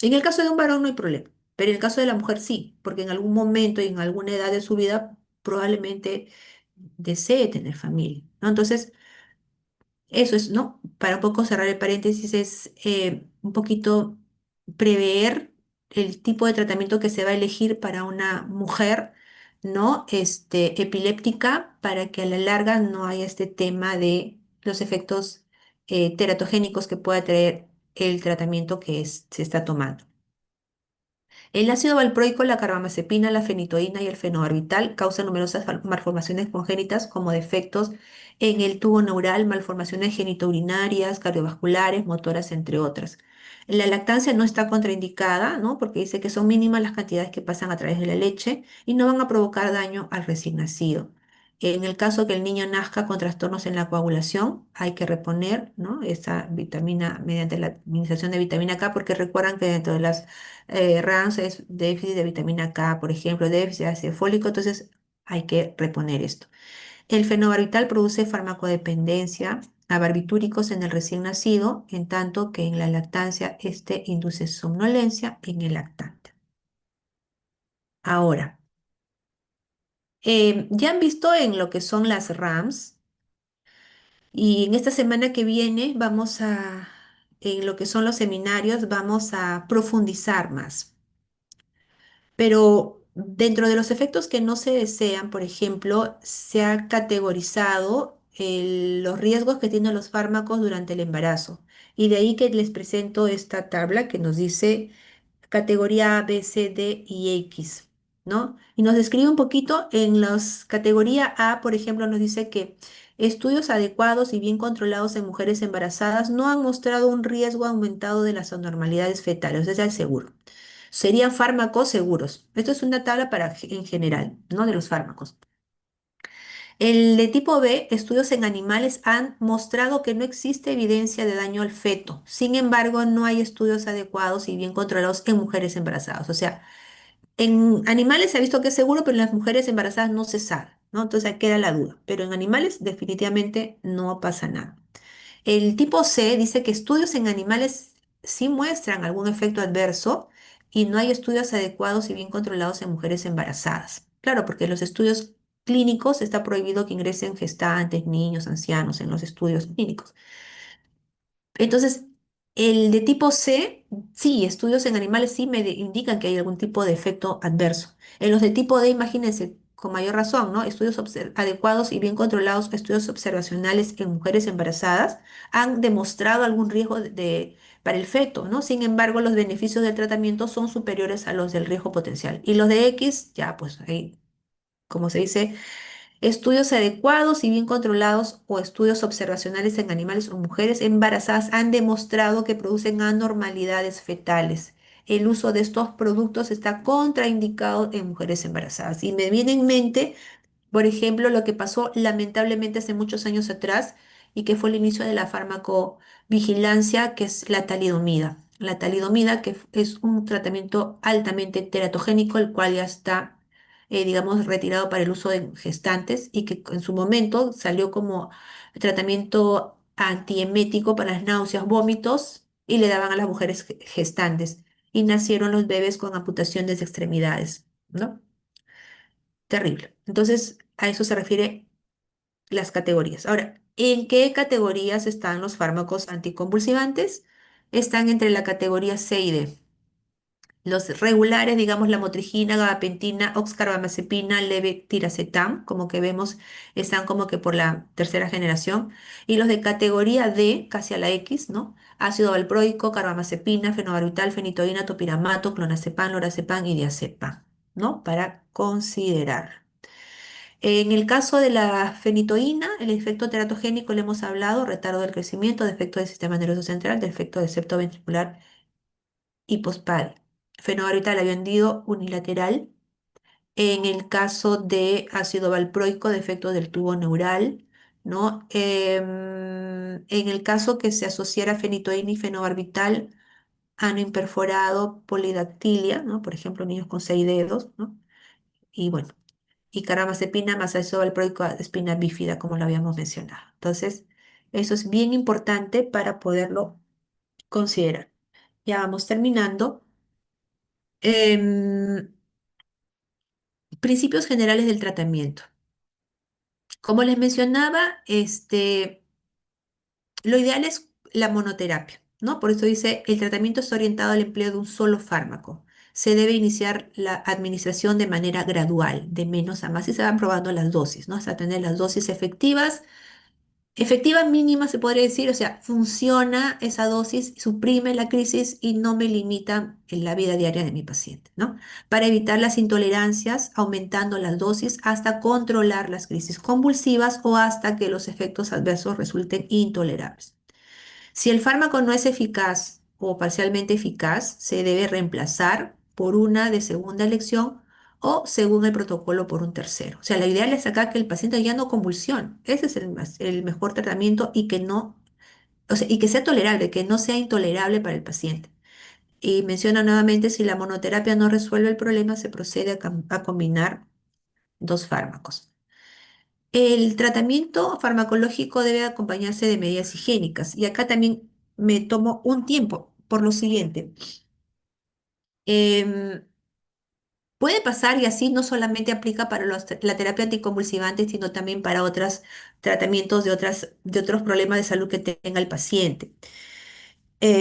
En el caso de un varón no hay problema, pero en el caso de la mujer sí, porque en algún momento y en alguna edad de su vida probablemente desee tener familia, ¿no? Entonces, eso es, ¿no? Para un poco cerrar el paréntesis, es un poquito prever el tipo de tratamiento que se va a elegir para una mujer, ¿no? Epiléptica, para que a la larga no haya este tema de los efectos teratogénicos que pueda traer el tratamiento que se está tomando. El ácido valproico, la carbamazepina, la fenitoína y el fenobarbital causan numerosas malformaciones congénitas como defectos en el tubo neural, malformaciones genitourinarias, cardiovasculares, motoras, entre otras. La lactancia no está contraindicada, ¿no? Porque dice que son mínimas las cantidades que pasan a través de la leche y no van a provocar daño al recién nacido. En el caso que el niño nazca con trastornos en la coagulación, hay que reponer, ¿no? Esa vitamina mediante la administración de vitamina K, porque recuerdan que dentro de las RANS es déficit de vitamina K, por ejemplo, déficit de ácido fólico, entonces hay que reponer esto. El fenobarbital produce farmacodependencia a barbitúricos en el recién nacido, en tanto que en la lactancia este induce somnolencia en el lactante. Ahora, ya han visto en lo que son las RAMs y en esta semana que viene en lo que son los seminarios, vamos a profundizar más. Pero dentro de los efectos que no se desean, por ejemplo, se ha categorizado los riesgos que tienen los fármacos durante el embarazo. Y de ahí que les presento esta tabla que nos dice categoría A, B, C, D y X, ¿no? Y nos describe un poquito en las categoría A, por ejemplo, nos dice que estudios adecuados y bien controlados en mujeres embarazadas no han mostrado un riesgo aumentado de las anormalidades fetales, es el seguro. Serían fármacos seguros. Esto es una tabla en general, ¿no? De los fármacos. El de tipo B, estudios en animales han mostrado que no existe evidencia de daño al feto. Sin embargo, no hay estudios adecuados y bien controlados en mujeres embarazadas. O sea, en animales se ha visto que es seguro, pero en las mujeres embarazadas no se sabe, ¿no? Entonces ahí queda la duda. Pero en animales definitivamente no pasa nada. El tipo C dice que estudios en animales sí muestran algún efecto adverso y no hay estudios adecuados y bien controlados en mujeres embarazadas. Claro, porque en los estudios clínicos está prohibido que ingresen gestantes, niños, ancianos en los estudios clínicos. Entonces, el de tipo C, sí, estudios en animales sí indican que hay algún tipo de efecto adverso. En los de tipo D, imagínense, con mayor razón, ¿no? Estudios adecuados y bien controlados, estudios observacionales en mujeres embarazadas han demostrado algún riesgo para el feto, ¿no? Sin embargo, los beneficios del tratamiento son superiores a los del riesgo potencial. Y los de X, ya, pues ahí, como se dice, estudios adecuados y bien controlados o estudios observacionales en animales o mujeres embarazadas han demostrado que producen anormalidades fetales. El uso de estos productos está contraindicado en mujeres embarazadas. Y me viene en mente, por ejemplo, lo que pasó lamentablemente hace muchos años atrás y que fue el inicio de la farmacovigilancia, que es la talidomida. La talidomida, que es un tratamiento altamente teratogénico, el cual ya está, digamos, retirado para el uso de gestantes y que en su momento salió como tratamiento antiemético para las náuseas, vómitos y le daban a las mujeres gestantes. Y nacieron los bebés con amputaciones de extremidades, ¿no? Terrible. Entonces, a eso se refiere las categorías. Ahora, ¿en qué categorías están los fármacos anticonvulsivantes? Están entre la categoría C y D. Los regulares, digamos, la motrigina, gabapentina, oxcarbamazepina, levetiracetam, como que vemos, están como que por la tercera generación. Y los de categoría D, casi a la X, ¿no? Ácido valproico, carbamazepina, fenobarbital, fenitoína, topiramato, clonazepam, lorazepam y diazepam, ¿no? Para considerar. En el caso de la fenitoína, el efecto teratogénico le hemos hablado, retardo del crecimiento, defecto del sistema nervioso central, defecto del septo ventricular y postpar. Fenobarbital avión unilateral. En el caso de ácido valproico, defecto del tubo neural, ¿no? En el caso que se asociara fenitoína y fenobarbital, ano imperforado, polidactilia, ¿no? Por ejemplo, niños con 6 dedos, ¿no? Y bueno, y carbamazepina más ácido valproico de espina bífida, como lo habíamos mencionado. Entonces, eso es bien importante para poderlo considerar. Ya vamos terminando. Em, Principios generales del tratamiento. Como les mencionaba, lo ideal es la monoterapia, ¿no? Por eso dice, el tratamiento está orientado al empleo de un solo fármaco. Se debe iniciar la administración de manera gradual, de menos a más, y se van probando las dosis, ¿no? Hasta tener las dosis efectivas. Efectiva mínima se podría decir, o sea, funciona esa dosis, suprime la crisis y no me limita en la vida diaria de mi paciente, ¿no? Para evitar las intolerancias, aumentando las dosis hasta controlar las crisis convulsivas o hasta que los efectos adversos resulten intolerables. Si el fármaco no es eficaz o parcialmente eficaz, se debe reemplazar por una de segunda elección o según el protocolo por un tercero. O sea, la idea es acá que el paciente ya no convulsione. Ese es el mejor tratamiento y que no, o sea, y que sea tolerable, que no sea intolerable para el paciente. Y menciona nuevamente, si la monoterapia no resuelve el problema, se procede a combinar dos fármacos. El tratamiento farmacológico debe acompañarse de medidas higiénicas. Y acá también me tomo un tiempo por lo siguiente. Em, Puede pasar y así no solamente aplica para la terapia anticonvulsivante, sino también para otros tratamientos de otros problemas de salud que tenga el paciente.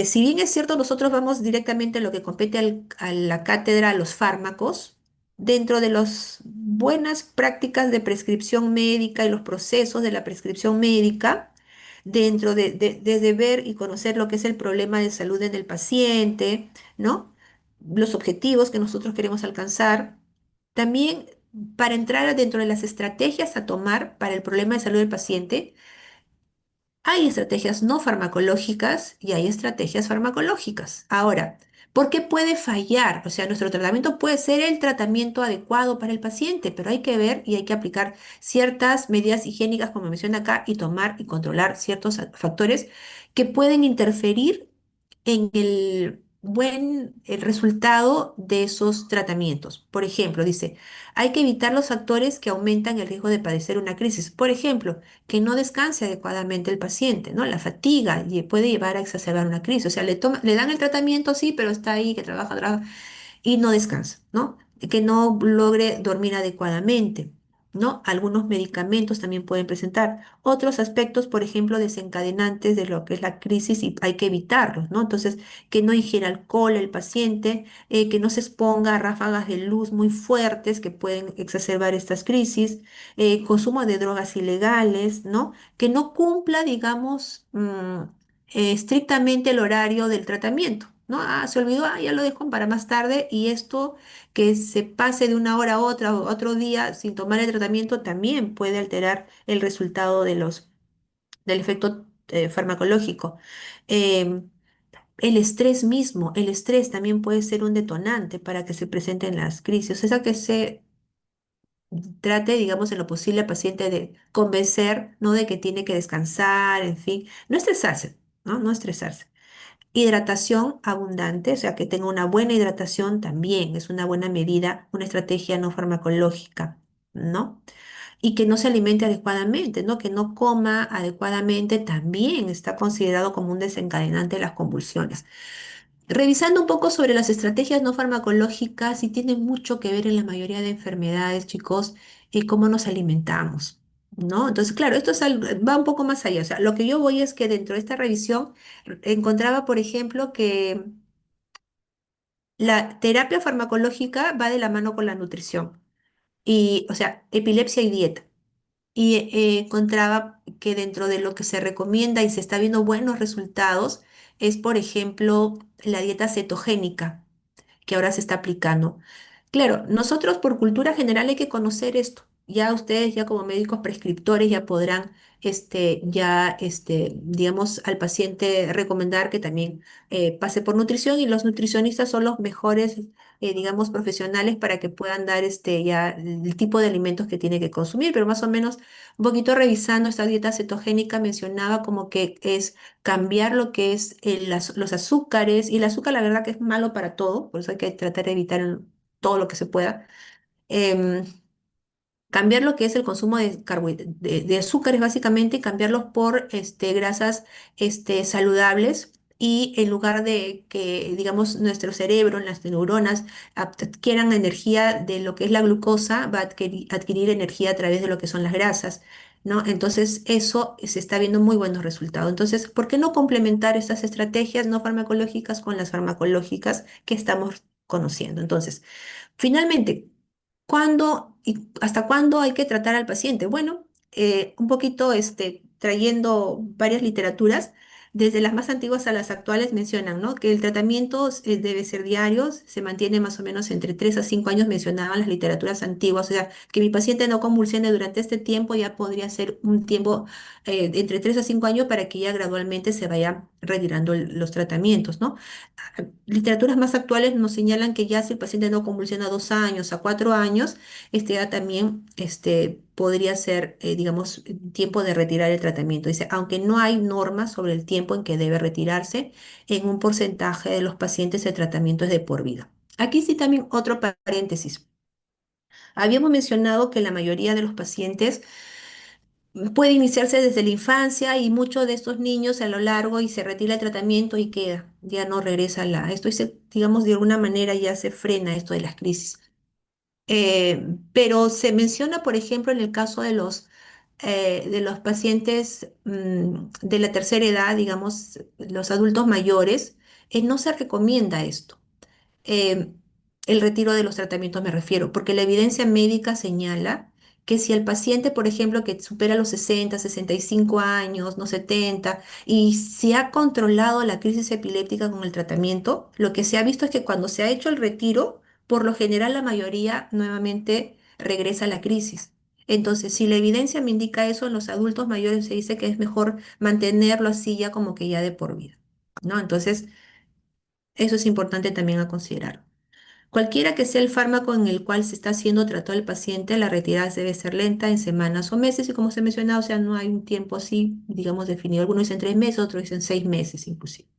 Si bien es cierto, nosotros vamos directamente a lo que compete a la cátedra, a los fármacos, dentro de las buenas prácticas de prescripción médica y los procesos de la prescripción médica, dentro desde ver y conocer lo que es el problema de salud en el paciente, ¿no? Los objetivos que nosotros queremos alcanzar. También para entrar dentro de las estrategias a tomar para el problema de salud del paciente, hay estrategias no farmacológicas y hay estrategias farmacológicas. Ahora, Porque puede fallar, o sea, nuestro tratamiento puede ser el tratamiento adecuado para el paciente, pero hay que ver y hay que aplicar ciertas medidas higiénicas, como menciona acá, y tomar y controlar ciertos factores que pueden interferir en el el resultado de esos tratamientos. Por ejemplo, dice, hay que evitar los factores que aumentan el riesgo de padecer una crisis. Por ejemplo, que no descanse adecuadamente el paciente, ¿no? La fatiga puede llevar a exacerbar una crisis. O sea, le dan el tratamiento, sí, pero está ahí, que trabaja y no descansa, ¿no? Que no logre dormir adecuadamente, ¿no? Algunos medicamentos también pueden presentar otros aspectos, por ejemplo, desencadenantes de lo que es la crisis y hay que evitarlos, ¿no? Entonces, que no ingiera alcohol el paciente, que no se exponga a ráfagas de luz muy fuertes que pueden exacerbar estas crisis, consumo de drogas ilegales, ¿no? Que no cumpla, digamos, estrictamente el horario del tratamiento, ¿no? Ah, se olvidó, ah, ya lo dejo para más tarde y esto que se pase de una hora a otra o otro día sin tomar el tratamiento también puede alterar el resultado del efecto farmacológico. Em, el estrés mismo, el estrés también puede ser un detonante para que se presenten las crisis. O sea, que se trate, digamos, en lo posible al paciente de convencer, ¿no? De que tiene que descansar, en fin, no estresarse, ¿no? No estresarse. Hidratación abundante, o sea, que tenga una buena hidratación también es una buena medida, una estrategia no farmacológica, ¿no? Y que no se alimente adecuadamente, ¿no? Que no coma adecuadamente también está considerado como un desencadenante de las convulsiones. Revisando un poco sobre las estrategias no farmacológicas, y tiene mucho que ver en la mayoría de enfermedades, chicos, cómo nos alimentamos, ¿no? Entonces, claro, esto es va un poco más allá. O sea, lo que yo voy es que dentro de esta revisión encontraba, por ejemplo, que la terapia farmacológica va de la mano con la nutrición, y, o sea, epilepsia y dieta. Y encontraba que dentro de lo que se recomienda y se está viendo buenos resultados es, por ejemplo, la dieta cetogénica que ahora se está aplicando. Claro, nosotros por cultura general hay que conocer esto. Ya ustedes, ya como médicos prescriptores, ya podrán, digamos, al paciente recomendar que también pase por nutrición y los nutricionistas son los mejores, digamos, profesionales para que puedan dar ya el tipo de alimentos que tiene que consumir. Pero más o menos, un poquito revisando esta dieta cetogénica, mencionaba como que es cambiar lo que es los azúcares, y el azúcar la verdad que es malo para todo, por eso hay que tratar de evitar todo lo que se pueda. Em, Cambiar lo que es el consumo de azúcares básicamente y cambiarlos por grasas saludables. Y en lugar de que, digamos, nuestro cerebro, las neuronas, adquieran energía de lo que es la glucosa, va a adquirir energía a través de lo que son las grasas, ¿no? Entonces, eso se está viendo muy buenos resultados. Entonces, ¿por qué no complementar estas estrategias no farmacológicas con las farmacológicas que estamos conociendo? Entonces, finalmente, ¿cuándo y hasta cuándo hay que tratar al paciente? Bueno, un poquito trayendo varias literaturas, desde las más antiguas a las actuales mencionan, ¿no? Que el tratamiento debe ser diario, se mantiene más o menos entre 3 a 5 años, mencionaban las literaturas antiguas, o sea, que mi paciente no convulsione durante este tiempo ya podría ser un tiempo de entre 3 a 5 años para que ya gradualmente se vaya retirando los tratamientos, ¿no? Literaturas más actuales nos señalan que ya si el paciente no convulsiona 2 años a 4 años, ya también podría ser, digamos, tiempo de retirar el tratamiento. Dice, aunque no hay normas sobre el tiempo en que debe retirarse, en un porcentaje de los pacientes el tratamiento es de por vida. Aquí sí también otro paréntesis. Habíamos mencionado que la mayoría de los pacientes puede iniciarse desde la infancia y muchos de estos niños a lo largo y se retira el tratamiento y queda, ya no regresa esto y digamos, de alguna manera ya se frena esto de las crisis. Pero se menciona, por ejemplo, en el caso de los pacientes de la tercera edad, digamos, los adultos mayores, no se recomienda esto, eh, el retiro de los tratamientos me refiero, porque la evidencia médica señala que si el paciente, por ejemplo, que supera los 60, 65 años, no 70, y se ha controlado la crisis epiléptica con el tratamiento, lo que se ha visto es que cuando se ha hecho el retiro, por lo general la mayoría nuevamente regresa a la crisis. Entonces, si la evidencia me indica eso, en los adultos mayores se dice que es mejor mantenerlo así ya como que ya de por vida, ¿no? Entonces, Eso es importante también a considerar. Cualquiera que sea el fármaco en el cual se está siendo tratado el paciente, la retirada debe ser lenta en semanas o meses y como se ha mencionado, o sea, no hay un tiempo así, digamos, definido. Algunos dicen 3 meses, otros dicen 6 meses inclusive.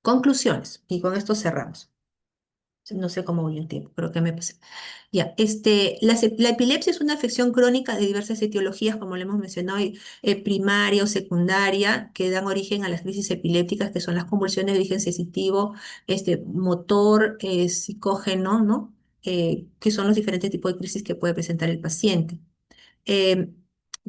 Conclusiones, y con esto cerramos. No sé cómo voy en tiempo, creo que me pasé. Ya, la epilepsia es una afección crónica de diversas etiologías, como le hemos mencionado, primaria o secundaria, que dan origen a las crisis epilépticas, que son las convulsiones de origen sensitivo, motor, psicógeno, ¿no? Que son los diferentes tipos de crisis que puede presentar el paciente. Eh,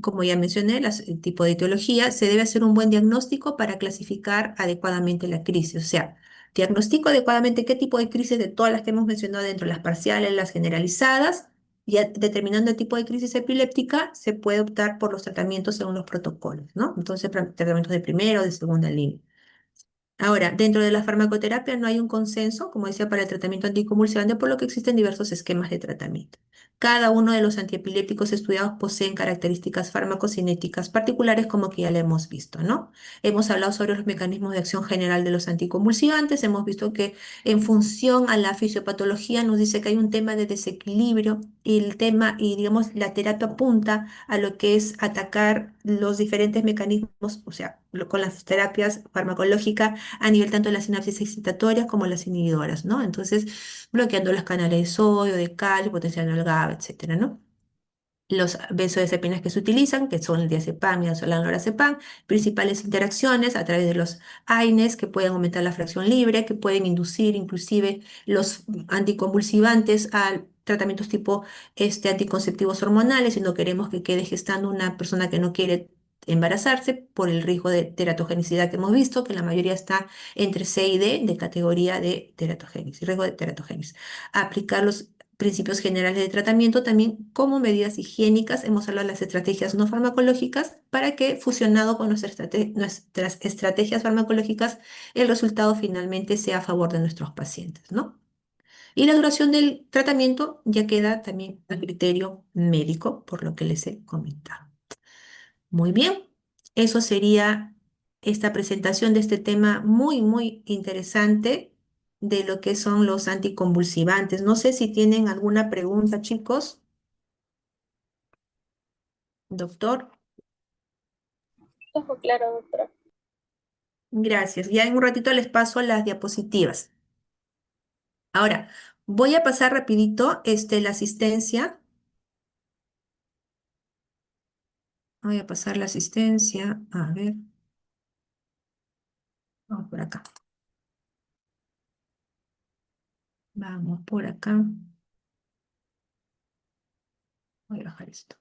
Como ya mencioné, el tipo de etiología, se debe hacer un buen diagnóstico para clasificar adecuadamente la crisis. O sea, diagnostico adecuadamente qué tipo de crisis de todas las que hemos mencionado dentro, las parciales, las generalizadas, y determinando el tipo de crisis epiléptica, se puede optar por los tratamientos según los protocolos, ¿no? Entonces, tratamientos de primera o de segunda línea. Ahora, dentro de la farmacoterapia no hay un consenso, como decía, para el tratamiento anticonvulsivante, por lo que existen diversos esquemas de tratamiento. Cada uno de los antiepilépticos estudiados poseen características farmacocinéticas particulares, como que ya lo hemos visto, ¿no? Hemos hablado sobre los mecanismos de acción general de los anticonvulsivantes, hemos visto que en función a la fisiopatología nos dice que hay un tema de desequilibrio y el tema, y digamos, la terapia apunta a lo que es atacar los diferentes mecanismos, o sea, con las terapias farmacológicas a nivel tanto de las sinapsis excitatorias como las inhibidoras, ¿no? Entonces, bloqueando los canales de sodio, de calcio, potenciando el GABA, etcétera, ¿no? Los benzodiazepinas que se utilizan, que son el diazepam y el lorazepam, principales interacciones a través de los AINES que pueden aumentar la fracción libre, que pueden inducir inclusive los anticonvulsivantes a tratamientos tipo anticonceptivos hormonales, si no queremos que quede gestando una persona que no quiere embarazarse por el riesgo de teratogenicidad que hemos visto, que la mayoría está entre C y D de categoría de teratogénesis, riesgo de teratogénesis. Aplicar los principios generales de tratamiento, también como medidas higiénicas, hemos hablado de las estrategias no farmacológicas, para que fusionado con nuestras estrategias farmacológicas, el resultado finalmente sea a favor de nuestros pacientes, ¿no? Y la duración del tratamiento ya queda también a criterio médico, por lo que les he comentado. Muy bien, eso sería esta presentación de este tema muy, muy interesante de lo que son los anticonvulsivantes. No sé si tienen alguna pregunta, chicos. Doctor, Ojo, claro, doctora. gracias. Ya en un ratito les paso las diapositivas. Ahora, voy a pasar rapidito la asistencia. Voy a pasar la asistencia. A ver, vamos por acá. Vamos por acá. Voy a bajar esto.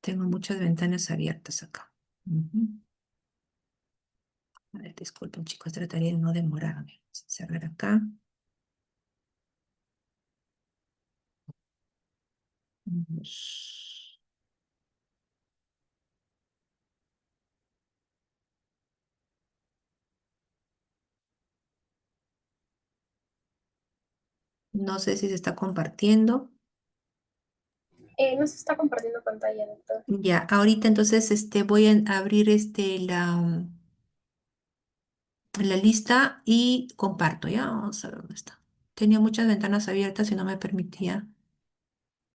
Tengo muchas ventanas abiertas acá. Ujú. A ver, disculpen, chicos, trataré de no demorarme. Cerrar acá. Vamos. No sé si se está compartiendo. No se está compartiendo pantalla, doctor. Ya, ahorita entonces voy a abrir la lista y comparto. Ya, vamos a ver dónde está. Tenía muchas ventanas abiertas y no me permitía.